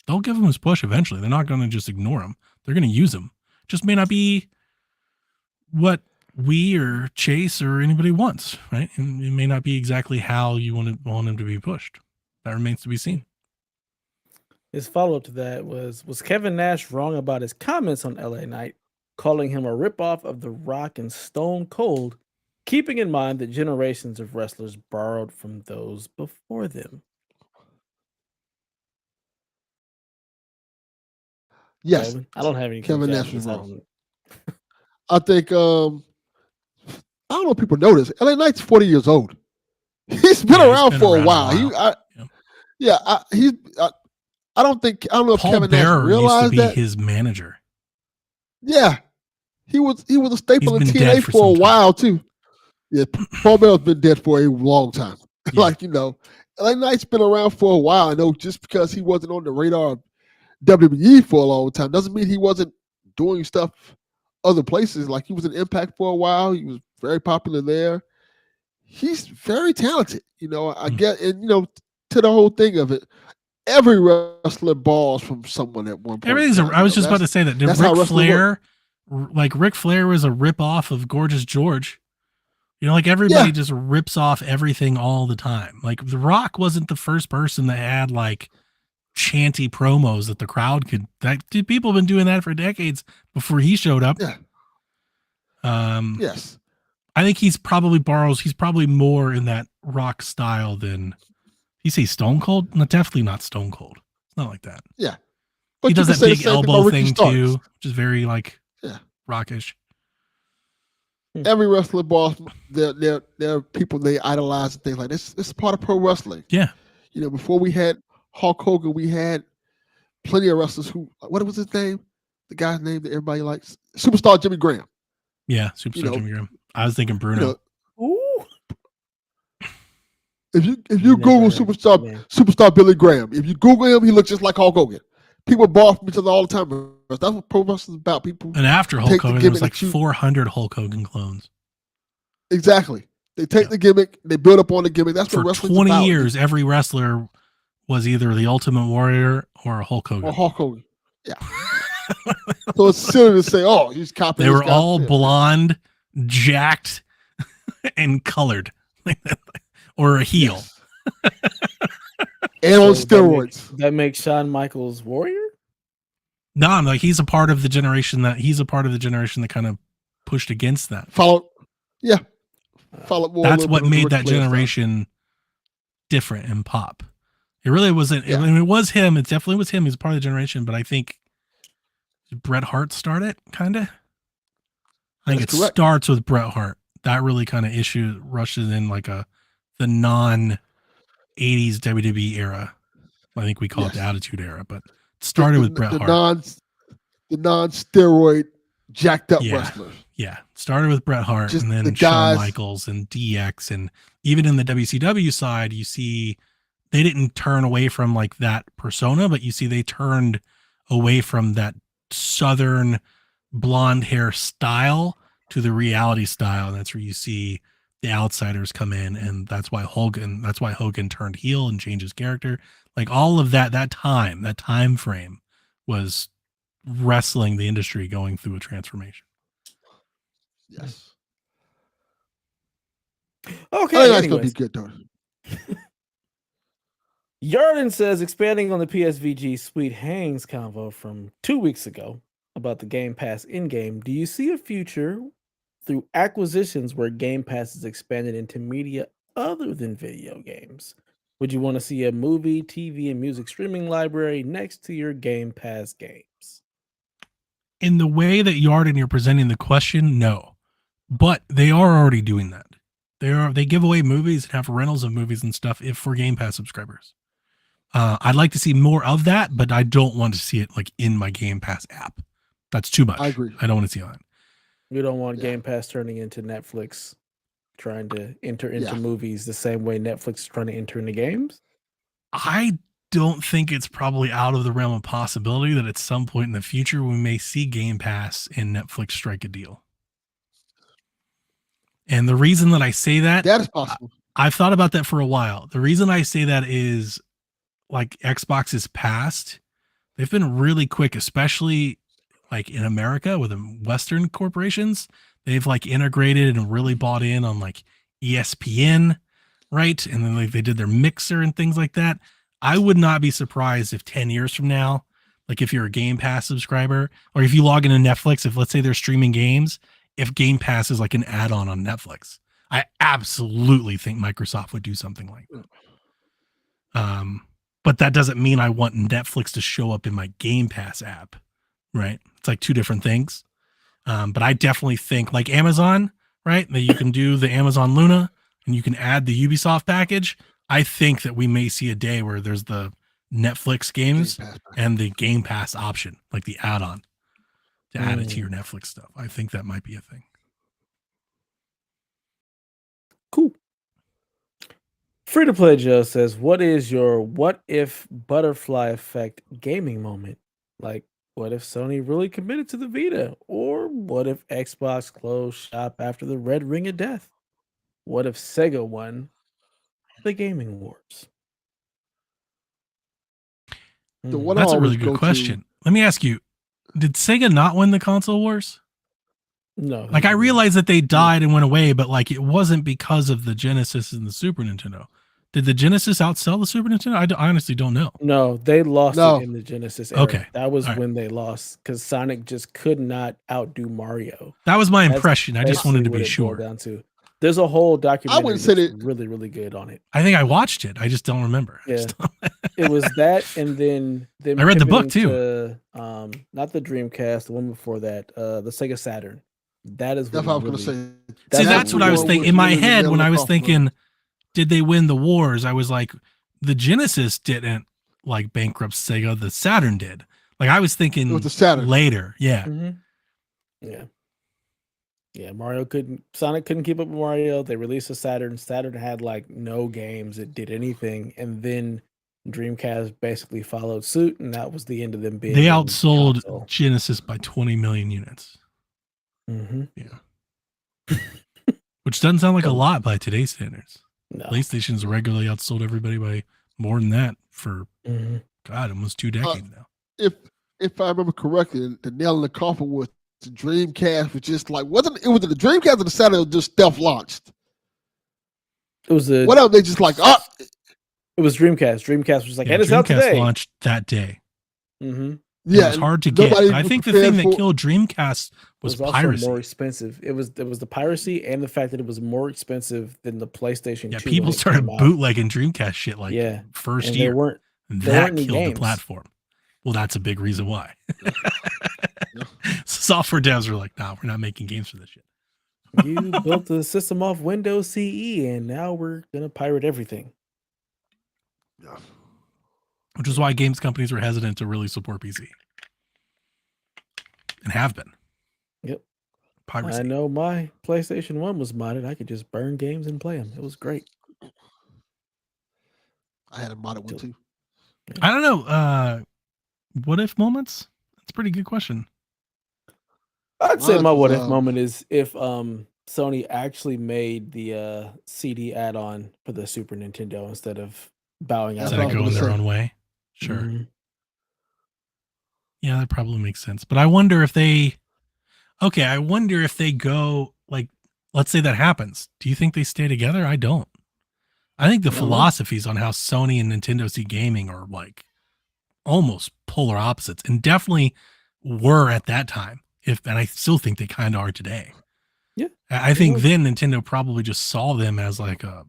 they'll give him his push eventually. They're not going to just ignore him. They're going to use him. Just may not be what we or Chase or anybody wants, right? And it may not be exactly how you want him to be pushed. That remains to be seen. His follow-up to that was Kevin Nash wrong about his comments on LA Knight, calling him a ripoff of The Rock and Stone Cold, keeping in mind that generations of wrestlers borrowed from those before them? Yes. Kevin? I don't have any. Kevin Nash was wrong. I think, I don't know if people know this. LA Knight's 40 years old. He's been around for a while. I don't know if Paul Kevin Bearer Nash realized used to be that. his manager. Yeah. He was a staple in He's been TNA dead for for a some while too. Yeah, Paul Bearer's been dead for a long time. Yeah. Like, LA Knight's been around for a while. I know just because he wasn't on the radar of WWE for a long time doesn't mean he wasn't doing stuff other places. Like he was in Impact for a while. He was very popular there. He's very talented. I get, and to the whole thing of it, every wrestler balls from someone at one point. I was just about to say that. Did Ric Flair, like Ric Flair was a rip off of Gorgeous George. Like everybody just rips off everything all the time. Like The Rock wasn't the first person that had like chanty promos that the crowd could. People have been doing that for decades before he showed up. Yeah. Yes. I think he's probably more in that Rock style than you say Stone Cold. No, definitely not Stone Cold. It's not like that. Yeah. But he does that big elbow thing too, which is very like rockish. Every wrestler boss, they're people they idolize and things like this. It's part of pro wrestling. Yeah. Before we had Hulk Hogan, we had plenty of wrestlers who, what was his name? The guy's name that everybody likes? Superstar Jimmy Graham. Yeah, Superstar Jimmy Graham. I was thinking Bruno. Ooh. If you Google superstar Billy Graham, if you Google him, he looks just like Hulk Hogan. People bar from each other all the time. That's what pro wrestling is about. People. And after Hulk Hogan, there was like 400 Hulk Hogan clones. Exactly. They take the gimmick, they build up on the gimmick. That's what wrestling's about. For 20 years, every wrestler was either the Ultimate Warrior or Hulk Hogan. Yeah. So it's silly to say, oh, he's copying. They were all blonde, jacked, and colored, or a heel. Yes. And on steroids. That makes Shawn Michaels Warrior? No, I'm like he's a part of the generation that kind of pushed against that. Followed That's what made that generation different in pop. It really wasn't. I mean, it was him. It definitely was him. He's part of the generation, but I think Bret Hart started kind of. I think it starts with Bret Hart. That really kind of rushes in like the non 80s WWE era. I think we call it the Attitude Era, but it started with Bret Hart. The non-steroid jacked up wrestlers. Yeah. Started with Bret Hart and then Shawn Michaels and DX. And even in the WCW side, you see they didn't turn away from like that persona, but you see they turned away from that Southern blonde hair style to the reality style. And that's where you see the outsiders come in. And that's why Hogan turned heel and changed his character. Like all of that time frame was wrestling the industry going through a transformation. Yes. Okay. I think that's going to be good, though. Yarden says, expanding on the PSVG Sweet Hangs convo from 2 weeks ago about the Game Pass in-game, do you see a future through acquisitions where Game Pass is expanded into media other than video games? Would you want to see a movie, TV, and music streaming library next to your Game Pass games? In the way that you're presenting the question, no. But they are already doing that. They give away movies and have rentals of movies and stuff for Game Pass subscribers. I'd like to see more of that, but I don't want to see it like in my Game Pass app. That's too much. I agree. I don't want to see that. You don't want Game Pass turning into Netflix trying to enter into movies the same way Netflix is trying to enter into games? I don't think it's probably out of the realm of possibility that at some point in the future we may see Game Pass and Netflix strike a deal. And the reason that I say that is possible. I've thought about that for a while. The reason I say that is like Xbox's past, they've been really quick, especially like in America with Western corporations. They've like integrated and really bought in on like ESPN, right? And then like they did their mixer and things like that. I would not be surprised if 10 years from now, like if you're a Game Pass subscriber, or if you log into Netflix, if let's say they're streaming games, if Game Pass is like an add-on on Netflix, I absolutely think Microsoft would do something like that. But that doesn't mean I want Netflix to show up in my Game Pass app, right? It's like two different things. But I definitely think like Amazon, right? That you can do the Amazon Luna and you can add the Ubisoft package. I think that we may see a day where there's the Netflix games and the Game Pass option, like the add-on to add it to your Netflix stuff. I think that might be a thing. Cool. Free to Play Joe says, what is your what if butterfly effect gaming moment? Like What if Sony really committed to the Vita? Or what if Xbox closed shop after the Red Ring of Death? What if Sega won the gaming wars? The Hmm. one I That's a always really good go to. question. Let me ask you, did Sega not win the console wars? No, Like, I didn't. realized that they died and went away, but like, it wasn't because of the Genesis and the Super Nintendo. Did the Genesis outsell the Super Nintendo? I honestly don't know. No, they lost No. it in the Genesis era. Okay. That was All right. when they lost because Sonic just could not outdo Mario. That was my That's impression. I just wanted to basically be what it boiled sure. down to. There's a whole documentary wouldn't say that's that- really, really good on it. I think I watched it. I just don't remember. Yeah. It was that, and then I read the book, pivoting to, not the Dreamcast, the one before that, the Sega Saturn. That is That's what what I was really. going to say. See, that's what I was what thinking. In my really the head, nail when in I the was coffin. thinking, did they win the wars? I was like, the Genesis didn't like bankrupt Sega. The Saturn did. Like, I was thinking It was the Saturn. later. Yeah. Mhm. Yeah. Yeah, Sonic couldn't keep up with Mario. They released a Saturn. Saturn had like no games. It did anything. And then Dreamcast basically followed suit, and that was the end of them being They in outsold console. Genesis by 20 million units. Mhm. Yeah. Which doesn't sound like a lot by today's standards. No. PlayStation's regularly outsold everybody by more than that for Mhm. God, almost 2 decades now. If I remember correctly, the nail in the coffin was the Dreamcast was just like was it the Dreamcast or the Saturn was just stealth launched? It was a What else? They just like It was Dreamcast. Dreamcast was like, Yeah, and it's out Dreamcast today. launched that day. Mm-hmm. yeah, It was hard to get. nobody I was think the thing prepared that for- killed Dreamcast was It was also piracy. more expensive. It was the piracy and the fact that it was more expensive than the PlayStation Yeah, 2. people when it started came out. bootlegging Dreamcast shit like Yeah, first and year. there That weren't any killed the games. platform. Well, that's a big reason why. Software devs were like, nah, we're not making games for this shit. You built the system off Windows CE, and now we're gonna pirate everything. Yeah. Which is why games companies were hesitant to really support PC. And have been. Yep. Piracy. I know my PlayStation 1 was modded. I could just burn games and play them. It was great. I had a modded one too. I don't know. What if moments? That's a pretty good question. I'd say Mine my was, what if moment is if Sony actually made the CD add-on for the Super Nintendo instead of bowing out. That's Instead what of I was going gonna their say. own way. Sure. Mhm. Yeah, that probably makes sense. But I wonder if they go like, let's say that happens. Do you think they stay together? I don't. I think the I don't know. philosophies on how Sony and Nintendo see gaming are like almost polar opposites, and definitely were at that time. And I still think they kind of are today. Yeah, I think were. then Nintendo probably just saw them as like a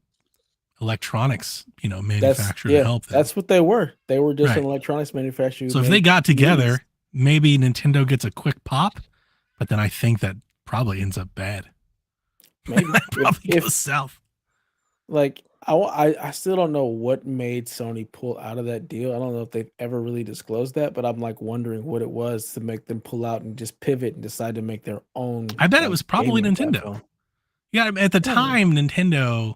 electronics, manufacturer to help them. That's what they were. They were just Right. an electronics manufacturer. So if they got together, maybe Nintendo gets a quick pop, but then I think that probably ends up bad. maybe That probably if goes south. like I still don't know what made Sony pull out of that deal. I don't know if they've ever really disclosed that, but I'm like wondering what it was to make them pull out and just pivot and decide to make their own. I bet it like, was probably gaming Nintendo. platform. Yeah, at the Yeah. time, Nintendo,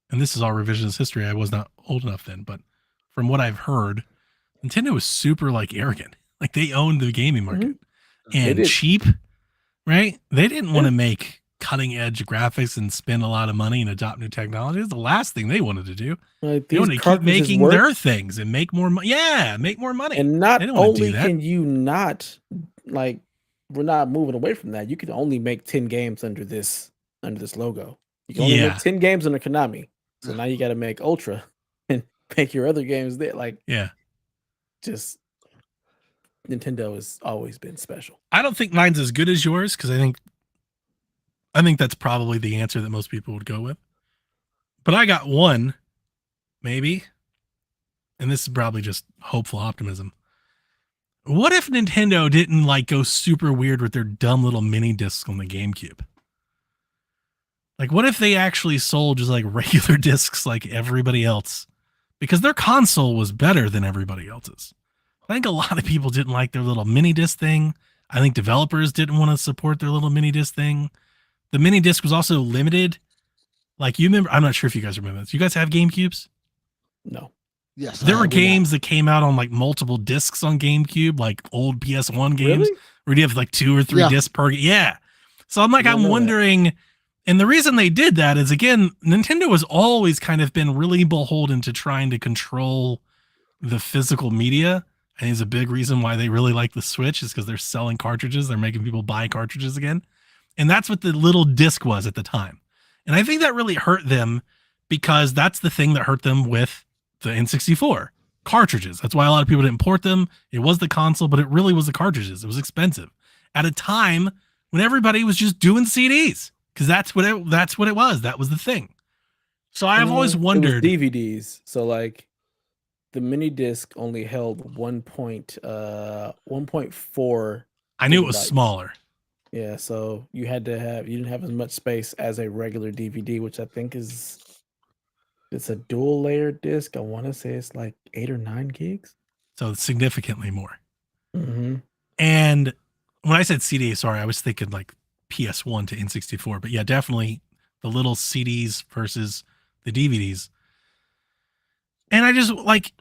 and this is all revisionist history. I was not old enough then, but from what I've heard, Nintendo was super like arrogant. Like they owned the gaming market They and did. cheap, right? They didn't want Yeah. to make cutting edge graphics and spend a lot of money and adopt new technology. It's the last thing they wanted to do. Like, They these wanted to keep cartridges making work, their things and make more money. Yeah, make more money. and not They don't wanna do only that. can you not like we're not moving away from that. You can only make 10 games under this logo. You can only Yeah. make 10 games under Konami. So now you got to make Ultra and make your other games there. Like, Yeah. just Nintendo has always been special. I don't think mine's as good as yours because I think that's probably the answer that most people would go with. But I got one, maybe, and this is probably just hopeful optimism. What if Nintendo didn't like go super weird with their dumb little mini discs on the GameCube? Like, what if they actually sold just like regular discs like everybody else? Because their console was better than everybody else's. I think a lot of people didn't like their little mini disc thing. I think developers didn't want to support their little mini disc thing. The mini disc was also limited. Like, you remember, I'm not sure if you guys remember this. You guys have GameCubes? No. Yes, There were games that came out on like multiple discs on GameCube, like old PS1 games, Really? where you have like 2 or 3 discs per. Yeah. So I'm like, Didn't I'm know that. wondering, and the reason they did that is, again, Nintendo has always kind of been really beholden to trying to control the physical media. I think it's a big reason why they really like the Switch is because they're selling cartridges. They're making people buy cartridges again. And that's what the little disc was at the time. And I think that really hurt them because that's the thing that hurt them with the N64 cartridges. That's why a lot of people didn't port them. It was the console, but it really was the cartridges. It was expensive at a time when everybody was just doing CDs because that's what it was. That was the thing. So I've always wondered. It was DVDs. So like the mini disc only held 1.4. I knew it was gigabytes. smaller. Yeah, so you didn't have as much space as a regular DVD, which I think it's a dual layer disc. I want to say it's like 8 or 9 gigs. So it's significantly more. Mm-hmm. And when I said CD, sorry, I was thinking like PS1 to N64, but yeah, definitely the little CDs versus the DVDs. And I just like,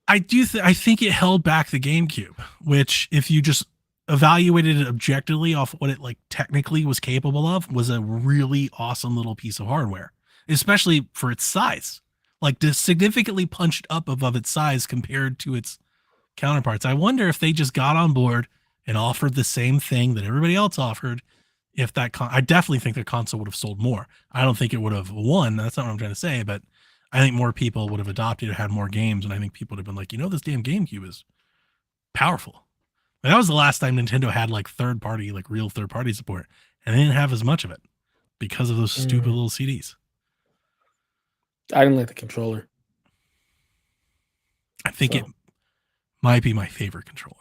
I think it held back the GameCube, which if you just evaluated it objectively off what it like technically was capable of, was a really awesome little piece of hardware, especially for its size, like just significantly punched up above its size compared to its counterparts. I wonder if they just got on board and offered the same thing that everybody else offered. If that, I definitely think the console would have sold more. I don't think it would have won. That's not what I'm trying to say, but I think more people would have adopted it, had more games, and I think people would have been like, this damn GameCube is powerful. That was the last time Nintendo had like third-party, like real third-party support, and they didn't have as much of it because of those stupid little CDs. I didn't like the controller. I think it might be my favorite controller.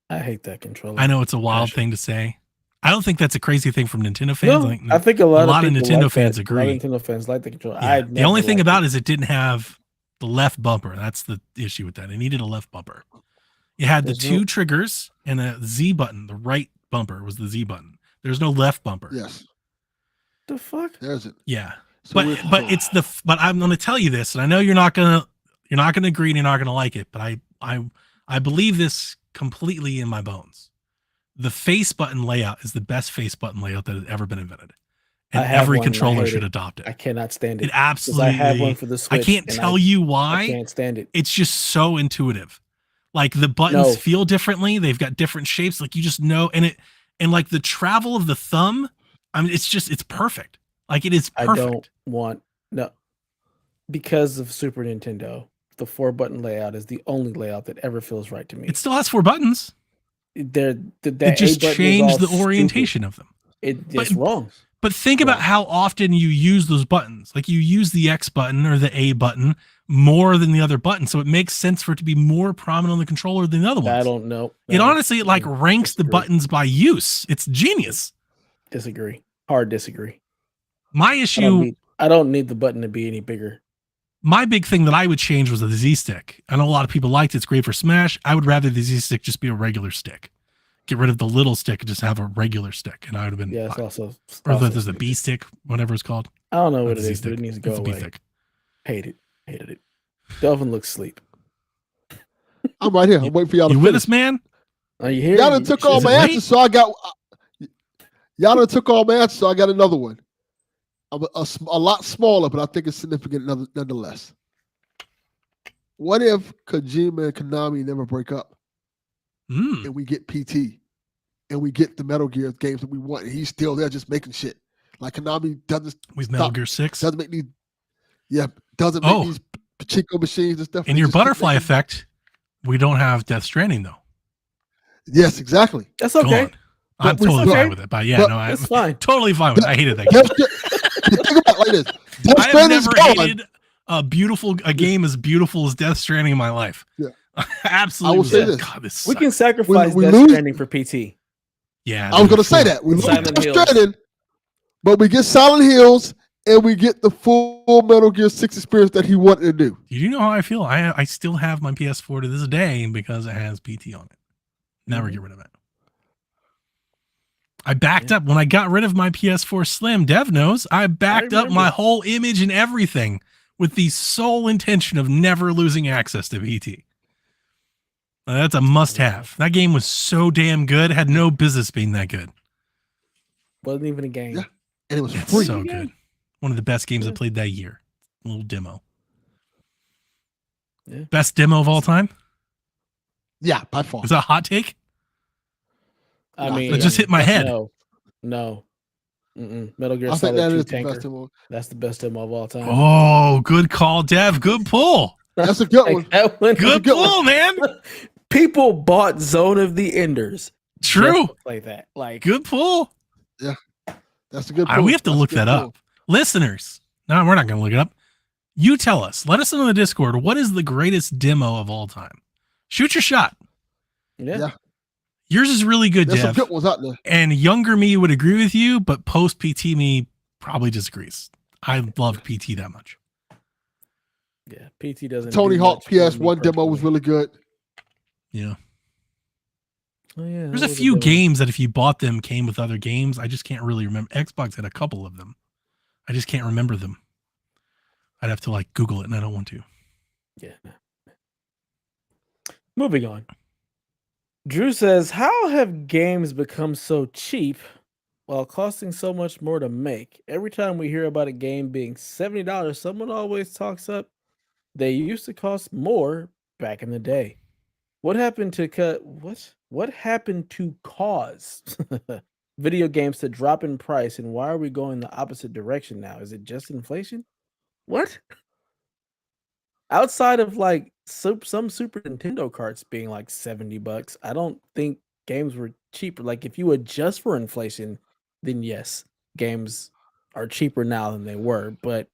I hate that controller. I know it's a wild thing to say. I don't think that's a crazy thing from Nintendo fans. No, I think a lot of Nintendo like fans that. agree. A lot of Nintendo fans like the controller. Yeah. The only thing about it is it didn't have the left bumper. That's the issue with that. It needed a left bumper. It had the 2 triggers and a Z button. The right bumper was the Z button. There's no left bumper. Yes. The fuck? There's it. Yeah. So but I'm going to tell you this, and I know you're not going to agree and you're not going to like it, but I believe this completely in my bones. The face button layout is the best face button layout that has ever been invented. And every controller should adopt it. I cannot stand it. It absolutely. I have one for the Switch. I can't tell you why. I can't stand it. It's just so intuitive. Like the buttons feel differently. They've got different shapes. Like you just know, and like the travel of the thumb. I mean, it's perfect. Like it is perfect. I don't want because of Super Nintendo. The 4-button layout is the only layout that ever feels right to me. It still has 4 buttons. It just changed the orientation of them. It's wrong. But think about how often you use those buttons. Like you use the X button or the A button more than the other button. So it makes sense for it to be more prominent on the controller than the other ones. I don't know. It honestly ranks the buttons by use. It's genius. Disagree. Hard disagree. My issue. I don't need the button to be any bigger. My big thing that I would change was the Z stick. I know a lot of people liked it. It's great for Smash. I would rather the Z stick just be a regular stick. Get rid of the little stick and just have a regular stick, and I would have been. Yeah, it's also. Or there's the B stick, whatever it's called. I don't know what it is, but it needs to go away. Hated it. Delvin looks asleep. I'm right here. I'm waiting for y'all to finish. You with us, man? Are you here? Y'all done took all my answers, so I got. Y'all done took all my answers, so I got another one. A lot smaller, but I think it's significant nonetheless. What if Kojima and Konami never break up, and we get PT, and we get the Metal Gear games that we want, and he's still there just making shit? Like Konami doesn't. With Metal Gear 6 doesn't make these. Yeah, doesn't make these pachinko machines and stuff. In your butterfly effect, we don't have Death Stranding though. Yes, exactly. That's okay. I'm totally fine with it. But yeah, no, I'm fine. Totally fine with it. I hated that game. Think about it like this. I have never hated a game as beautiful as Death Stranding in my life. Yeah. Absolutely. I will say this. God, this we can sacrifice we Death Stranding for PT. Yeah. I was going to say that. We lose Death Stranding, but we get Silent Hills and we get the full Metal Gear 6 experience that he wanted to do. You know how I feel? I still have my PS4 to this day because it has PT on it. Never get rid of it. I backed up when I got rid of my PS4 Slim. Dev knows I backed up my whole image and everything with the sole intention of never losing access to PT. That's a must-have. That game was so damn good. Had no business being that good. Wasn't even a game. Yeah. And it was It's free. so good. One of the best games I Yeah. played that year. A little demo. Yeah. Best demo of all time? Yeah, by far. Is that a hot take? I No, mean, It just hit my head. No. Metal Gear I think Solid that 2 is the Tanker. best demo. That's the best demo of all time. Oh, good call, Dev. Good pull. That's a good one. That one- Good pull, man. People bought Zone of the Enders. True. Like that. Like Good pull. That's a good We point. have to That's a look good that pull. up. Listeners, no, we're not going to look it up. You tell us. Let us know in the Discord. What is the greatest demo of all time? Shoot your shot. Yeah. Yours is really good, There's some Dev. good ones out there. And younger me would agree with you, but post PT me probably disagrees. I love PT that much. Yeah. PT doesn't. Tony do Hawk much for me PS1 demo was personally. really good. Yeah. Oh, yeah. There's that a was few good one. games that if you bought them came with other games. I just can't really remember. Xbox had a couple of them. I just can't remember them. I'd have to like Google it, and I don't want to. Yeah. Moving on. Drew says, "How have games become so cheap while costing so much more to make? Every time we hear about a game being $70, someone always talks up they used to cost more back in the day. What happened to What happened to cause video games to drop in price, and why are we going the opposite direction now? Is it just inflation? What? Outside of like some Super Nintendo carts being like $70, I don't think games were cheaper. Like if you adjust for inflation, then yes, games are cheaper now than they were. But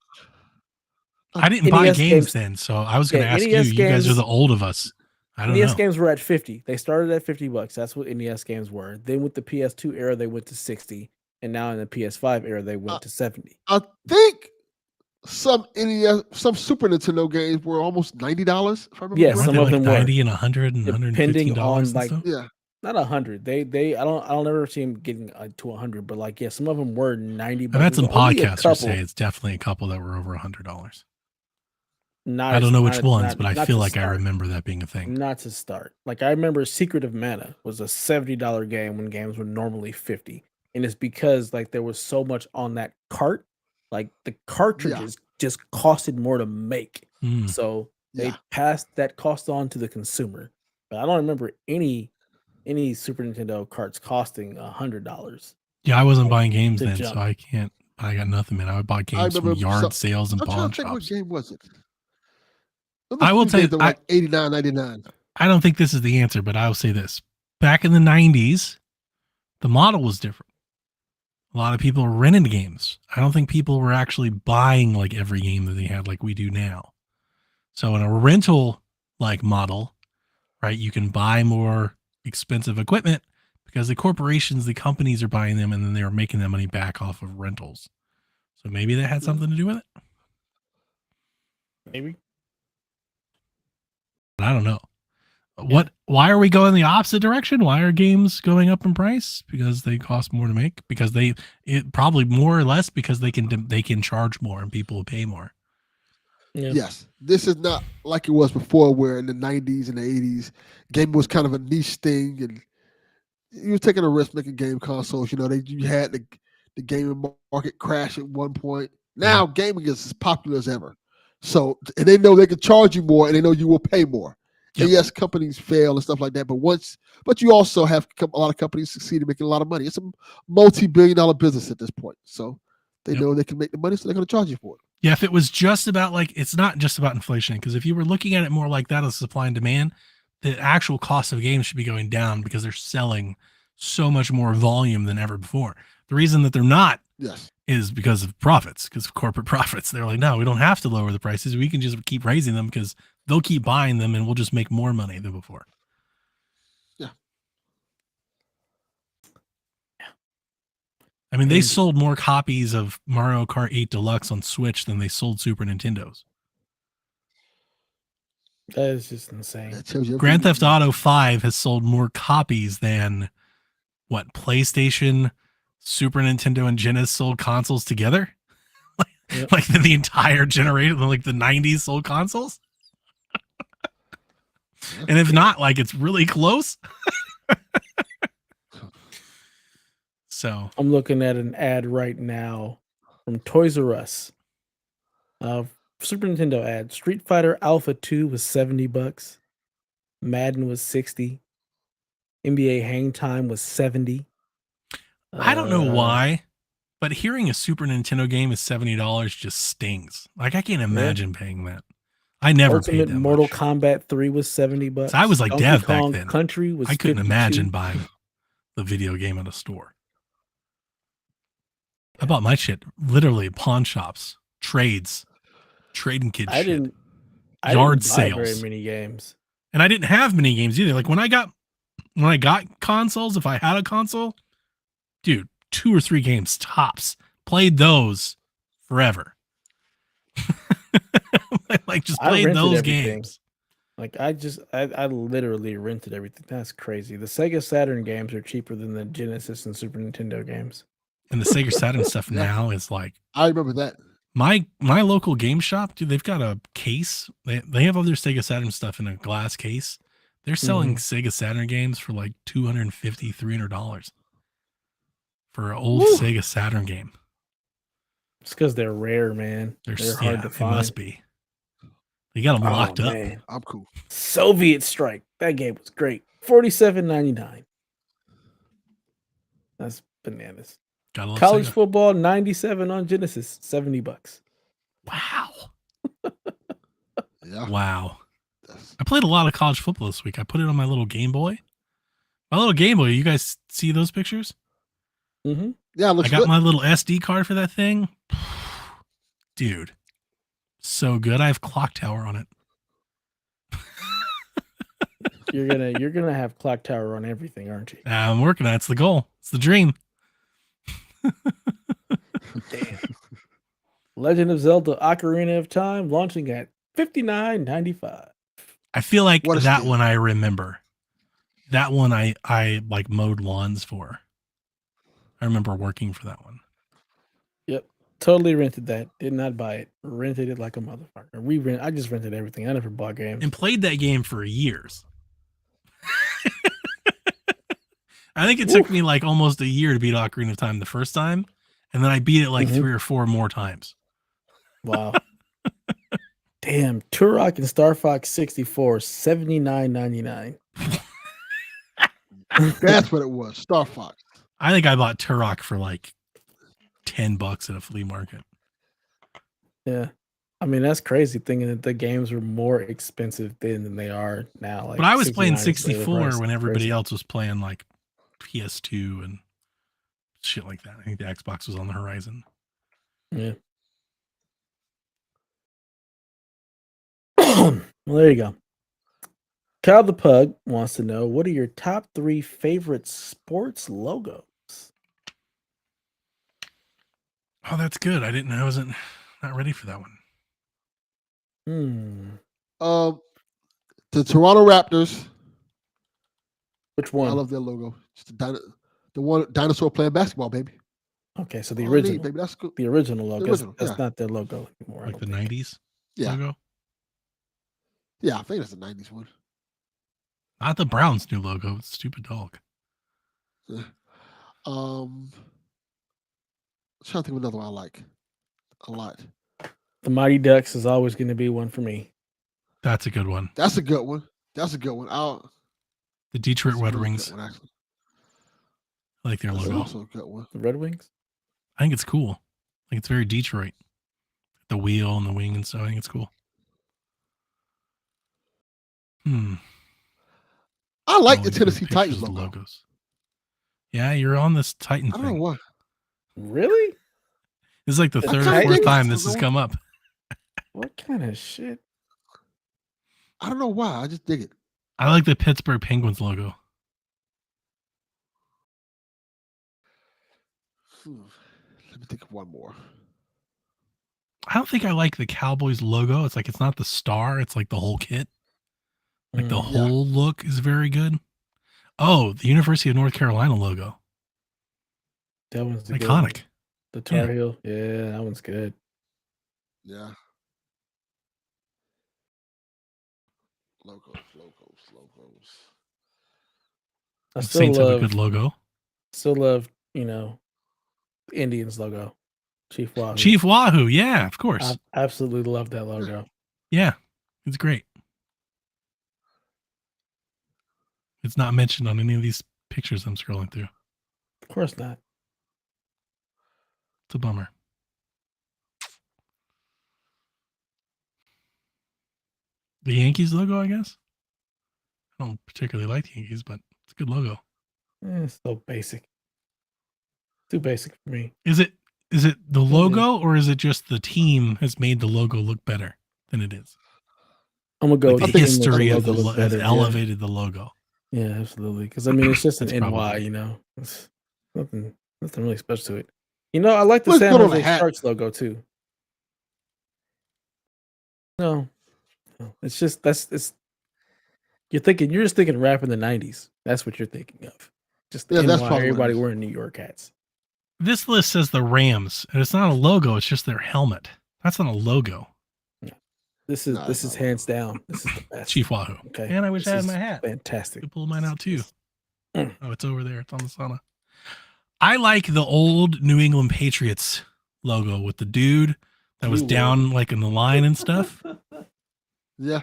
I didn't buy NES games games, then, so I was going to yeah, ask you. NES You guys are games, the old of us. I don't NES know. games were at 50. They started at $50. That's what NES games were. Then with the PS2 era, they went to 60, and now in the PS5 era, they went to 70. I think some NES, some Super Nintendo games were almost $90. If I remember Yes, Weren't some they of like them were. 90 and 100 and Depending $115 on and like stuff? Yeah. not 100. I'll never see them getting to 100, but like yeah, some of them were 90 I've bucks. had some There's only a podcasters say couple, it's definitely a couple that were over $100. not I as don't know which not ones, not but I not feel to like I start. remember that being a thing. Not to start. Like I remember Secret of Mana was a $70 game when games were normally 50. And it's because like there was so much on that cart, like the cartridges just costed more to make. Hmm. So they Yeah. passed that cost on to the consumer. But I don't remember any Super Nintendo carts costing $100. Yeah, I wasn't buying games to then, jump. so I can't. I got nothing, man. I would buy I games from remember yard sales and I'm trying pawn to think what shops. game was it. I will tell you, that were like $89.99. I don't think this is the answer, but I will say this. Back in the 90s, the model was different. A lot of people rented games. I don't think people were actually buying like every game that they had like we do now. So in a rental like model, right, you can buy more expensive equipment because the corporations, the companies are buying them and then they were making that money back off of rentals. So maybe that had something to do with it. Maybe. But I don't know. Why are we going the opposite direction? Why are games going up in price? Because they cost more to make? Because it probably more or less because they can charge more and people will pay more. Yeah. Yes. This is not like it was before where in the 90s and the 80s, gaming was kind of a niche thing and you were taking a risk making game consoles. You know, you had the gaming market crash at one point. Now gaming is as popular as ever. So, and they know they can charge you more and they know you will pay more. Yep. And yes, companies fail and stuff like that. But you also have a lot of companies succeed in making a lot of money. It's a multi-billion-dollar business at this point. So they know they can make the money, so they're going to charge you for it. Yeah, if it was just about like, it's not just about inflation, because if you were looking at it more like that as supply and demand, the actual cost of games should be going down because they're selling so much more volume than ever before. The reason that they're not is because of profits, because of corporate profits. They're like, no, we don't have to lower the prices. We can just keep raising them because they'll keep buying them and we'll just make more money than before. Yeah. I mean, they sold more copies of Mario Kart 8 Deluxe on Switch than they sold Super Nintendos. That is just insane. That tells you Grand everything Theft Auto 5 has sold more copies than what PlayStation, Super Nintendo, and Genesis sold consoles together. Yep. Like the entire generation, like the 90s sold consoles. And if not, like it's really close. So I'm looking at an ad right now from Toys R Us. Super Nintendo ad. Street Fighter Alpha 2 was $70. Madden was 60. NBA Hang Time was 70. I don't know why, but hearing a Super Nintendo game is $70 just stings. Like I can't imagine paying that. I never Ultimate paid that Mortal much. Kombat 3 was $70. So I was like Donkey Dev Kong back then. Country was I couldn't 52. imagine buying the video game at a store. I bought my shit literally at pawn shops, trades, trading kid I shit, didn't yard buy very sales. many games. And I didn't have many games either. Like when I got consoles, if I had a console, dude, 2 or 3 games tops. Played those forever. Like just played those everything. games. Like I literally rented everything. That's crazy. The Sega Saturn games are cheaper than the Genesis and Super Nintendo games. And the Sega Saturn stuff now is like, I remember that. My local game shop, dude, they've got a case. They have all their Sega Saturn stuff in a glass case. They're selling Sega Saturn games for like $250, $300 for an old Sega Saturn game. It's because they're rare, man. They're hard to find. It must be. You got them locked up. Man. I'm cool. Soviet Strike. That game was great. $47.99. That's bananas. College Sega. football, 97 on Genesis, $70. Wow. Yeah. Wow. I played a lot of college football this week. I put it on my little Game Boy. My little Game Boy. You guys see those pictures? Mm-hmm. Yeah, I got my little SD card for that thing. Dude, so good. I have Clock Tower on it. You're gonna have Clock Tower on everything, aren't you? I'm working on it. It's the goal. It's the dream. Damn. Legend of Zelda: Ocarina of Time launching at $59.95. I feel like that one I remember. That one I like mowed lawns for. I remember working for that one. Yep. Totally rented that. Did not buy it. Rented it like a motherfucker. I just rented everything. I never bought games. And played that game for years. I think it took me like almost a year to beat Ocarina of Time the first time. And then I beat it like 3 or 4 more times. Wow. Damn. Turok and Star Fox 64, $79.99. That's what it was. Star Fox. I think I bought Turok for like $10 at a flea market. Yeah. I mean, that's crazy thinking that the games were more expensive then than they are now. Like, but I was playing 64 when everybody else was playing like PS2 and shit like that. I think the Xbox was on the horizon. Yeah. Well, there you go. Kyle the Pug wants to know, what are your top 3 favorite sports logos? Oh, that's good. I wasn't not ready for that one. The Toronto Raptors. Which one? I love their logo. Just the one dinosaur playing basketball, baby. Okay, so the original, baby. That's good. The original logo. That's yeah. not their logo anymore. Like the 90s yeah. logo? Yeah, I think that's the 90s one. Not the Browns' new logo. It's stupid dog. I'm trying to think of another one I like a lot. The Mighty Ducks is always going to be one for me. That's a good one. That's a good one. The Detroit Red Wings. One, I like their logo. Also a good one. The Red Wings? I think it's cool. I think it's very Detroit. The wheel and the wing and stuff. I think it's cool. I like the Tennessee Titans logo. Logos. Yeah, you're on this Titan thing. I don't know why. Really? This is like the third or fourth time this has come up. What kind of shit? I don't know why. I just dig it. I like the Pittsburgh Penguins logo. Let me think of one more. I don't think I like the Cowboys logo. It's like it's not the star. It's like the whole kit. Like the whole look is very good. Oh, the University of North Carolina logo. That one's iconic. The Tar Heel. Yeah, that one's good. Yeah. Logos. I Saints have a good logo. still love, Indians logo. Chief Wahoo. Chief Wahoo, yeah, of course. I absolutely love that logo. Yeah, it's great. It's not mentioned on any of these pictures I'm scrolling through. Of course not. It's a bummer. The Yankees logo, I guess. I don't particularly like the Yankees, but it's a good logo. It's so basic. Too basic for me. Is it the logo, or is it just the team has made the logo look better than it is? I'm gonna go Like with the the team makes history of logo the look has better, elevated the logo. Yeah, absolutely. Because I mean, it's just an That's NY. probably- It's nothing really special to it. I like the Let's San put on a Jose hat. Sharks logo too. No, it's just you're just thinking rap in the '90s. That's what you're thinking of. Just the Yeah, that's NY, probably what it everybody is. wearing New York hats. This list says the Rams, and it's not a logo. It's just their helmet. That's not a logo. This No, it's is not hands down. This is the best. Chief Wahoo. Okay. And I wish I This had my is hat. Fantastic. You pulled mine out too. Mm. Oh, it's over there. It's on the sauna. I like the old New England Patriots logo with the dude that was You down like in the line and stuff. Yeah,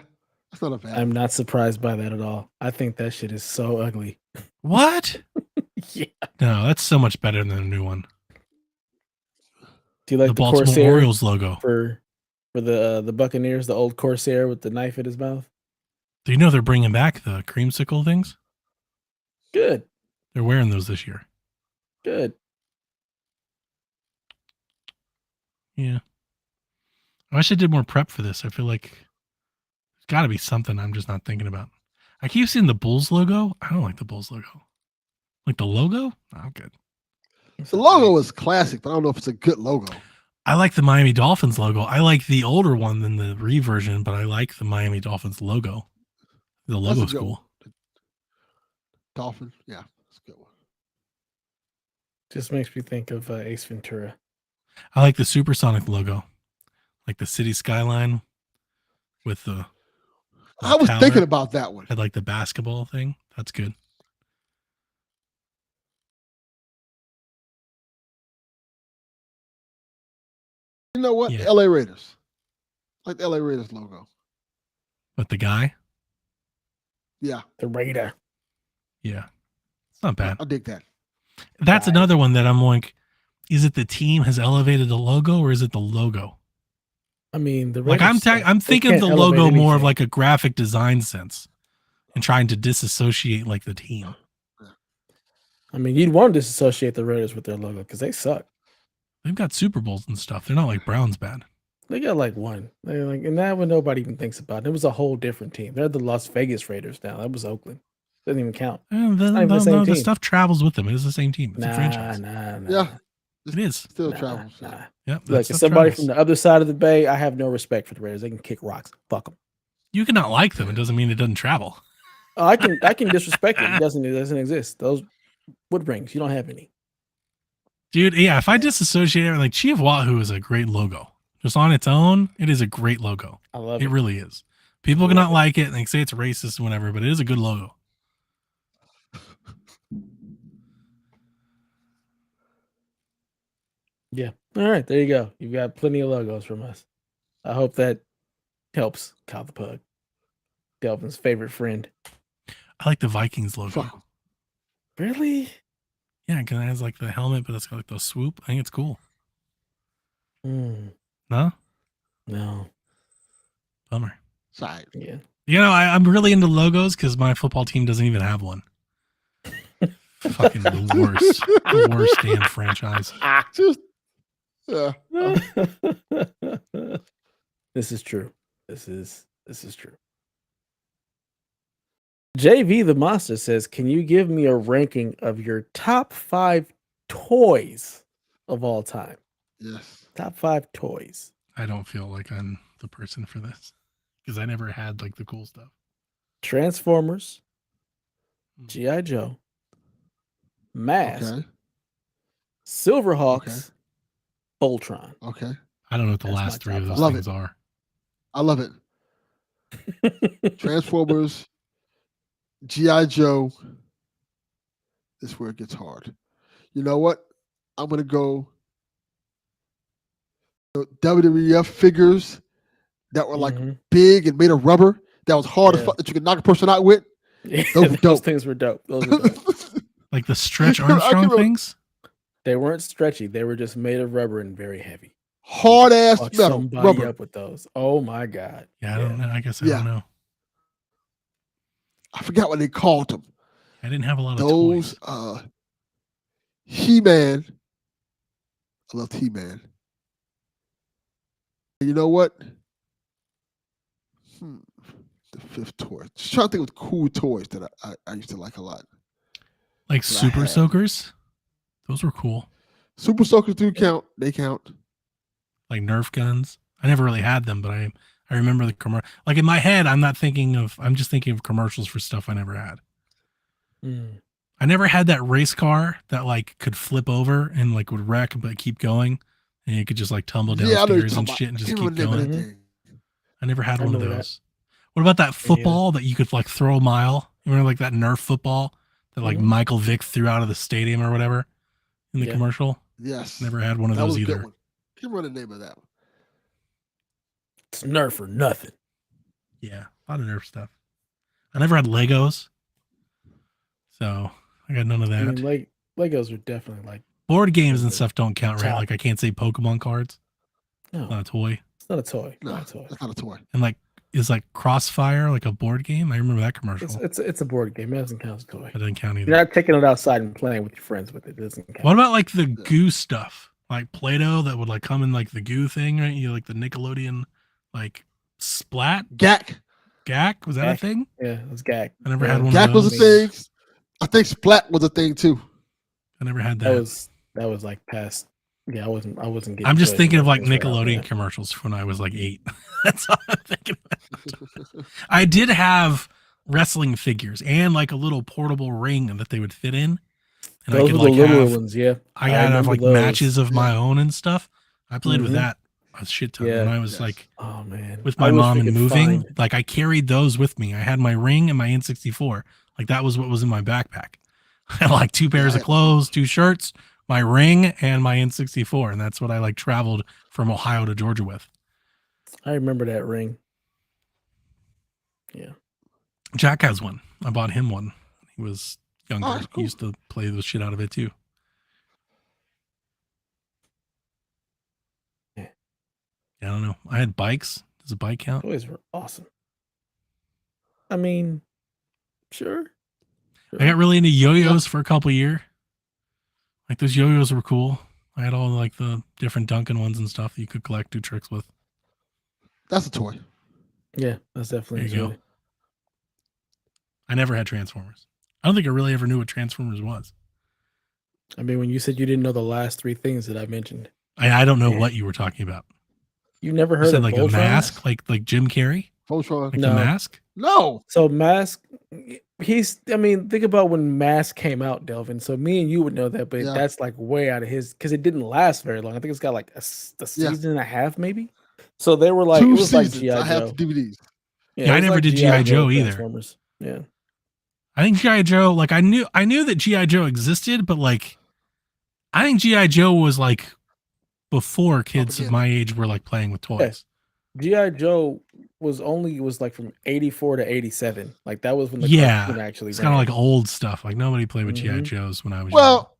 that's not a bad. I'm not surprised by that at all. I think that shit is so ugly. What? Yeah. No, that's so much better than the new one. Do you like The the Baltimore Corsair Orioles logo. for the Buccaneers? The old Corsair with the knife in his mouth. Do you know they're bringing back the creamsicle things? Good. They're wearing those this year. Good. Yeah. I wish I did more prep for this. I feel like there's got to be something I'm just not thinking about. I keep seeing the Bulls logo. I don't like the Bulls logo. Like the logo? Oh, good. The logo is classic, but I don't know if it's a good logo. I like the Miami Dolphins logo. I like the older one than the reversion, but I like the Miami Dolphins logo. The logo's cool. Dolphin, yeah, that's a good one. Just makes me think of Ace Ventura. I like the Supersonic logo, like the city skyline with the I was tower. thinking about that one. I like the basketball thing. That's good. You know what? Yeah. The LA Raiders. Like the LA Raiders logo. But the guy, Yeah, The Raider. yeah, it's not bad. I dig that. That's Guy. another one that I'm like, is it the team has elevated the logo or is it the logo? I mean, the Like Raiders suck. I'm They thinking can't the elevate logo more of anything. like a graphic design sense and trying to disassociate like the team. I mean, you'd want to disassociate the Raiders with their logo because they suck. They've got Super Bowls and stuff. They're not like Browns bad. They got like one. They're like, and that one nobody even thinks about. It was a whole different team. They're the Las Vegas Raiders now. That was Oakland. Doesn't even count. And not even the same the team. stuff travels with them. It is the same team. It's a franchise. Nah. Yeah, It is. still travels. Yeah. Nah. Yep. that Look, stuff as somebody travels. from the other side of the bay, I have no respect for the Raiders. They can kick rocks. Fuck them. You can not like them. It doesn't mean it doesn't travel. Oh, I can disrespect it. It doesn't exist. Those wood rings, you don't have any. Dude, yeah, if I disassociate it, like Chief Wahoo is a great logo. Just on its own, it is a great logo. I love It it. really is. People love cannot it. like it and they say it's racist and whatever, but it is a good logo. Yeah. All right, there you go. You've got plenty of logos from us. I hope that helps Kyle the Pug, Delvin's favorite friend. I like the Vikings logo. Fuck. Really? Yeah, because it has like the helmet, but it's got like the swoop. I think it's cool. Mm, No? no. Bummer. Sorry. Yeah. You know, I'm really into logos because my football team doesn't even have one. Fucking the worst. The worst damn franchise. Just, yeah. This is true. This is true. JV the Monster says, "Can you give me a ranking of your top 5 toys of all time? Yes. Top 5 toys." I don't feel like I'm the person for this because I never had like the cool stuff. Transformers, G.I. Joe, Mask, Okay. Silverhawks, Voltron. Okay. I don't know what the That's my last three of top those Love things it. are. I love it. Transformers, G.I. Joe. This is where it gets hard. You know what? I'm gonna go WWF figures that were like Mhm. big and made of rubber. That was hard as Yeah. fuck that you could knock a person out with. Yeah, Those were those dope. things were dope. Those were dope. Like the Stretch I can Armstrong remember- things. They weren't stretchy. They were just made of rubber and very heavy. Hard ass Fuck metal, somebody rubber. up with those. Oh my god. Yeah, I don't know. I guess I Yeah. don't know. I forgot what they called them. I didn't have a lot of Those toys. He-Man. I loved He-Man. You know what? The fifth toy. Just trying to think of cool toys that I used to like a lot. Like that I Super had. Soakers. Those were cool. Super Soakers do count. They count. Like Nerf guns. I never really had them, but I remember the commercial. Like in my head, I'm just thinking of commercials for stuff I never had. Mm. I never had that race car that like could flip over and like would wreck but keep going, and you could just like tumble Yeah, I know what you're downstairs and talking shit and about. just I keep can't remember going. the name of that thing. I never had I one of remember that. those. What about that Me neither. football that you could like throw a mile? You remember like that Nerf football that like Mhm. Michael Vick threw out of the stadium or whatever in the Yeah. commercial? Yes. Never had one of That was those a good either. one. Can't remember the name of that one. It's Nerf or nothing. Yeah, a lot of Nerf stuff. I never had Legos, so I got none of that. I mean, like Legos are definitely like Board games and the stuff don't count, right? top. Like I can't say Pokemon cards, no, not a toy. it's not a toy. No, Not a toy. that's not a toy. And like, is like Crossfire like a board game? I remember that commercial. It's a board game. It doesn't count as a toy. That doesn't count either. You're not taking it outside and playing with your friends with it. It doesn't count. What about like the goo stuff, like Play-Doh that would like come in like the goo thing, right? You know, like the Nickelodeon, like Splat Gak. was that a Gak? thing? Yeah, it's gag. I never Yeah, had one Gak of was a those. thing. I think Splat was a thing too. I never had That that. that was like past. Yeah, I wasn't getting. I'm just toys thinking when of like things were out Nickelodeon there. commercials when I was like 8. That's all I'm thinking about. I did have wrestling figures and like a little portable ring that they would fit in. And Those I could were the like littler have, ones, yeah. I gotta have remember like those. matches of my Yeah. own and stuff. I played with Mhm. that a shit ton Yeah. when I was Yes. like Oh man, with I my wish mom we and could moving. find- Like I carried those with me. I had my ring and my N64. Like that was what was in my backpack. I had like 2 pairs of I- clothes, 2 shirts, my ring, and my N64, and that's what I like traveled from Ohio to Georgia with. I remember that ring. Yeah. Jack has one. I bought him one. He was younger. Oh, that's He cool. used to play the shit out of it too. Yeah. I don't know. I had bikes. Does a bike count? Toys were awesome. I mean, sure. I got really into yo-yos for a couple years. Like those yo-yos were cool. I had all like the different Duncan ones and stuff that you could collect, do tricks with. That's a toy. Yeah, that's definitely There you a go. toy. I never had Transformers. I don't think I really ever knew what Transformers was. I mean, when you said you didn't know the last 3 things that I mentioned, I don't know Yeah. what you were talking about. you never You heard said of like a Voltron? mask, like Jim Carrey, Voltron. like No. the mask. No. So Mask, I mean, think about when Mask came out, Delvin. So me and you would know that, but Yeah. that's like way out of his, because it didn't last very long. I think it's got like a Yeah. season and a half, maybe. So they were like, 2 it was like seasons. GI I have Joe. the DVDs. Yeah, it I was never like did G.I. Joe either. Transformers. Yeah. I think G.I. Joe, like I knew that G.I. Joe existed, but like I think G.I. Joe was like before kids of Propaganda. my age were like playing with toys. GI Joe was like from 84 to 87. Like that was when the Yeah, cartoon actually it's kind of ran. like old stuff. Like nobody played with G.I. Mhm. Joes when I was young. Well,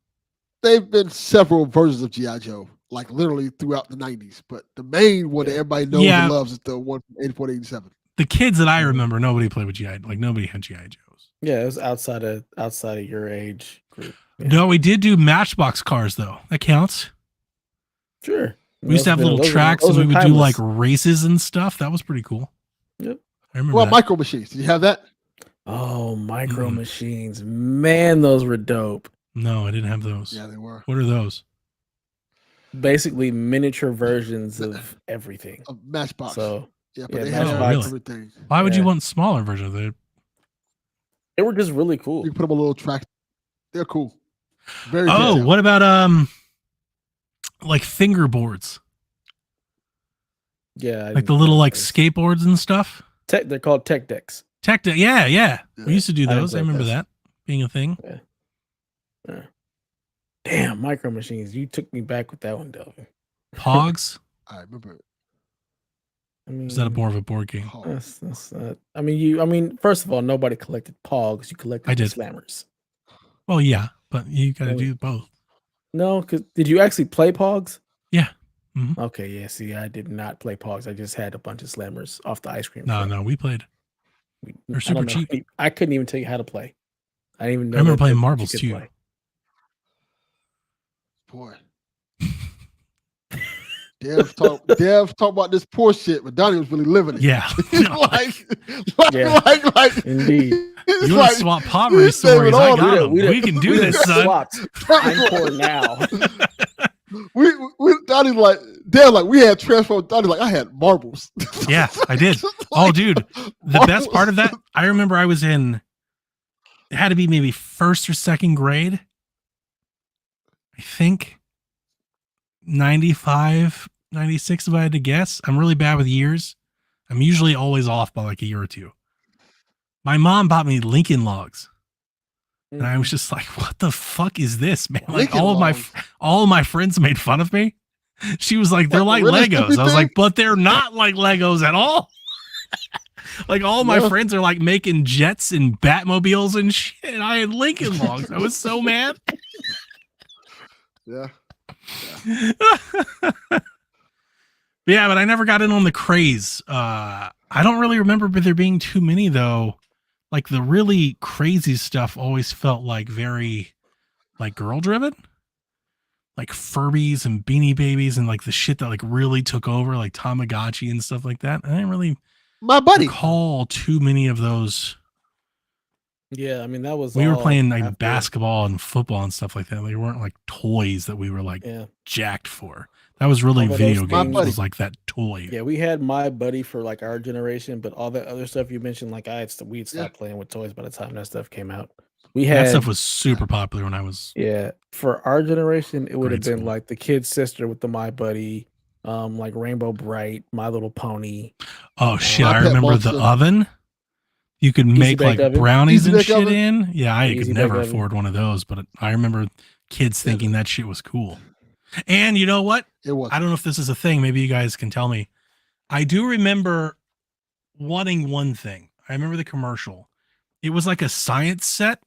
they've been several versions of G.I. Joe, like literally throughout the 90s. But the main one that Yeah. everybody knows Yeah. and loves is the one from 84 to 87. The kids that I Mhm. remember, nobody played with G.I. Like nobody had G.I. Joes. Yeah, it was outside of your age group. Yeah. No, we did do Matchbox cars though. That counts. Sure. We used to have little tracks and we would do like races and stuff. That was pretty cool. Yep. I remember Well, that. Micro Machines. Did you have that? Oh, Micro Mm-mm. Machines. Man, those were dope. No, I didn't have those. Yeah, they were. What are those? Basically miniature versions of everything. A Matchbox. So yeah, but yeah, they had Matchbox. everything. Why would you Yeah. want smaller versions of it? they were just really cool. You can put them on a little track. They're cool. Very Oh, detailed. what about like fingerboards? Yeah, like the little like skateboards and stuff. They're called tech decks. Tech deck, yeah. We used to do I didn't those. I play remember those. that being a thing. Yeah. Damn, Micro Machines. You took me back with that one, Delvin. Pogs. I remember it. I mean, Is that more of a board game? that's I mean, first of all, nobody collected Pogs. You collected I the did. Slammers. Well, yeah, but you got to do both. No, because did you actually play Pogs? Yeah. Mm-hmm. Okay, yeah. See, I did not play Pogs. I just had a bunch of Slammers off the ice cream. No, we played. They're super cheap. I couldn't even tell you how to play. I didn't even know. I remember playing marbles too. Play. Boy. Dev talk about this poor shit, but Donnie was really living it. Yeah. like indeed. You want to swap poverty stories? I got them. We can do this, son. I'm poor now. we Donnie's like, Dev like, we had transfer. Donnie's like, I had marbles. Yeah, I did. Oh, dude. The best part of that, I remember I was in, it had to be maybe first or second grade. I think 95, 96 if I had to guess. I'm really bad with years. I'm usually always off by like a year or two. My mom bought me Lincoln Logs. And I was just like, what the fuck is this, man? Like all of my friends made fun of me. She was like, they're like Legos. I was like, but they're not like Legos at all. Like all my friends are like making jets and Batmobiles and shit. And I had Lincoln Logs. I was so mad. Yeah. Yeah, but I never got in on the craze. I don't really remember there being too many though. Like the really crazy stuff always felt like very like girl driven. Like Furbies and Beanie Babies and like the shit that like really took over, like Tamagotchi and stuff like that. I didn't really recall too many of those. Yeah, I mean that was we were playing like basketball and football and stuff like that. They weren't like toys that we were like jacked for. That was really video games. Was like that toy. Yeah, we had My Buddy for like our generation, but all that other stuff you mentioned, like we'd stopped playing with toys by the time that stuff came out. That stuff was super popular when I was. Yeah, for our generation, it would have been like the Kid Sister with the My Buddy, like Rainbow Bright, My Little Pony. Oh shit! I remember the oven. You could make like brownies and shit in. Yeah, I could never afford one of those, but I remember kids thinking that shit was cool. And you know what? It was. I don't know if this is a thing. Maybe you guys can tell me. I do remember wanting one thing. I remember the commercial. It was like a science set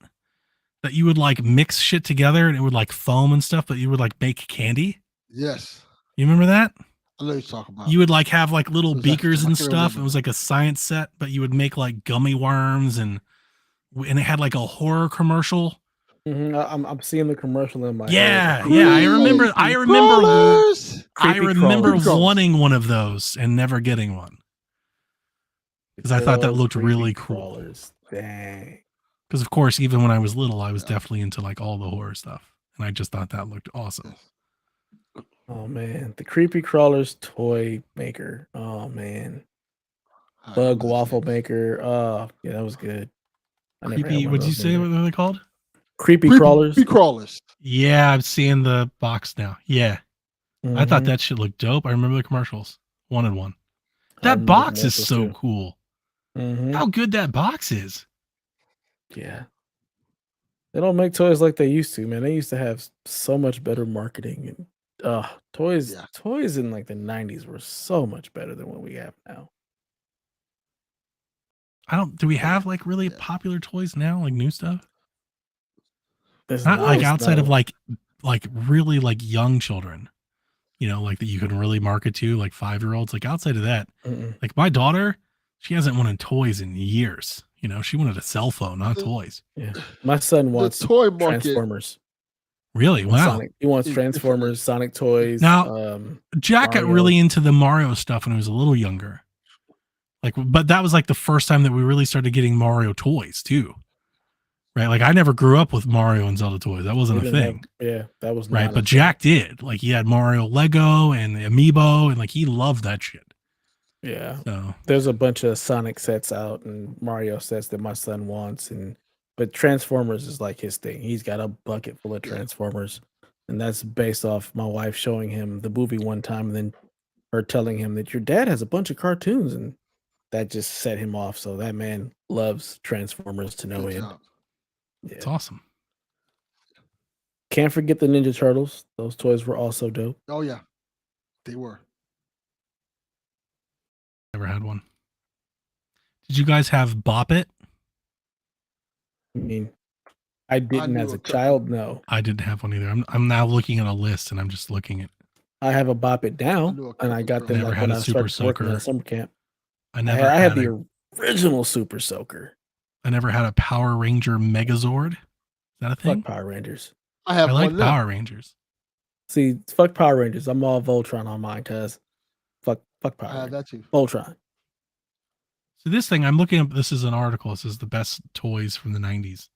that you would like mix shit together and it would like foam and stuff, but you would like bake candy. Yes. You remember that? I know what you're talking about. You would like have like little beakers and stuff. It was like a science set, but you would make like gummy worms and it had like a horror commercial. Mm-hmm. I'm seeing the commercial in my head. I remember wanting one of those and never getting one because I thought that looked really cool. Dang. Because of course, even when I was little, I was definitely into like all the horror stuff, and I just thought that looked awesome. Oh man, the Creepy Crawlers toy maker. Oh man, Bug Waffle Maker. Oh yeah, that was good. Creepy. What did you say? What are they called? Creepy Crawlers. Creepy Crawlers. Yeah, I'm seeing the box now. Yeah, I thought that shit looked dope. I remember the commercials. Wanted one. That box is so cool. How good that box is. Yeah. They don't make toys like they used to, man. They used to have so much better marketing and toys in like the 90s were so much better than what we have now. Do we have like really popular toys now, like new stuff? There's not like outside of like really like young children, you know, like that you can really market to, like 5-year-olds. Like outside of that, like my daughter, she hasn't wanted toys in years. You know, she wanted a cell phone, not toys. Yeah, my son wants toy market. Transformers. Really? Wow. He wants Transformers, Sonic toys. Now, Jack got really into the Mario stuff when he was a little younger. Like, but that was like the first time that we really started getting Mario toys too. Right? Like I never grew up with Mario and Zelda toys. That wasn't a thing. That was right. But Jack did. Like he had Mario Lego and the Amiibo and like he loved that shit. Yeah. So there's a bunch of Sonic sets out and Mario sets that my son wants, but Transformers is like his thing. He's got a bucket full of Transformers, and that's based off my wife showing him the movie one time and then her telling him that your dad has a bunch of cartoons, and that just set him off. So that man loves Transformers to no Good end. job. It's Yeah. awesome. Can't forget the Ninja Turtles. Those toys were also dope. Oh yeah, they were. Never had one. Did you guys have Bop It? I mean, I didn't knew as a a couple. child. No, I didn't have one either. I'm now looking at a list and I'm just looking at. I have a Bop It I down, knew a and I couple got girls. them Never like had when a I Super started working at Soaker. a summer camp. I I never had had a, the original Super Soaker. I never had a Power Ranger Megazord. Is that a thing? Fuck Power Rangers. I have I like one now. Power Rangers. See, fuck Power Rangers. I'm all Voltron on mine, cuz. Fuck Power I have Rangers. that too. Voltron. So this thing, I'm looking up, this is an article. This is the best toys from the 90s.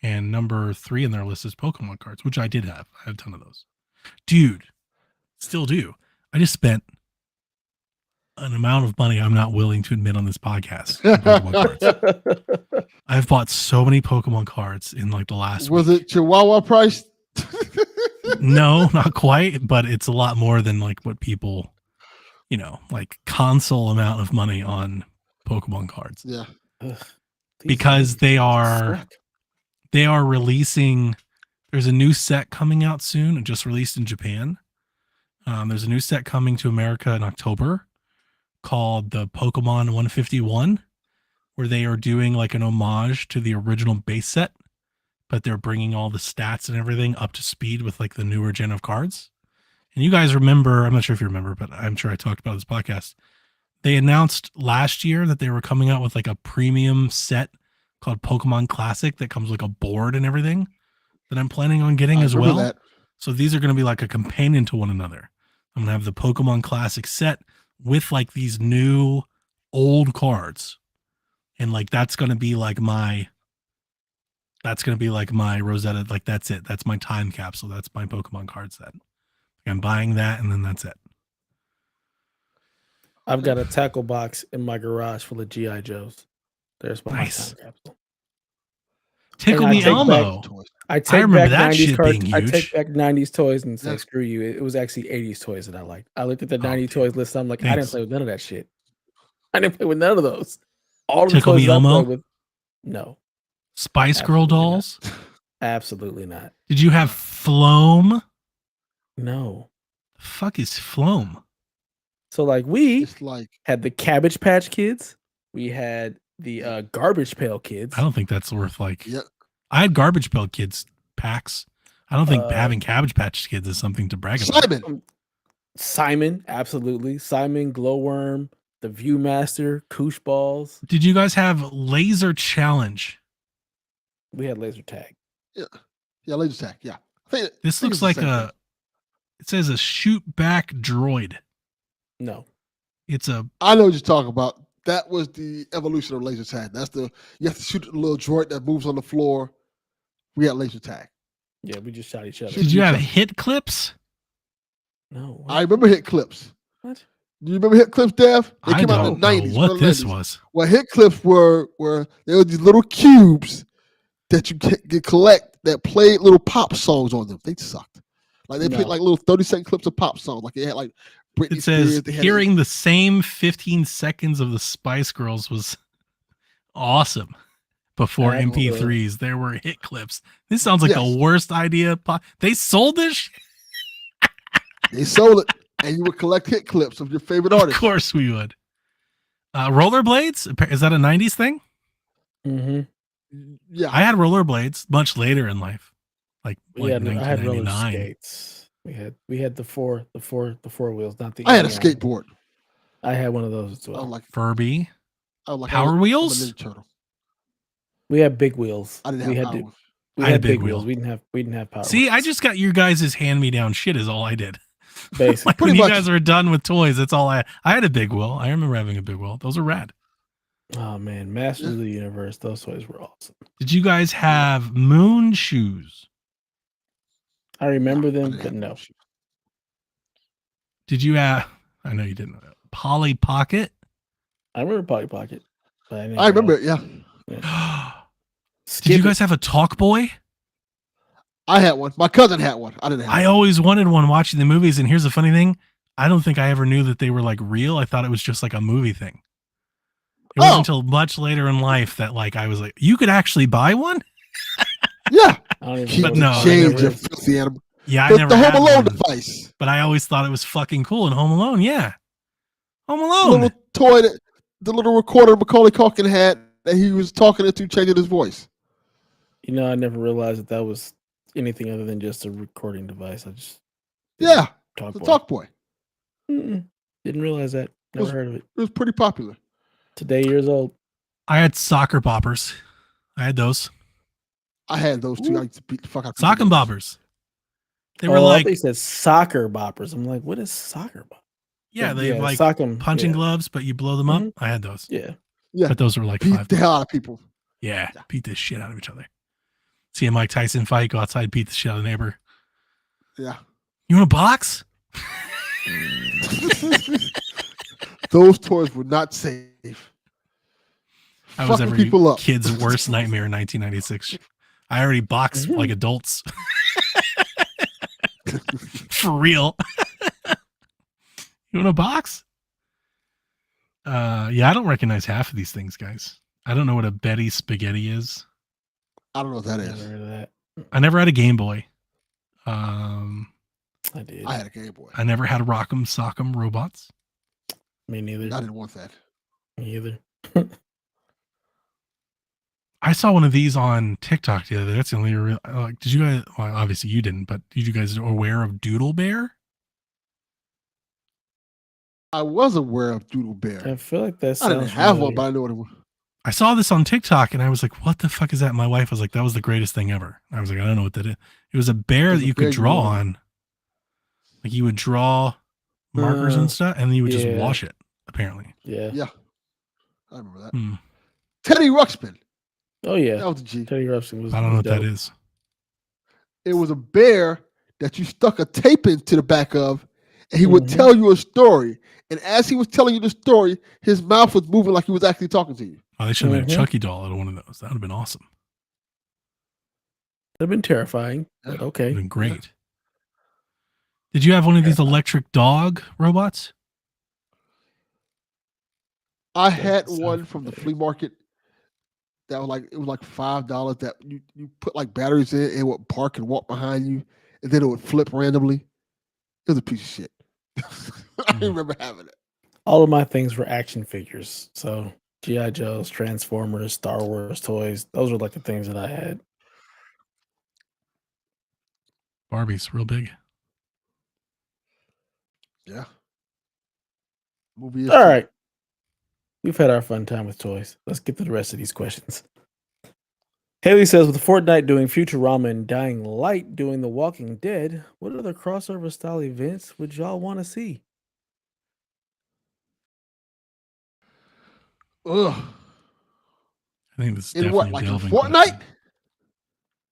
And number 3 in their list is Pokemon cards, which I did have. I had a ton of those. Dude, still do. I just spent an amount of money I'm not willing to admit on this podcast on Pokemon cards. I've bought so many Pokemon cards in like the last Was week. it Chihuahua price? No, not quite, but it's a lot more than like what people, like console amount of money on Pokemon cards. Yeah. Ugh, these Because things they are suck. releasing, there's a new set coming out soon, and just released in Japan. There's a new set coming to America in October called the Pokemon 151, where they are doing like an homage to the original base set, but they're bringing all the stats and everything up to speed with like the newer gen of cards. And you guys remember, I'm not sure if you remember, but I'm sure I talked about this podcast. They announced last year that they were coming out with like a premium set called Pokemon Classic that comes with like a board and everything that I'm planning on getting I as remember well. that. So these are going to be like a companion to one another. I'm going to have the Pokemon Classic set with like these new old cards. And like that's going to be like my Rosetta. Like that's it. That's my time capsule. That's my Pokemon card set. I'm buying that and then that's it. I've got a tackle box in my garage full of GI Joes. There's my Nice. time capsule. Tickle I Me take Elmo. I take remember back that 90s shit cards. being I take huge. back 90s toys and say, Yeah. screw you. It was actually 80s toys that I liked. I looked at the 90s dude. toys list. I'm like, I didn't Thanks. play with none of that shit. I didn't play with none of those. All of the Tickle toys Me that I Elmo? played with, no, Spice Girl Absolutely not. dolls. absolutely not. Did you have Floam? No. The fuck is Floam? So like we It's like had the Cabbage Patch Kids. We had the Garbage Pail Kids. I don't think that's worth like. yeah. I had Garbage Pail Kids packs. I don't think Uh, having Cabbage Patch Kids is something to brag about. Simon. Simon, absolutely. Simon, Glowworm, the Viewmaster, Koosh Balls. Did you guys have Laser Challenge? We had laser tag. Yeah, laser tag. Yeah. I This think looks it's the like same thing. it says a shoot back droid. No. It's a, I know what you're talking about. That was the evolution of laser tag. You have to shoot a little droid that moves on the floor. We had laser tag. Yeah, we just shot each other. did you have hit clips? No. I remember hit clips. What? Do you remember hit clips, Dev? They I came out in don't the know 90s. what early this 90s. was. Well, hit clips were there were these little cubes that you could collect that played little pop songs on them. They sucked. Like they played No. like little 30-second clips of pop songs. Like they had like Britney It says Spears. They had hearing the same 15 seconds of the Spice Girls was awesome. Before Absolutely. MP3s, there were hit clips. This sounds like Yes. the worst idea. They sold this shit? They sold it, and you would collect hit clips of your favorite Of artists. course we would. Rollerblades? Is that a 90s thing? Mm-hmm. Yeah, I had rollerblades much later in life. Like I had roller 1999. skates. We had the four wheels, not the. I had a inline. skateboard. I had one of those as I well. was like, Furby. Power I'm a wheels? Ninja Turtle. We had big wheels. I didn't we have had power. to- we I had had a big big wheels. wheel. We didn't have power. See, I wheels, just got your guys' hand-me-down shit is all I did. basically. Like when Pretty you much. guys were done with toys, that's all I had a big wheel. I remember having a big wheel. Those are rad. Oh man, Masters of the Universe. Those toys were awesome. Did you guys have moon shoes? I remember I them, didn't but have no. those. Did you have, I know you didn't know that. Polly Pocket? I remember Polly Pocket. But I remember it. Yeah, Did you guys have a Talk Boy? I had one. My cousin had one. I didn't have I one. always wanted one watching the movies, and here's the funny thing. I don't think I ever knew that they were like real. I thought it was just like a movie thing. It wasn't until much later in life that like I was like, you could actually buy one. Yeah. I don't even Keep know But what no, it I change, never- you filthy animal. Yeah, I The never Home had Alone one. device. But I always thought it was fucking cool in Home Alone. Yeah, Home The Alone. little toy, the little recorder Macaulay Culkin had that he was talking into, changing his voice. You know, I never realized that was anything other than just a recording device. I just Yeah, Talk the Boy. Talk Boy. Didn't realize that. Never Was- heard of it. It was pretty popular. Today, years old. I had soccer boppers. I had those. I had those two. Ooh. I used to beat the fuck out. Sock and those. boppers. They were I like, thought you said soccer boppers. I'm like, what is soccer bop? yeah, But they like sock 'em, punching yeah. gloves, but you blow them up. Mhm. I had those. Yeah. Yeah, But those were like beat $5. the hell out of people. Yeah, beat the shit out of each other. See a Mike Tyson fight, go outside, beat the shit out of the neighbor. Yeah. You want a box? Those toys were not safe. That was Fucking every people up. kid's worst nightmare in 1996. I already boxed Mhm. like adults. For real. You want a box? Yeah, I don't recognize half of these things, guys. I don't know what a Betty spaghetti is. I don't know what that Never is. heard of that. I never had a Game Boy. I did. I had a Game Boy. I never had Rock'em Sock'em robots. Me neither. I didn't want that. Me either. I saw one of these on TikTok the other day. That's the only real. Did you guys? Well, obviously you didn't, but did you guys aware of Doodle Bear? I was aware of Doodle Bear. I feel like that I sounds didn't have one, familiar. but I know what it was. I saw this on TikTok and I was like, "What the fuck is that?" My wife was like, "That was the greatest thing ever." I was like, "I don't know what that is." It was a bear It's that a you bear could you draw wanted. on. Like you would draw markers and stuff, and then you would just yeah. wash it. Apparently. Yeah. Yeah. I remember that. Hmm. Teddy Ruxpin. Oh yeah. That was the G. Teddy Ruxpin was. I don't know was what that dope. is. It was a bear that you stuck a tape into the back of, and he would Mhm. tell you a story. And as he was telling you the story, his mouth was moving like he was actually talking to you. Oh, they should have made a Mhm. Chucky doll out of one of those. That would have been awesome. That'd been terrifying, but Yeah. Would have okay. been great. Did you have one of these electric dog robots? I had sounds one from the familiar. flea market that was like $5 that you put like batteries in and it would park and walk behind you, and then it would flip randomly. It was a piece of shit. I Mhm. remember having it. All of my things were action figures. So G.I. Joe's, Transformers, Star Wars toys. Those were like the things that I had. Barbie's real big. Yeah. Movie is All too. right. We've had our fun time with toys. Let's get to the rest of these questions. Haley says, with Fortnite doing Futurama and Dying Light doing The Walking Dead, what other crossover style events would y'all want to see? Ugh. I think this is In definitely what? a Like in delving Fortnite?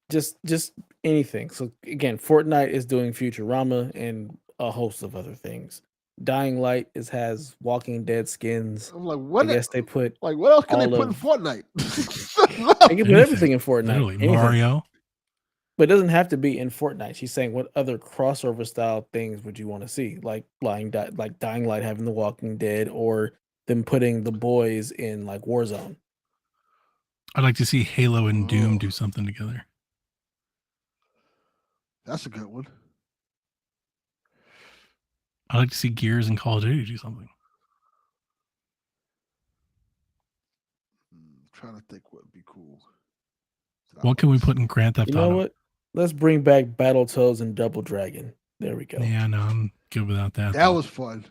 question. Just anything. So again, Fortnite is doing Futurama and a host of other things. Dying Light has Walking Dead skins. I'm like, I what? guess they put Like, what else can they all put in of- Fortnite? they can put everything in Fortnite. Literally, anything. Mario. But it doesn't have to be in Fortnite. She's saying, what other crossover style things would you want to see? Like Dying Light having The Walking Dead, or them putting the boys in like Warzone. I'd like to see Halo and Doom Oh. do something together. That's a good one. I'd like to see Gears and Call of Duty do something. Trying to think what would be cool. What can we put in Grand Theft You know Auto? what? Let's bring back Battletoads and Double Dragon. There we go. Yeah, no, I'm good without that. That though. was fun.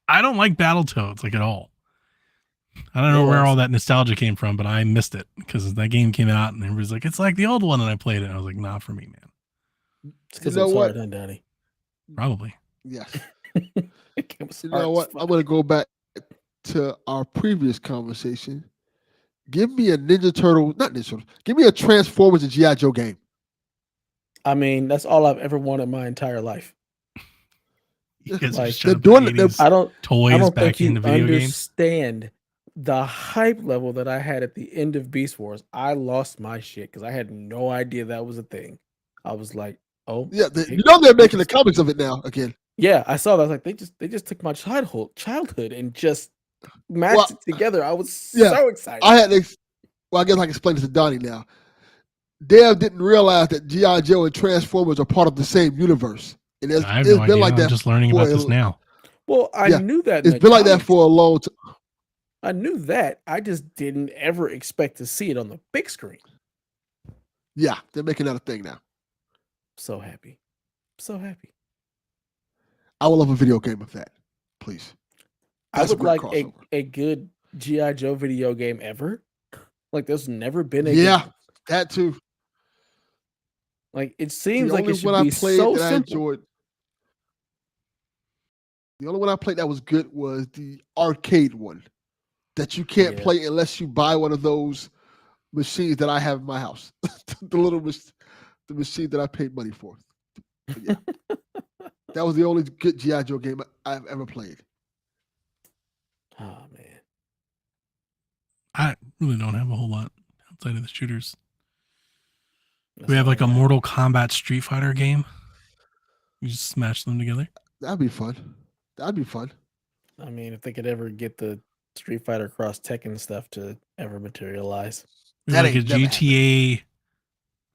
I don't like Battletoads like at all. I don't know where all that nostalgia came from, but I missed it because that game came out and everybody's like, it's like the old one, and I played it. And I was like, not for me, man. It's because You know it's what? hard, huh, Donnie? Probably. Yes. It was You hard know as what? fuck. I'm going to go back to our previous conversation. Give me a Ninja Turtle, not Ninja Turtle. Give me a Transformers and G.I. Joe game. I mean, that's all I've ever wanted my entire life. You guys are Like, just they're trying to doing put it- they're- 80s I don't toys back think you into video games. understand the hype level that I had at the end of Beast Wars. I lost my shit because I had no idea that was a thing. I was like, Oh, Yeah, they're making the comics of it now again. Yeah, I saw that. I was like, they just took my childhood and just matched it together. I was so excited. I guess I can explain this to Donnie now. Dev didn't realize that G.I. Joe and Transformers are part of the same universe. And I have no idea. I'm just learning about this now. Well, I knew that. It's been like that for a long time. I knew that. I just didn't ever expect to see it on the big screen. Yeah, they're making that a thing now. So happy. So happy. I would love a video game of that, please. That's I would like a good G.I. Joe video game ever. Like, there's never been a game. That too. Like, it seems like it should be so simple. The only one I played that was good was the arcade one that you can't play unless you buy one of those machines that I have in my house. the machine that I paid money for. Yeah. That was the only good G.I. Joe game I've ever played. Oh, man. I really don't have a whole lot outside of the shooters. We have like a Mortal Kombat Street Fighter game. You just smash them together. That'd be fun. I mean, if they could ever get the Street Fighter Cross Tekken stuff to ever materialize. We have like a GTA happened.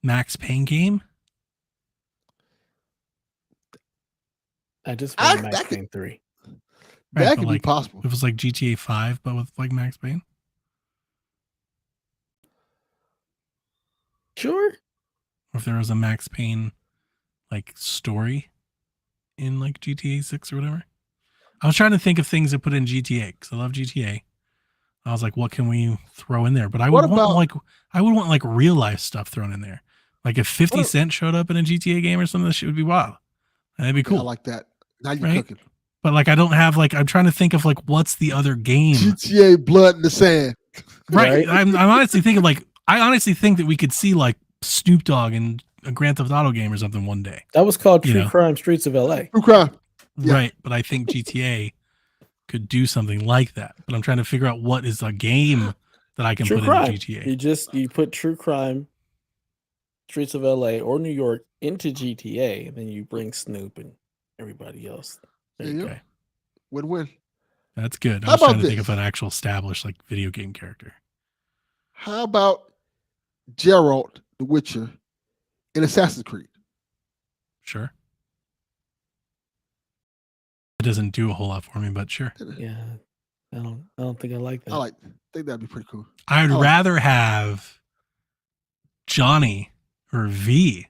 Max Payne game. I just want Max Payne 3. That could be possible. If it was like GTA 5, but with like Max Payne. Sure. Or if there was a Max Payne like story in like GTA 6 or whatever. I was trying to think of things to put in GTA because I love GTA. I was like, what can we throw in there? But I would want like real life stuff thrown in there. Like if 50 Cent showed up in a GTA game or something, that shit would be wild. That'd be cool. I like that. Now you're cooking. But like I don't have like I'm trying to think of like what's the other game? GTA Blood in the Sand. Right. I'm honestly thinking I honestly think that we could see like Snoop Dogg in a Grand Theft Auto game or something one day. That was called True Crime Streets of LA. True Crime. Yeah. Right. But I think GTA could do something like that. But I'm trying to figure out what is a game that I can put in GTA. You put True Crime Streets of LA or New York into GTA, and then you bring Snoop and everybody else. There you go. Win-win. That's good. I was trying to think of an actual established like video game character. How about Geralt the Witcher in Assassin's Creed? Sure. It doesn't do a whole lot for me, but sure. Yeah. I don't think I like that. I think that'd be pretty cool. I'd rather have Johnny or V.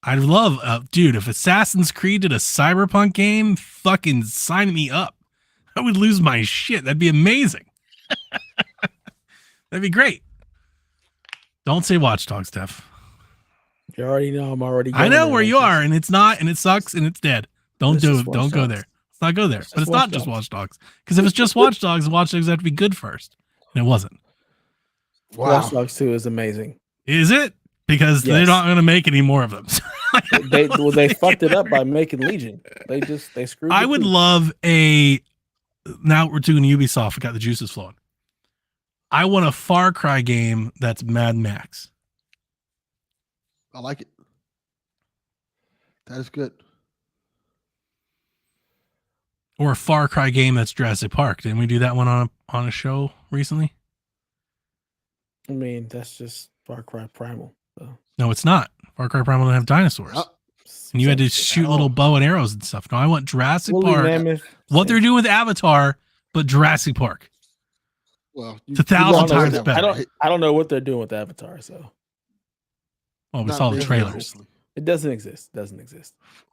I'd love, dude, if Assassin's Creed did a Cyberpunk game, fucking sign me up. I would lose my shit. That'd be amazing. That'd be great. Don't say Watch Dogs, Steph. You already know I'm already I know where you are, and it's not, and it sucks, and it's dead. Don't do it. Don't go there. Let's not go there. But it's not just Watch Dogs. Because if it's just Watch Dogs, Watch Dogs have to be good first. And it wasn't. Wow. Watch Dogs 2 is amazing. Is it? Because they're not going to make any more of them. they fucked it up by making Legion. They screwed it. I would love now we're doing Ubisoft. We got the juices flowing. I want a Far Cry game that's Mad Max. I like it. That is good. Or a Far Cry game that's Jurassic Park. Didn't we do that one on a show recently? I mean, that's just Far Cry Primal. So. No, it's not. Far Cry Primal don't have dinosaurs. And you had to shoot little bow and arrows and stuff. No, I want Jurassic Park. What they're doing with Avatar, but Jurassic Park. Well, it's 1,000 times better. I don't know what they're doing with Avatar, so. Well, we saw the trailers. It doesn't exist.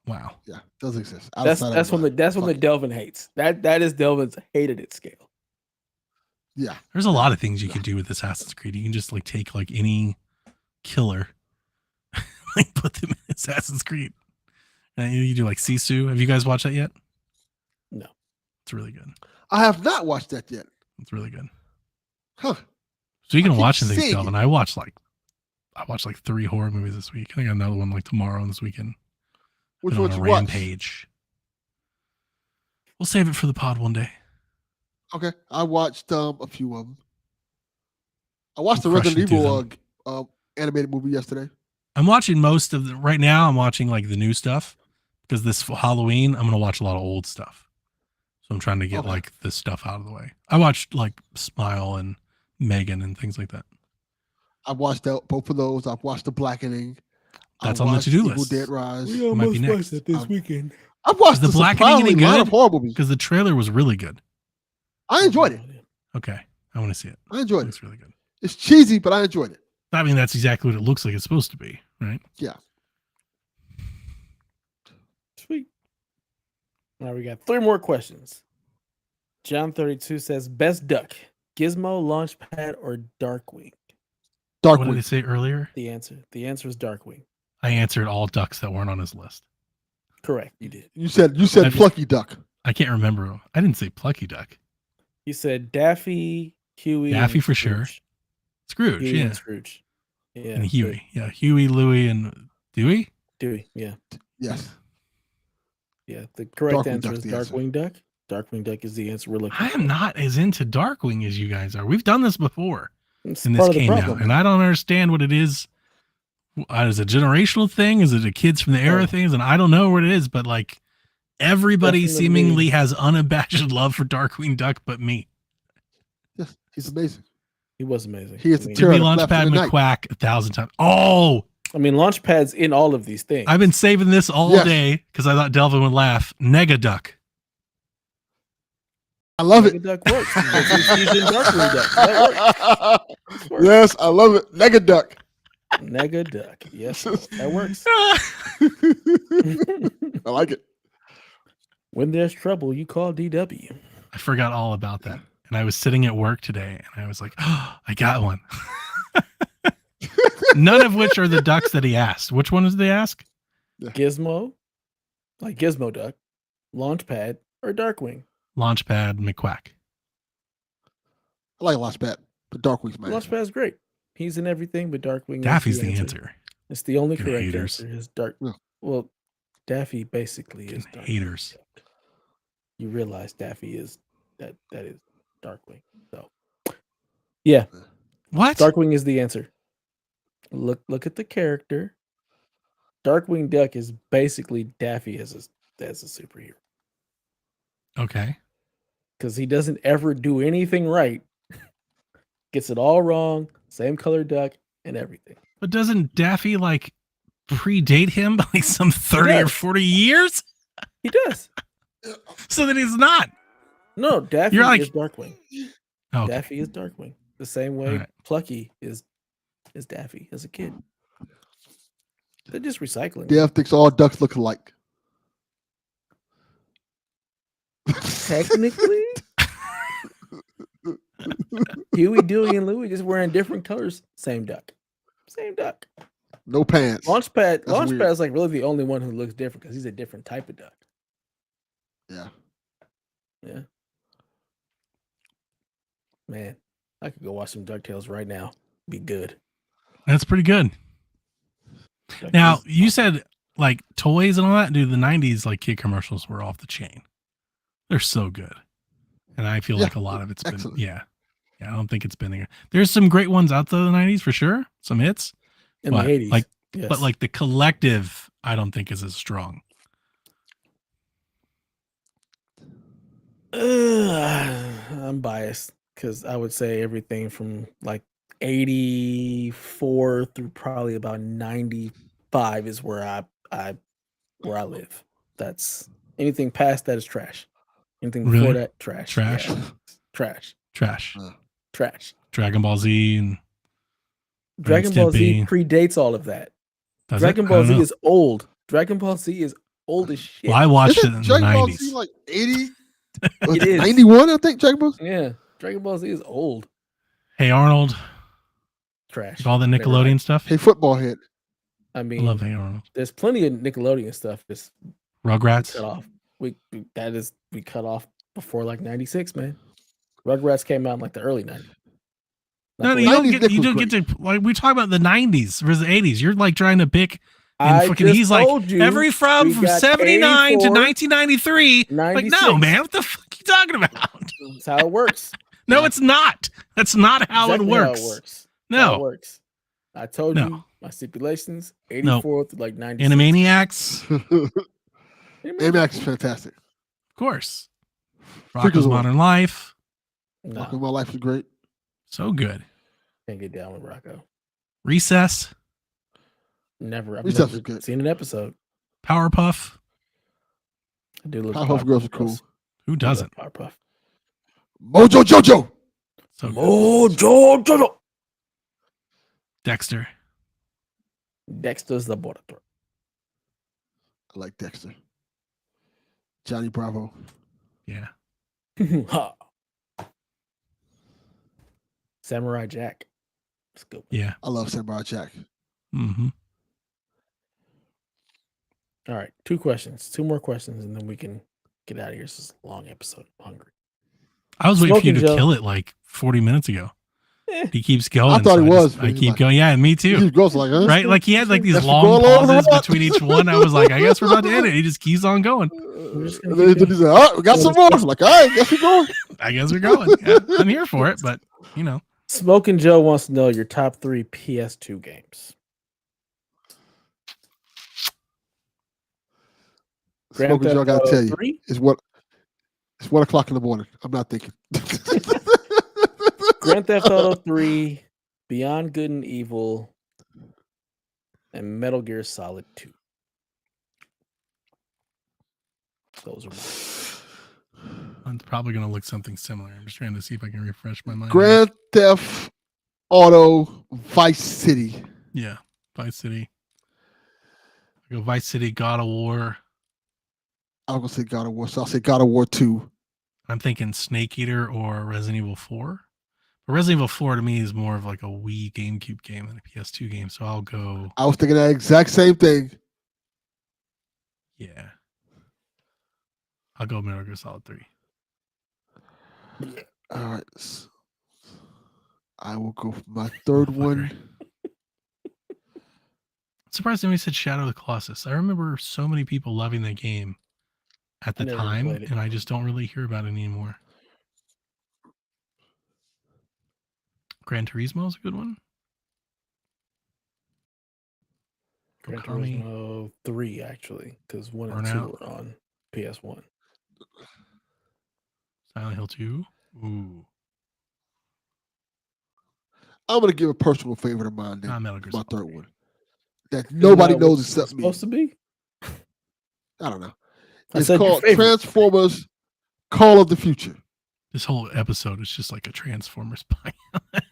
Wow. Yeah, it does exist. That's when the Delvin hates. That is Delvin's hated at scale. Yeah. There's a lot of things you could do with Assassin's Creed. You can just like take like any killer, like put them in Assassin's Creed. And you do like Sisu. Have you guys watched that yet? No. It's really good. I have not watched that yet. It's really good. Huh. So you can watch things, Delvin. I watched like 3 horror movies this week. I think another one like tomorrow and this weekend. Which one's you Rampage. We'll save it for the pod one day. Okay, I watched a few of them. I watched the Resident Evil animated movie yesterday. I'm watching most of the right now. I'm watching like the new stuff because this Halloween I'm gonna watch a lot of old stuff. So I'm trying to get like this stuff out of the way. I watched like Smile and Megan and things like that. I watched both of those. I've watched The Blackening. That's on the to-do list. Evil Dead Rise. We It might be almost next. watched it this weekend. I've watched The the Blackening any surprisingly lot good? of horror movies. Because the trailer was really good. I enjoyed it. Okay, I want to see it. I enjoyed it. It's really good. It's cheesy, but I enjoyed it. I mean, that's exactly what it looks like it's supposed to be, right? Yeah. Sweet. Now we got 3 more questions. John 32 says, best duck, Gizmo, Launchpad, or Darkwing? What did I Darkwing. say earlier? The answer is Darkwing. I answered all ducks that weren't on his list. Correct, you did. You said I've- Plucky Duck. I can't remember them. I didn't say Plucky Duck. You said Daffy, Huey, Daffy and for sure. Scrooge. Scrooge, Huey yeah. and Scrooge. Yeah. And Huey. Yeah, Huey, Louie, and Dewey? Dewey, yeah. Yes. Yeah, the correct Darkwing answer Duck's is the answer. Darkwing Duck. Darkwing Duck is the answer we're looking I for. am not as into Darkwing as you guys are. We've done this before. It's And this part of the came out. problem. And I don't understand what it is. Is it a generational thing? Is it a kids from the era Oh. thing? And I don't know what it is, but like everybody Definitely. seemingly has unabashed love for Darkwing Duck but me. Yes. He's amazing. He was amazing. He is I the mean, Give me Terror left Launchpad in the night. McQuack 1,000 times. Oh, I mean, Launchpad's in all of these things. I've been saving this all Yes. day because I thought Delvin would laugh. Negaduck. I love it. Mega Duck works. Because he's in Darkwing Duck. That works. Yes, I love it. Nega Duck. Nega Duck. Yes, that works. I like it. When there's trouble, you call DW. I forgot all about that. And I was sitting at work today and I was like, oh, I got one. None of which are the ducks that he asked. Which one did they ask? Gizmo, like Gizmo Duck, Launchpad, or Darkwing. Launchpad McQuack. I like Launchpad, but Darkwing's my answer. Launchpad's great. He's in everything, but Darkwing Daffy's is the answer. It's the only Fucking correct haters. answer. Is Dark. Yeah. Well, Daffy basically is Fucking Darkwing. haters. You realize Daffy is that is Darkwing. So, yeah, What? Darkwing is the answer. Look at the character. Darkwing Duck is basically Daffy as a superhero Okay. because he doesn't ever do anything right. Gets it all wrong. Same color duck and everything. But doesn't Daffy like predate him by like some 30 or does. 40 years? He does. So that he's not. No, Daffy You're like- is Darkwing. Okay. Daffy is Darkwing. The same way Alright. Plucky is Daffy as a kid. They're just recycling. Dev thinks all ducks look alike. Technically, Huey, Dewey, and Louie just wearing different colors. Same duck. Same duck. No pants. Launchpad weird. is like really the only one who looks different because he's a different type of duck. Yeah. Yeah. Man, I could go watch some DuckTales right now. Be good. That's pretty good. DuckTales Now, is you awesome. said like toys and all that. Dude, the 90s like kid commercials were off the chain. They're so good. And I feel Yeah, like a lot of it's been, excellent. yeah. I don't think it's been there. There's some great ones out there in the 90s for sure. Some hits. in but, the 80s. like- yes. But like the collective, I don't think is as strong. I'm biased because I would say everything from like 84 through probably about 95 is where I live. That's anything past that is trash. Anything before Really? that, trash. Trash? Yeah. Trash. Trash. Trash. Dragon Ball Z and Dragon Ball Z Stimpy. predates all of that. does Dragon it? I Ball don't Z know. is old. Dragon Ball Z is old as shit. Well, I watched it in Isn't the Dragon Ball 90s. Z like 80? It is. 91, I think, Dragon Ball Z? Yeah. Dragon Ball Z is old. Hey Arnold, Trash. all the Whatever. Nickelodeon stuff. Hey, football head. I I mean, love Hey Arnold. there's plenty of Nickelodeon stuff that's Rugrats. cut off. We cut off before like 96, man. Rugrats came out in like the early 90s. No, Not you the don't 90s get. Nick You was don't get to. Like we talk about the 90s versus the 80s. You're like trying to pick. And I fucking, just he's like told you every from we got 79 to 84, 1993. Like no, 96. man, what the fuck are you talking about? That's how it works. No, it's not. That's not how Exactly it works. How it works. How No, it works. I told No. you my stipulations, No. 84 through like 96. Animaniacs, Animax is fantastic. of course. Freakazoid. Rocko's Modern Life, No, Rocko's My Life is great. so good. can't get down with Rocco. Recess, Never. I've Recess is never good. seen an episode. Powerpuff. I do look Powerpuff Girls are cool. Who doesn't? Powerpuff. Mojo Jojo. So good. Mojo Jojo. Dexter. Dexter's Laboratory. I like Dexter. Johnny Bravo. Yeah. Ha. Samurai Jack. Let's go. Yeah. I love Samurai Jack. Mm-hmm. All right, 2 questions. 2 more questions, and then we can get out of here. This is a long episode. I'm hungry. I was waiting for you Smoking to Joe. kill it like 40 minutes ago. Eh. He keeps going. I thought so he was, I but he's keep like- going. Yeah, me too. He goes like, huh? Right? Like he had like these Guess we're long going over pauses the between each one. I was like, I guess we're about to end it. He just keeps on going. just And gonna then keep he said, all right, we got some more. I'm like, all right, guess we're going. I guess we're going. Yeah, I'm here for it, but you know. Smoking Joe wants to know your top 3 PS2 games. Grand Smoking Joe, I Theft gotta Auto tell you, 3? it's 1 o'clock in the morning. I'm not thinking. Grand Theft Auto 3, Beyond Good and Evil, and Metal Gear Solid 2. Those are mine. I'm probably gonna look something similar. I'm just trying to see if I can refresh my mind. Grand Theft Auto Vice City. Yeah. Vice City. I go Vice City, God of War. I was gonna say God of War, so I'll say God of War 2. I'm thinking Snake Eater or Resident Evil 4. But Resident Evil 4 to me is more of like a Wii GameCube game than a PS2 game. So I'll go, I was thinking that exact same thing. yeah. I'll go Metal Gear Solid 3. All right. I will go for my third one. Surprised nobody said Shadow of the Colossus. I remember so many people loving that game at the I never even time, played it. and I just don't really hear about it anymore. Gran Turismo is a good one. Gran Okami. Turismo 3, actually, because 1 and Burnout. 2 are on PS1. Silent Hill 2. Ooh. I'm gonna give a personal favorite of mine. Then Not Metal Gear my Solid third 3. one that nobody Isn't that what knows it's except me. supposed to be? I don't know. I It's said your called favorite. Transformers: Call of the Future. This whole episode is just like a Transformers pie.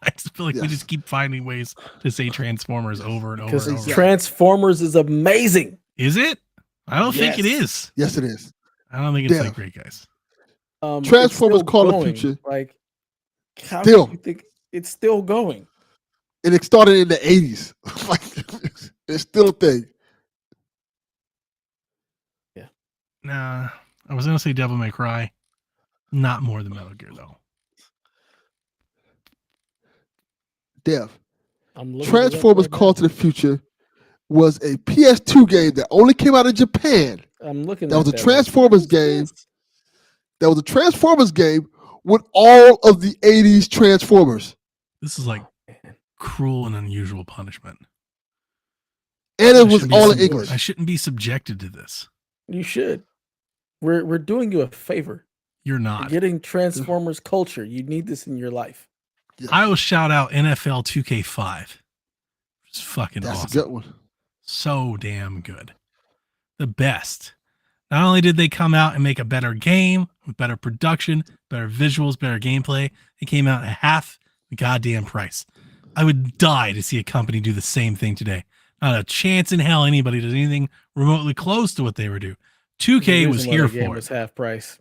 I just feel like we Yes. just keep finding ways to say Transformers over and over Because and over. Transformers is amazing. Is it? I don't think it Yes. is. Yes, it is. I don't think it's Yeah. that great, guys. It's Transformers still Call of going. Future. Like, how Still. do you think it's still going? And it started in the 80s. Like, it's still a thing. Nah, I was gonna say Devil May Cry. Not more than Metal Gear though. Dev. I'm looking it up Transformers right now. Call to the Future was a PS2 game that only came out in Japan. I'm looking That at was a like, Transformers what is game. this? That was a Transformers game with all of the 80s Transformers. This is like Man. cruel and unusual punishment. And I it was shouldn't be all in sub- English. I shouldn't be subjected to this. You should. We're doing you a favor. You're You're not. getting Transformers culture. You need this in your life. Yes. I will shout out NFL 2K5. It's fucking That's awesome. a good one. So damn good. The best. Not only did they come out and make a better game with better production, better visuals, better gameplay, it came out at half the goddamn price. I would die to see a company do the same thing today. Not a chance in hell anybody does anything remotely close to what they were doing. 2K The was reason why here that game for was it. half price.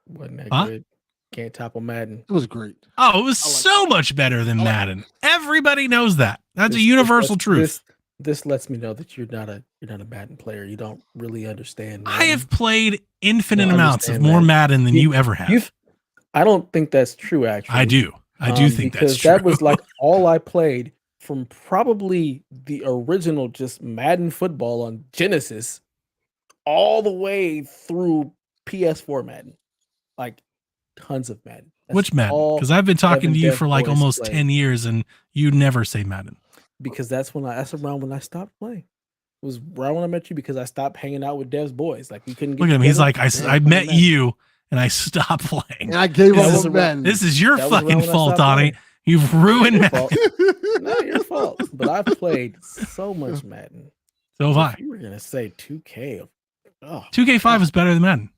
Wasn't that Huh? good? Can't topple Madden. It was great. Oh, it was I like so much better than I like Madden. Everybody knows that. That's a This- universal this- truth. This lets me know that you're not a Madden player. You don't really understand. I Madden. have played infinite Don't amounts of understand more Madden. Madden than you ever have. You've- I don't think that's true. Actually, I do. I do think because that's true. that was like all I played from probably the original just Madden football on Genesis, all the way through PS4 Madden, like tons of Madden. That's Which Madden? all Because I've been talking Evan to you Dev for like boys almost play. 10 years and you never say Madden. because that's around when I stopped playing. It was around when I met you because I stopped hanging out with Dev's boys. Like we couldn't get Look at him. He's together. like, I met you and I stopped playing. And I gave This up is- on Madden. This is your That was fucking around when I fault, stopped Donnie. playing. You've ruined Your Madden. fault. Not your fault. But I've played so much Madden. So have I. If you were gonna say 2K, 2K5 is better than Madden.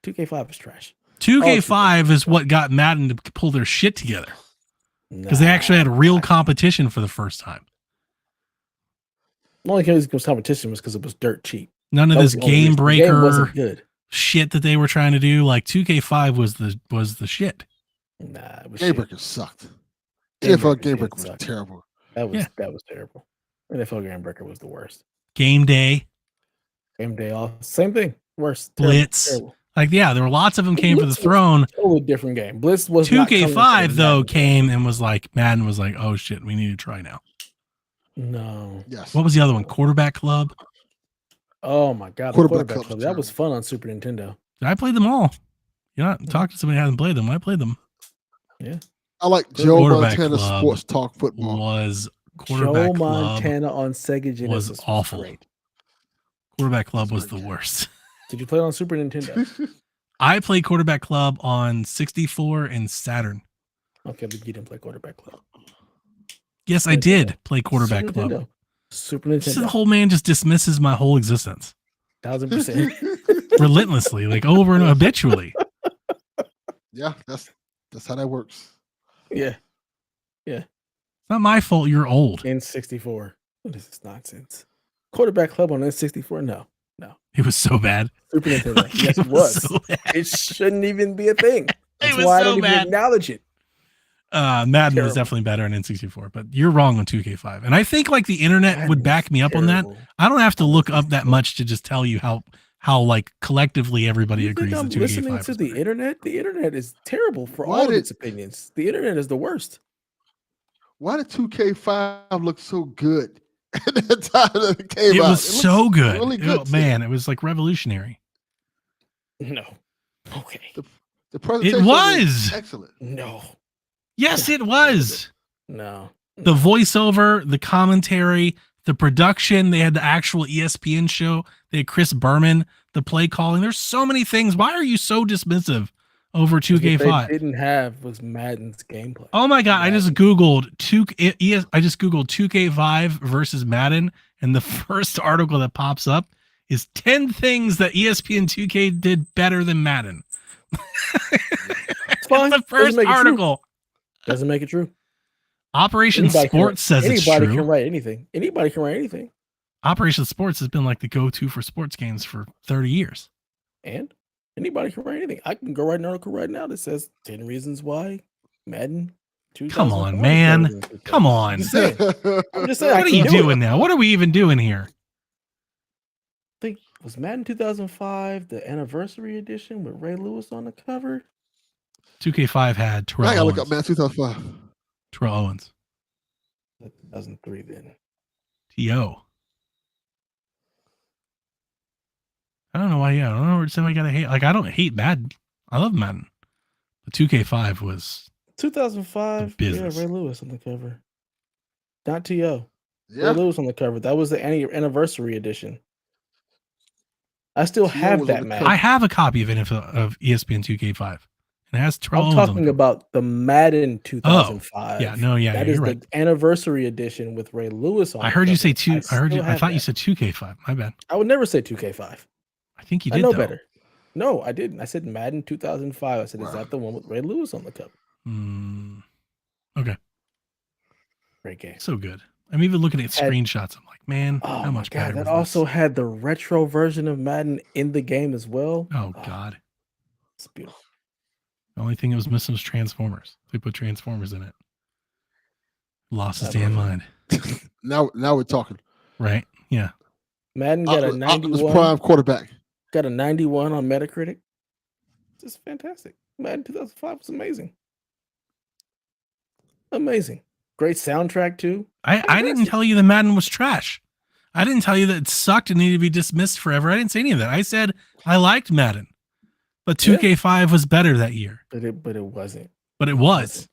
2K5 is trash. 2K5 is what got Madden to pull their shit together because they actually had real competition for the first time. The only reason it was competition was because it was dirt cheap. None of That this was the only game reason. The game wasn't breaker good. shit that they were trying to do. Like 2K5 was the shit. Nah, it was Game shit. Breaker sucked. Game NFL Breaker Game did Breaker was suck. terrible. That was Yeah. terrible. NFL Game Breaker was the worst. Game Day, Game Day off, same thing. Worse. Terrible, Blitz. terrible. Like yeah, there were lots of them came for the Blitz was throne. Totally different game. Blitz was not coming from 2K5 the though Madden came and was like Madden was like, oh shit, we need to try now. game. No. Yes. What was the other one? Quarterback Club. Oh my god, the Quarterback quarterback Club's club. That was terrible. fun on Super Nintendo. I played them all. You know, talk to somebody who hasn't played them. I played them. I like Joe Quarterback Montana Club Sports Talk Football. Was Joe Quarterback Club Montana on Sega Genesis was awful. great. Quarterback Club That's was very the good. worst. Did you play it on Super Nintendo? I played Quarterback Club on 64 and Saturn. Okay, but you didn't play quarterback club. Yes, I Nintendo. did play Quarterback Super Club. Nintendo. Super This Nintendo. whole man just dismisses my whole existence 1000%. relentlessly, like over and habitually. Yeah, that's how that works. Yeah. It's not my fault you're old. N64. What is this nonsense? Quarterback club on N64? No. It was so bad. Super Nintendo. Like, Yes, it was. so bad. It shouldn't even be a thing. That's was why I so don't even bad. acknowledge it. Madden was Terrible. definitely better in N64, but you're wrong on 2K5. And I think like the internet Madden would back was me up on that. terrible. I don't have to Madden look was up that terrible. much to just tell you how like collectively everybody You agrees think I'm that 2K5 listening is to the better. internet? The internet is terrible for Why all of did- its opinions. The internet is the worst. Why did 2K5 look so good at the time that it came It out? was so good. really good, Oh, too. man, it was like revolutionary. No. Okay. The presentation was. excellent. No. Yes, it was. No. The voiceover, the commentary, the production. They had the actual ESPN show. They had Chris Berman, the play calling. There's so many things. Why are you so dismissive over What they 2K5? didn't have was Madden's gameplay. Oh my god! I just Madden. googled I just googled 2K5 versus Madden, and the first article that pops up is 10 things that ESPN 2K did better than Madden. It's fine. It's the first Doesn't make it true. article. Doesn't make it true. Operation Anybody can Sports says it's Anybody true. can write anything. Anybody can write anything. Operation Sports has been like the go-to for sports games for 30 years. And anybody can write anything. I can go write an article right now that says 10 reasons why Madden 2005 Come on, is man. better than 2K. Come on. I'm just saying. I'm just saying. I What are can you do it. doing now? What are we even doing here? I think was Madden 2005 the anniversary edition with Ray Lewis on the cover. 2K5 had I Terrell gotta look Owens. up man 2005. Terrell Owens. 2003 then. T.O. I don't know why. Yeah, I don't know where somebody got to hate. Like, I don't hate Madden. I love Madden. But 2K5 was 2005. The Yeah, business. Ray Lewis on the cover. Not T.O. Ray Yeah, Lewis on the cover. That was the anniversary edition. I still T.O. have was on that the Madden. cover. I have a copy of NFL of ESPN 2K5. And it has Terrell I'm Owens on talking the about the Madden 2005. Yeah, no, yeah, that you're is right. the anniversary edition with Ray Lewis on. I the heard you cover. say two. I heard still you. I have thought you that. said 2K5. My bad. I would never say 2K5. I think you I did. know though. better. No, I didn't. I said Madden 2005. I said, is that the one with Ray Lewis on the cover? Hmm. Okay. Great game. So good. I'm even looking at Had- screenshots. I'm like, man, Oh how my much god! better That was also this? had the retro version of Madden in the game as well. Oh god. It's beautiful. The only thing it was missing was Transformers. They put Transformers in it. Lost his That's damn right. mind. now we're talking. Right? Yeah. Madden got a Optimus 91. Prime quarterback. Got a 91 on Metacritic. Just fantastic. Madden 2005 was amazing. Amazing. Great soundtrack too. I didn't Fantastic. tell you the Madden was trash. I didn't tell you that it sucked and needed to be dismissed forever. I didn't say any of that. I said I liked Madden, but Yeah. 2K5 was better that year. But it wasn't. But it was.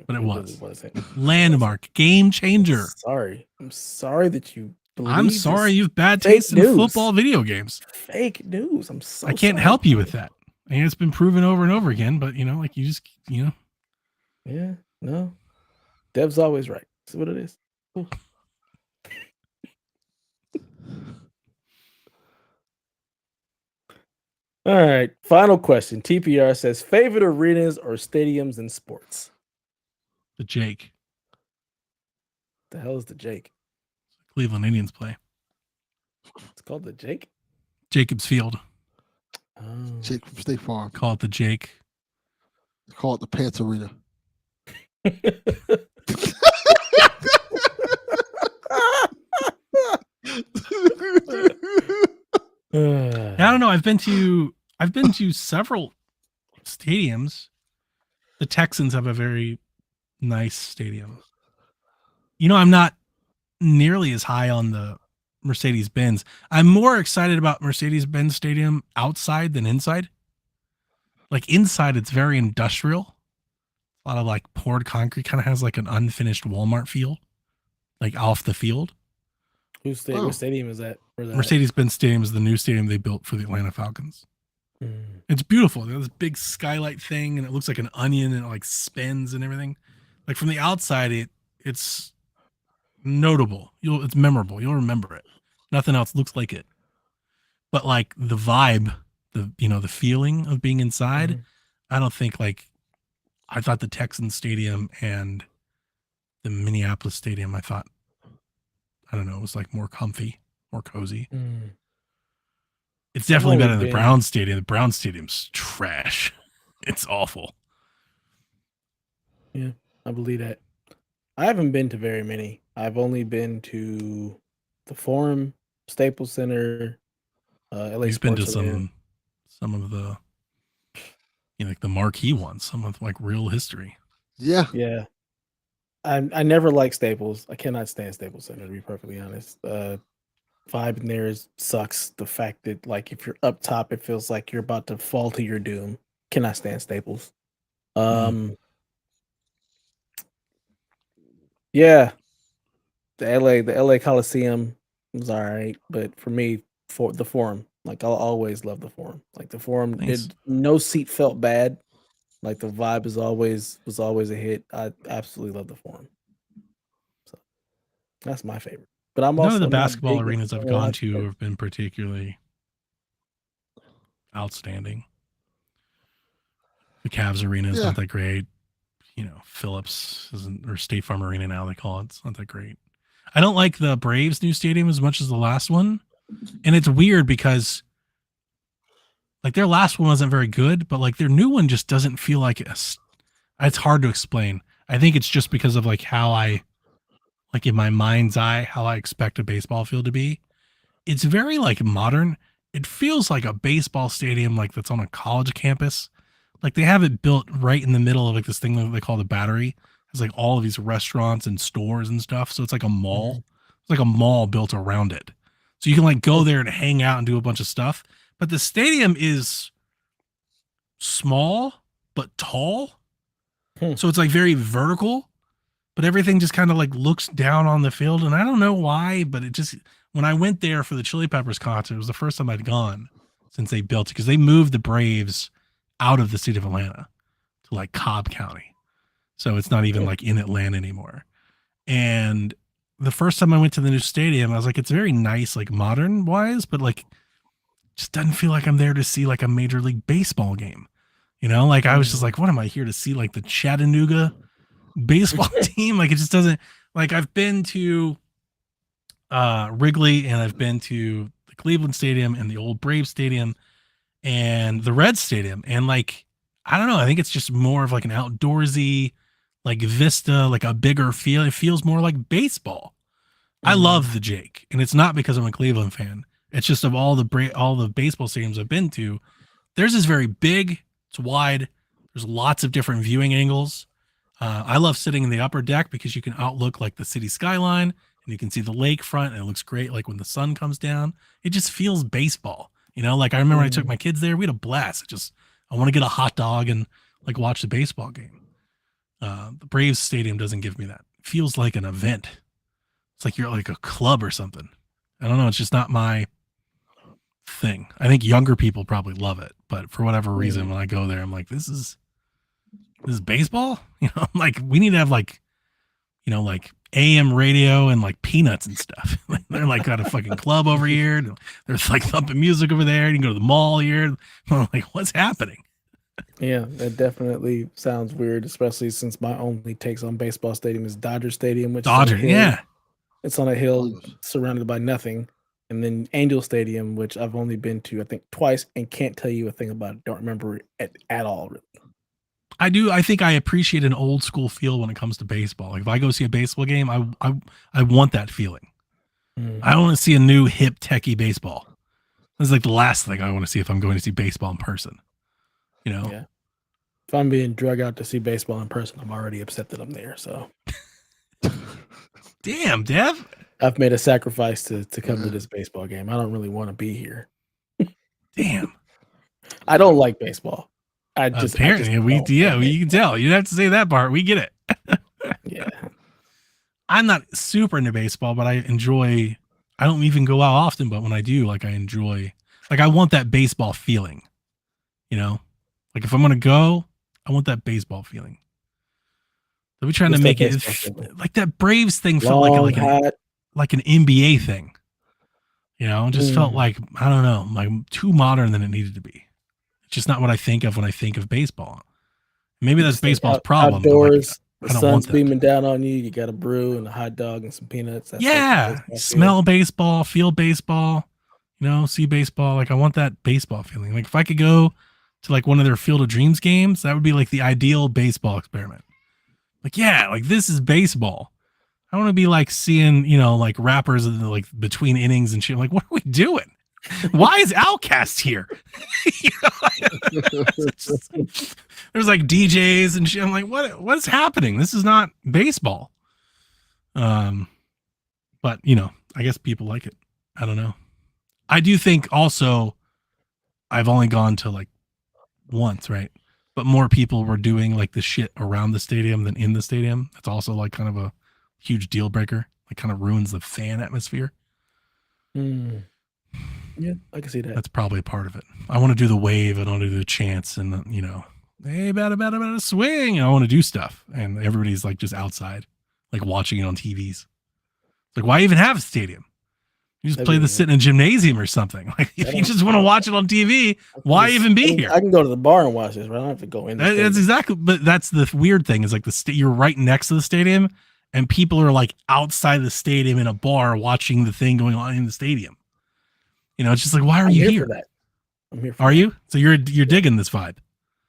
but it really was. wasn't. Landmark, game changer. I'm sorry that you believe I'm sorry this you have bad fake taste in news. football video games. Fake news. I'm so I can't sorry. help you with that. I mean, it's been proven over and over again, but like you just, Yeah, no. Dev's always right. That's what it is. Cool. All right. Final question. TPR says favorite arenas or stadiums in sports? the Jake, The hell is the Jake? Cleveland Indians play. It's called the Jake? Jacobs Field. Oh. Jake from State Farm. Call it the Jake. Call it the Pants Arena. I don't know. I've been to several stadiums. The Texans have a very nice stadium. I'm not nearly as high on the Mercedes-Benz. I'm more excited about Mercedes-Benz Stadium outside than inside. Like inside, it's very industrial. A lot of like poured concrete, kind of has like an unfinished Walmart feel, like off the field. What stadium is that? Mercedes-Benz Stadium is the new stadium they built for the Atlanta Falcons. It's beautiful. There's this big skylight thing, and it looks like an onion, and it like spins and everything. Like from the outside, it's notable. It's memorable. You'll remember it. Nothing else looks like it. But like the vibe, the feeling of being inside, I don't think I thought the Texans Stadium and the Minneapolis Stadium, I don't know, it was like more comfy, more cozy. It's definitely better than the Browns Stadium. The Browns Stadium's trash. It's awful. Yeah, I believe that. I haven't been to very many. I've only been to the Forum, Staples Center, LA You've been to Sports some of the like the marquee ones, some of like real history. Yeah. Yeah. I never liked Staples. I cannot stand Staples Center, to be perfectly honest. Vibe in there sucks. The fact that like if you're up top, it feels like you're about to fall to your doom. Cannot stand Staples. Yeah. The LA Coliseum was all right, but for me, for the Forum, like I'll always love the Forum. Like the Forum no seat felt bad. Like the vibe was always a hit. I absolutely love the Forum. So that's my favorite. But I'm none also of the not basketball big arenas I've into gone watch to it. have been particularly outstanding. The Cavs arena is not that great. Phillips or State Farm Arena now they call it. It's not that great. I don't like the Braves new stadium as much as the last one. And it's weird because like their last one wasn't very good, but like their new one just doesn't feel like it's hard to explain. I think it's just because of like how like in my mind's eye, how I expect a baseball field to be. It's very like modern. It feels like a baseball stadium like that's on a college campus. Like they have it built right in the middle of like this thing that they call the Battery. It's like all of these restaurants and stores and stuff. So it's like a mall. It's like a mall built around it. So you can like go there and hang out and do a bunch of stuff. But the stadium is small but tall. So it's like very vertical, but everything just kind of like looks down on the field. And I don't know why, but it just, when I went there for the Chili Peppers concert, it was the first time I'd gone since they built it because they moved the Braves out of the state of Atlanta to like Cobb County. So it's not even like in Atlanta anymore. And the first time I went to the new stadium, I was like, it's very nice, like modern wise, but like just doesn't feel like I'm there to see like a Major League Baseball game. Like I was just like, what am I here to see? Like the Chattanooga baseball team? Like it just doesn't, like I've been to Wrigley and I've been to the Cleveland Stadium and the old Braves Stadium and the Reds Stadium. And like, I don't know, I think it's just more of like an outdoorsy, like vista, like a bigger feel. It feels more like baseball. I love the Jake, and it's not because I'm a Cleveland fan. It's just of all the baseball stadiums I've been to, theirs is very big. It's wide. There's lots of different viewing angles. I love sitting in the upper deck because you can outlook like the city skyline and you can see the lakefront, and it looks great. Like when the sun comes down, it just feels baseball. Like I remember I took my kids there. We had a blast. I want to get a hot dog and like watch the baseball game. The Braves stadium doesn't give me that. It feels like an event. It's like you're like a club or something. I don't know. It's just not my thing. I think younger people probably love it, but for whatever reason, when I go there, I'm like, this is baseball. Like we need to have like, like AM radio and like peanuts and stuff. They're like got a fucking club over here. There's like thumping music over there. You can go to the mall here. I'm like, what's happening? Yeah, that definitely sounds weird, especially since my only takes on baseball stadium is Dodger Stadium, which it's on a hill surrounded by nothing. And then Angel Stadium, which I've only been to, I think, twice and can't tell you a thing about it. Don't remember it at all, really. I think I appreciate an old school feel when it comes to baseball. Like if I go see a baseball game, I want that feeling. I don't want to see a new hip techie baseball. That's like the last thing I want to see if I'm going to see baseball in person. Yeah. If I'm being drug out to see baseball in person, I'm already upset that I'm there. So, damn, Dev. I've made a sacrifice to come to this baseball game. I don't really want to be here. Damn. I don't like baseball. Apparently, you can tell. You don't have to say that part. We get it. Yeah. I'm not super into baseball, but I enjoy. I don't even go out often, but when I do, like I enjoy. Like I want that baseball feeling. Like if I'm gonna go, I want that baseball feeling. They'll be trying to make it like that Braves thing felt like an NBA thing. It just felt like, I don't know, like too modern than it needed to be. It's just not what I think of when I think of baseball. Maybe that's baseball's problem. Outdoors, the sun's beaming down on you. You got a brew and a hot dog and some peanuts. That's smell baseball, feel baseball, see baseball. Like I want that baseball feeling. Like if I could go to like one of their Field of Dreams games, that would be like the ideal baseball experiment. Like, yeah, like this is baseball. I want to be like seeing, like rappers like between innings and shit. Like, what are we doing? Why is Outkast here? There's like DJs and shit. I'm like, what's happening? This is not baseball. But I guess people like it. I don't know. I do think also I've only gone to like once, right? But more people were doing like the shit around the stadium than in the stadium. That's also like kind of a huge deal breaker. Like kind of ruins the fan atmosphere. Yeah, I can see that. That's probably a part of it. I want to do the wave and I want to do the chants and hey, about a swing. I want to do stuff. And everybody's like just outside, like watching it on TVs. It's like, why even have a stadium? You just play this sit in a gymnasium or something. Like if you just want to watch it on TV, why even be here? I can go to the bar and watch this, right? I don't have to go in. That's exactly, but that's the weird thing is like you're right next to the stadium and people are like outside the stadium in a bar watching the thing going on in the stadium. It's just like, why are you here? I'm here. Are you? So you're digging this vibe?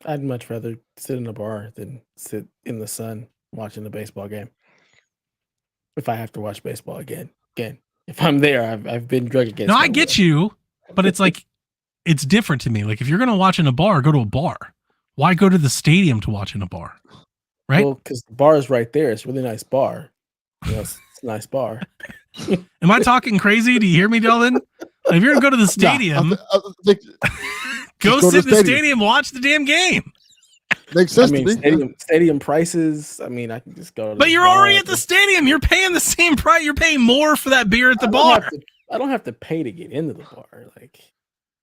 I'd much rather sit in a bar than sit in the sun watching the baseball game. If I have to watch baseball again. If I'm there, I've been drug against. No, I get you, but it's like it's different to me. Like if you're gonna watch in a bar, go to a bar. Why go to the stadium to watch in a bar? Right? Well, because the bar is right there. It's a really nice bar. It's a nice bar. Am I talking crazy? Do you hear me, Delvin? Like, if you're gonna go to the stadium, go sit in the stadium, watch the damn game. Makes sense to me. Stadium prices. I mean, I can just go. But you're already at the stadium. You're paying the same price. You're paying more for that beer at the bar. I don't have to pay to get into the bar. Like,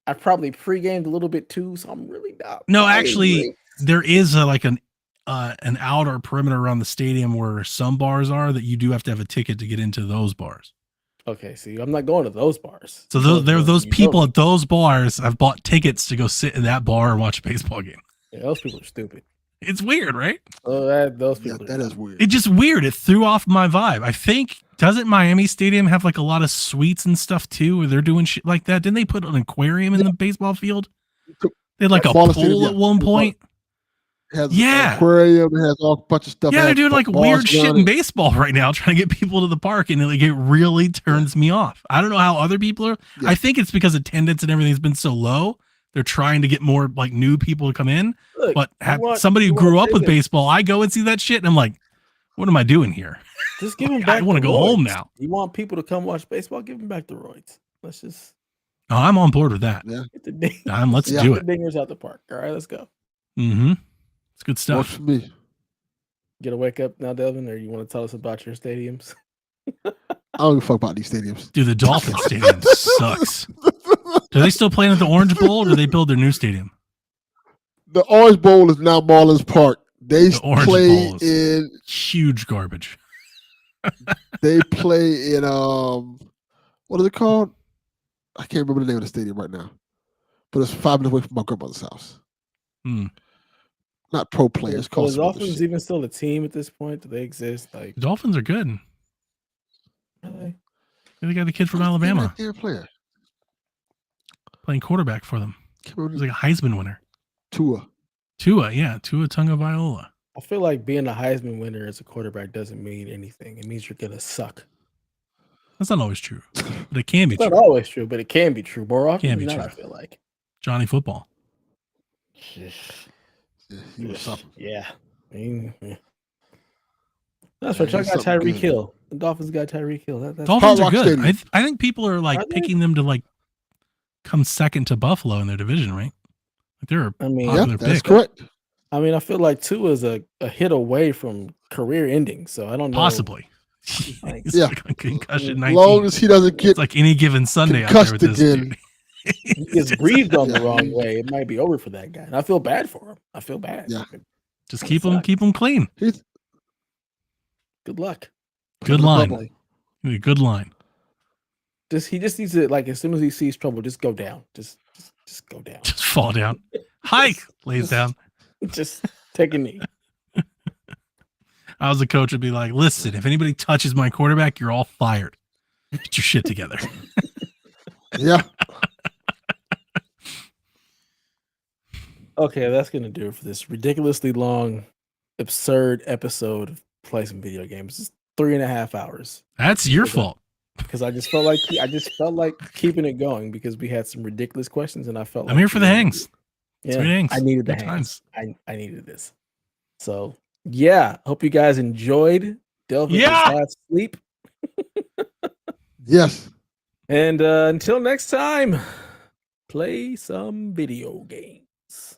I probably pre-gamed a little bit too, so I'm really not. No, actually, there is an outer perimeter around the stadium where some bars are that you do have to have a ticket to get into those bars. Okay, see, I'm not going to those bars. So those people at those bars have bought tickets to go sit in that bar and watch a baseball game. Yeah, those people are stupid. It's weird, right? Those people. That is weird. It's just weird. It threw off my vibe. I think, doesn't Miami Stadium have like a lot of suites and stuff too, where they're doing shit like that? Didn't they put an aquarium in the baseball field? They had like a pool at one point. Has an aquarium, it has all a bunch of stuff. Yeah, they're doing like weird shit in baseball right now, trying to get people to the park, and it really turns me off. I don't know how other people are. Yeah. I think it's because attendance and everything's been so low. They're trying to get more like new people to come in. Look, but somebody who grew up with baseball, I go and see that shit, and I'm like, what am I doing here? Just give them back. I want to go home now. You want people to come watch baseball? Give them back the roids. Let's just. Oh, I'm on board with that. Yeah. Let's do it. Get the dingers out the park. All right, let's go. Mm-hmm. It's good stuff. Works for me. Get a wake up now, Devin, or you want to tell us about your stadiums? I don't give a fuck about these stadiums. Dude, the Dolphins stadium sucks. Do they still play at the Orange Bowl, or do they build their new stadium? The Orange Bowl is now Marlins Park. They The Orange play Bowl is in huge garbage. they play in what is it called? I can't remember the name of the stadium right now. But it's 5 minutes away from my grandmother's house. Not pro players. So the Dolphins even still a team at this point? Do they exist? Like The Dolphins are good. really? They got the kid from Alabama They're a player. playing quarterback for them. He's like a Heisman winner. Tua, yeah. Tua Tagovailoa. I feel like being a Heisman winner as a quarterback doesn't mean anything. It means you're gonna suck. That's not always true, but it can be It's true. not always true, but it can be true. More often Can than be not, I true. feel like. Johnny Football. he was something. Yeah. That's right. Yeah, Y'all he's got something Tyreek good. Hill. The Dolphins got Tyreek Hill. That's Dolphins are Rock good. Stadium. I think people are like Are they? picking them to like come second to Buffalo in their division, right? Like they're a I mean, Yeah, popular that's pick. correct. I mean, I feel like Tua is a hit away from career ending. So I don't know. Possibly. Like, He's Yeah. like on concussion As 19. long as he doesn't get It's like any given Sunday out there concussed with this again. dude. he gets breathed on the Yeah. wrong way. It might be over for that guy. And I feel bad for him. I feel bad. Yeah. Just That keep them sucks. clean. He's Good luck. Good in the line. bubble. Good line. He just needs to, like, as soon as he sees trouble, just go down. Just go down. Just fall down. Hike. Lays down. Just take a knee. I was a coach would be like, listen, if anybody touches my quarterback, you're all fired. Get your shit together. Yeah. Okay, that's gonna do it for this ridiculously long, absurd episode of Play Some Video Games. It's 3.5 hours. That's your fault. Because I just felt like keeping it going because we had some ridiculous questions and I felt like I'm here for the hangs. Yeah, Sweet hangs. I needed the Good hangs. I needed this. So yeah, hope you guys enjoyed delving into half sleep. Yes. And until next time, play some video games.